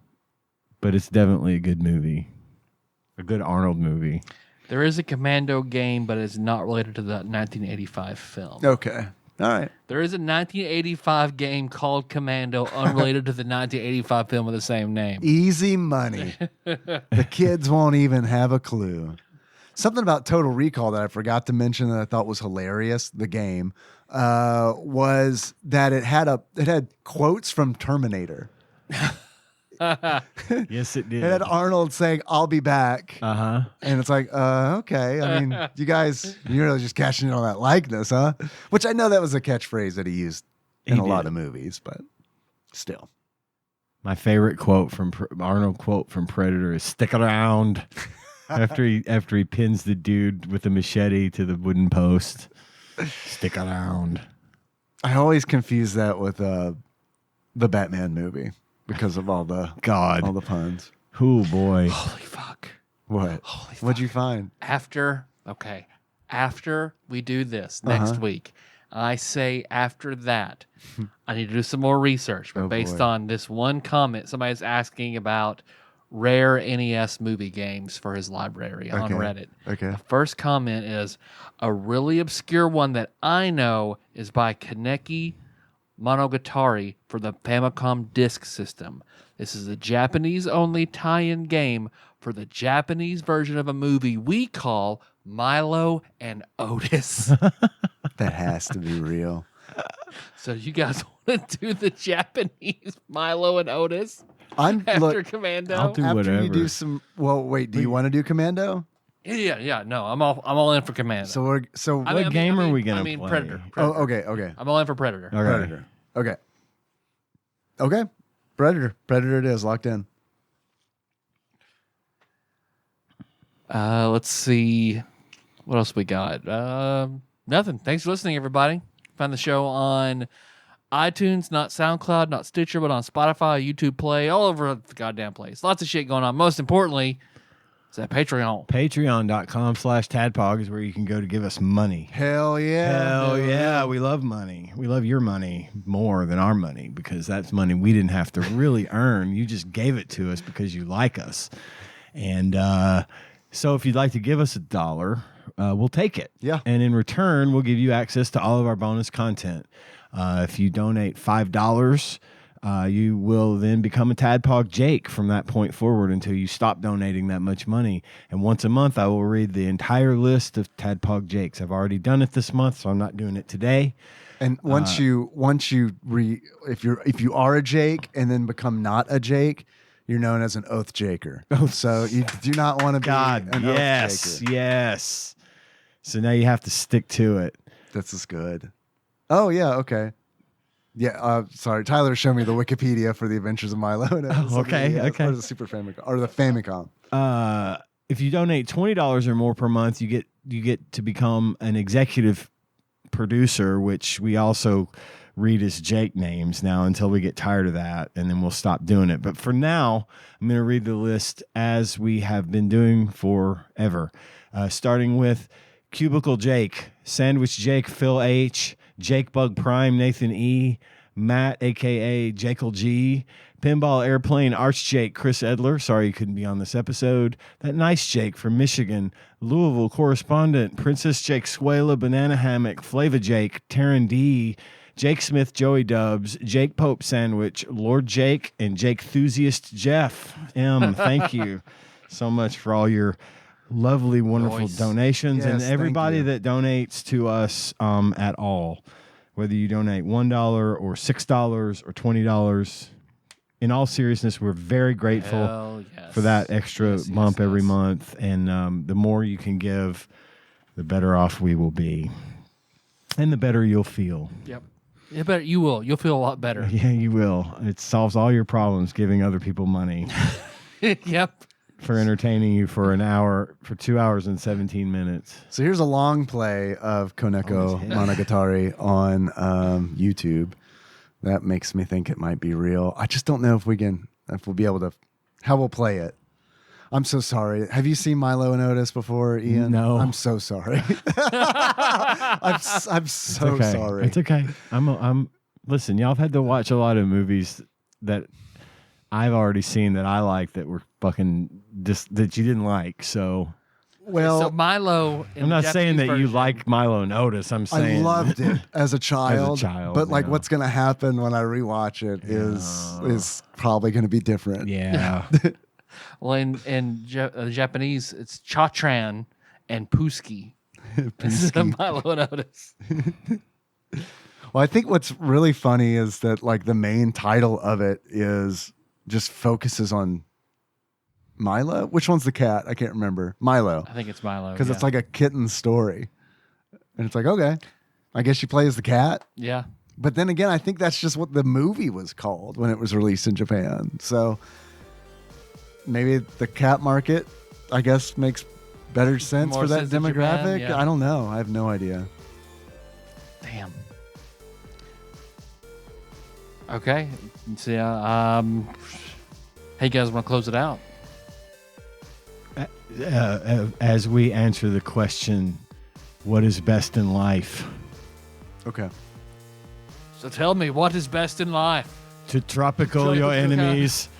But it's definitely a good movie, a good Arnold movie. There is a Commando game, but it's not related to the 1985 film. Okay. All right. There is a 1985 game called Commando, unrelated to the 1985 film with the same name. Easy money. The kids won't even have a clue. Something about Total Recall that I forgot to mention that I thought was hilarious, the game, was that it had quotes from Terminator. Yes, it did. It had Arnold saying, "I'll be back." Uh-huh. And it's like, okay. I mean, you're really just cashing in on that likeness, huh? Which I know that was a catchphrase that he used in He a lot did. of movies, but still. My favorite quote from Arnold quote from Predator is "Stick around." after he pins the dude with the machete to the wooden post. Stick around. I always confuse that with the Batman movie because of all the puns. Oh boy. Holy fuck. What? Holy fuck. What'd you find? After we do this next week, I say after that, I need to do some more research. But Oh, based boy. on this one comment, somebody's asking about rare NES movie games for his library on Reddit. Okay. The first comment is a really obscure one that I know is by Kaneki Monogatari for the Famicom Disk System. This is a Japanese-only tie-in game for the Japanese version of a movie we call Milo and Otis. That has to be real. So you guys want to do the Japanese Milo and Otis after Look, Commando? I'll do after whatever. you do some. Well, wait. Do you want to do Commando? Yeah. No, I'm all in for Commando. What game are we gonna play? Predator. Oh, okay. I'm all in for Predator. Okay. Predator. Okay. Predator. It is locked in. Let's see. What else we got? Nothing. Thanks for listening, everybody. Find the show on iTunes, not SoundCloud, not Stitcher, but on Spotify, YouTube Play, all over the goddamn place. Lots of shit going on. Most importantly, it's at Patreon. Patreon.com/TADPOG is where you can go to give us money. Hell yeah. Hell yeah. We love money. We love your money more than our money because that's money we didn't have to really earn. You just gave it to us because you like us. And so if you'd like to give us $1, we'll take it. Yeah. And in return, we'll give you access to all of our bonus content. If you donate $5, you will then become a Tadpog Jake from that point forward until you stop donating that much money. And once a month, I will read the entire list of Tadpog Jakes. I've already done it this month, so I'm not doing it today. And if you are a Jake and then become not a Jake, you're known as an oath Jaker. So you do not want to be an oath Jaker. Yes. So now you have to stick to it. This is good. Oh yeah, okay. Yeah, sorry. Tyler showed me the Wikipedia for the Adventures of Milo. Okay. Or the Super Famicom or the Famicom. If you donate $20 or more per month, you get to become an executive producer, which we also read as Jake names now until we get tired of that, and then we'll stop doing it. But for now, I'm going to read the list as we have been doing forever, starting with Cubicle Jake, Sandwich Jake, Phil H., Jake Bug Prime, Nathan E., Matt, a.k.a. Jekyll G., Pinball Airplane, Arch Jake, Chris Edler. Sorry you couldn't be on this episode. That Nice Jake from Michigan, Louisville Correspondent, Princess Jake Suela, Banana Hammock, Flava Jake, Taryn D., Jake Smith, Joey Dubs, Jake Pope Sandwich, Lord Jake, and Jake Enthusiast Jeff M. Thank you so much for all your lovely, wonderful donations, and Yes, everybody thank you. that donates to us at all, whether you donate $1 or $6 or $20. In all seriousness, we're very grateful Hell yes. for that extra bump every month, and the more you can give, the better off we will be, and the better you'll feel. Yep. You better. You will. You'll feel a lot better. Yeah, you will. It solves all your problems giving other people money Yep. for entertaining you for an hour, for 2 hours and 17 minutes. So here's a long play of Koneko Monogatari on YouTube. that makes me think it might be real. I just don't know if we'll be able to, how we'll play it. I'm so sorry. Have you seen Milo and Otis before, Ian? No. I'm so sorry. I'm so okay. sorry. It's okay. Listen, y'all have had to watch a lot of movies that I've already seen that I like that were fucking just that you didn't like. So, Well, so Milo. I'm not saying that you like Milo and Otis. I'm saying I loved it as a child. But like, yeah. what's going to happen when I rewatch it is probably going to be different. Yeah. Well, in Japanese, it's Cha-Tran and Puski. Instead of Milo and Otis. Well, I think what's really funny is that like the main title of it is just focuses on Milo. Which one's the cat? I can't remember. Milo. I think it's Milo. Because it's like a kitten story. And it's like, okay, I guess you play as the cat. Yeah. But then again, I think that's just what the movie was called when it was released in Japan. So maybe the cat market, I guess, makes better sense More for that sense in demographic. Japan, yeah. I don't know. I have no idea. Damn. Okay. So, hey, guys, want to close it out? As we answer the question, what is best in life? Okay. So tell me, what is best in life? To tropical your enemies,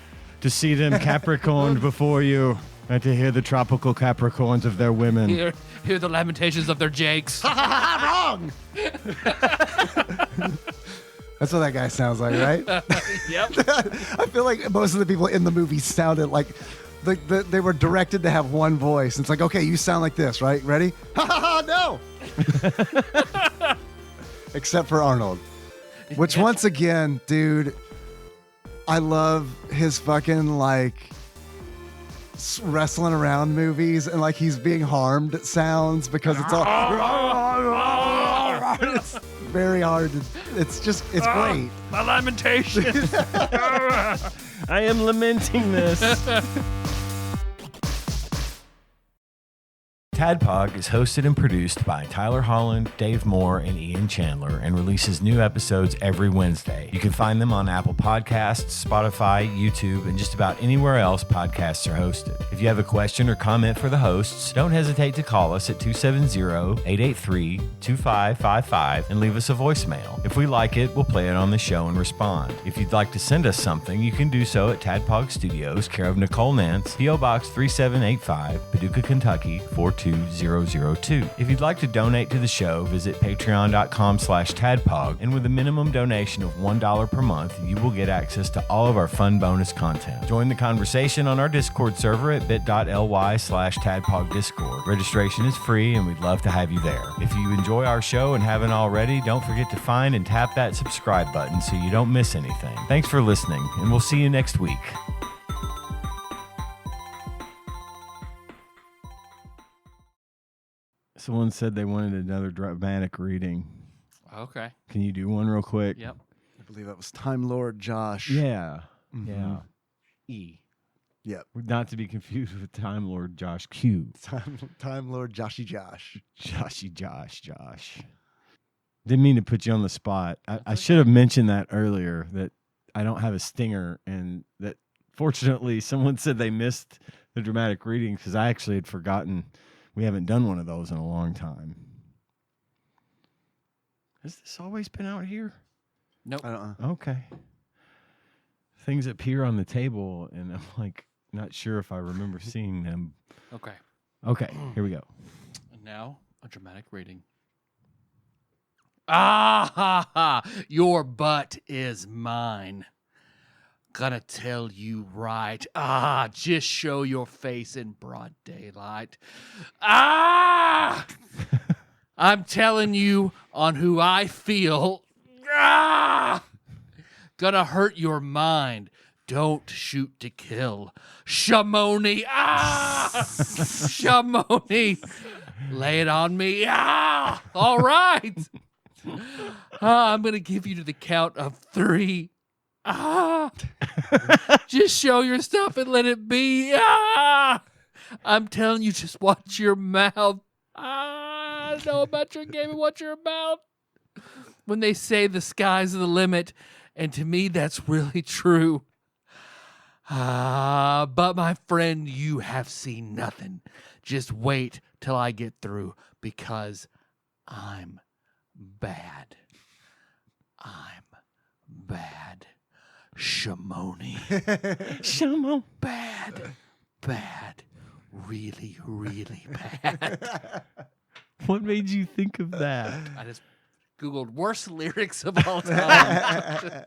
to see them Capricorned before you, and to hear the tropical Capricorns of their women. Hear the lamentations of their jakes. Wrong! That's what that guy sounds like, right? Yep. I feel like most of the people in the movie sounded like they were directed to have one voice. It's like, okay, you sound like this, right? Ready? Ha ha ha, no! Except for Arnold. Which, once again, dude, I love his fucking, like, wrestling around movies and, like, he's being harmed sounds because it's all... It's very hard. It's great. My lamentations. I am lamenting this. TADPOG is hosted and produced by Tyler Holland, Dave Moore, and Ian Chandler and releases new episodes every Wednesday. You can find them on Apple Podcasts, Spotify, YouTube, and just about anywhere else podcasts are hosted. If you have a question or comment for the hosts, don't hesitate to call us at 270-883-2555 and leave us a voicemail. If we like it, we'll play it on the show and respond. If you'd like to send us something, you can do so at TADPOG Studios, care of Nicole Nance, P.O. Box 3785, Paducah, Kentucky 42002. If you'd like to donate to the show, visit patreon.com/tadpog, and with a minimum donation of $1 per month, you will get access to all of our fun bonus content. Join the conversation on our Discord server at bit.ly/tadpogdiscord. Registration is free, and we'd love to have you there. If you enjoy our show and haven't already, don't forget to find and tap that subscribe button so you don't miss anything. Thanks for listening, and we'll see you next week. Someone said they wanted another dramatic reading. Okay. Can you do one real quick? Yep. I believe that was Time Lord Josh. Yeah. Mhm. Yeah. E. Yep. Not to be confused with Time Lord Josh Q. Time Lord Joshy Josh. Josh. Didn't mean to put you on the spot. I should have mentioned that earlier, that I don't have a stinger, and that fortunately someone said they missed the dramatic reading because I actually had forgotten. We haven't done one of those in a long time. Has this always been out here? Nope. I don't know. Okay. Things appear on the table, and I'm like not sure if I remember seeing them. Okay. Okay, here we go. And now a dramatic reading. Ah ha ha! Your butt is mine. Gonna tell you right. Ah, just show your face in broad daylight. Ah! I'm telling you on who I feel. Ah! Gonna hurt your mind. Don't shoot to kill. Shamoni. Ah! Shamoni. Lay it on me. Ah! All right. I'm gonna give you to the count of 3. Ah! Just show your stuff and let it be. Ah! I'm telling you, just watch your mouth. Ah! I know about your game and watch your mouth. When they say the sky's the limit And to me, that's really true. But my friend, you have seen nothing. Just wait till I get through, because I'm bad. I'm bad. Shimoni. Shamo. Bad. Bad. Really, really bad. What made you think of that? I just Googled worst lyrics of all time.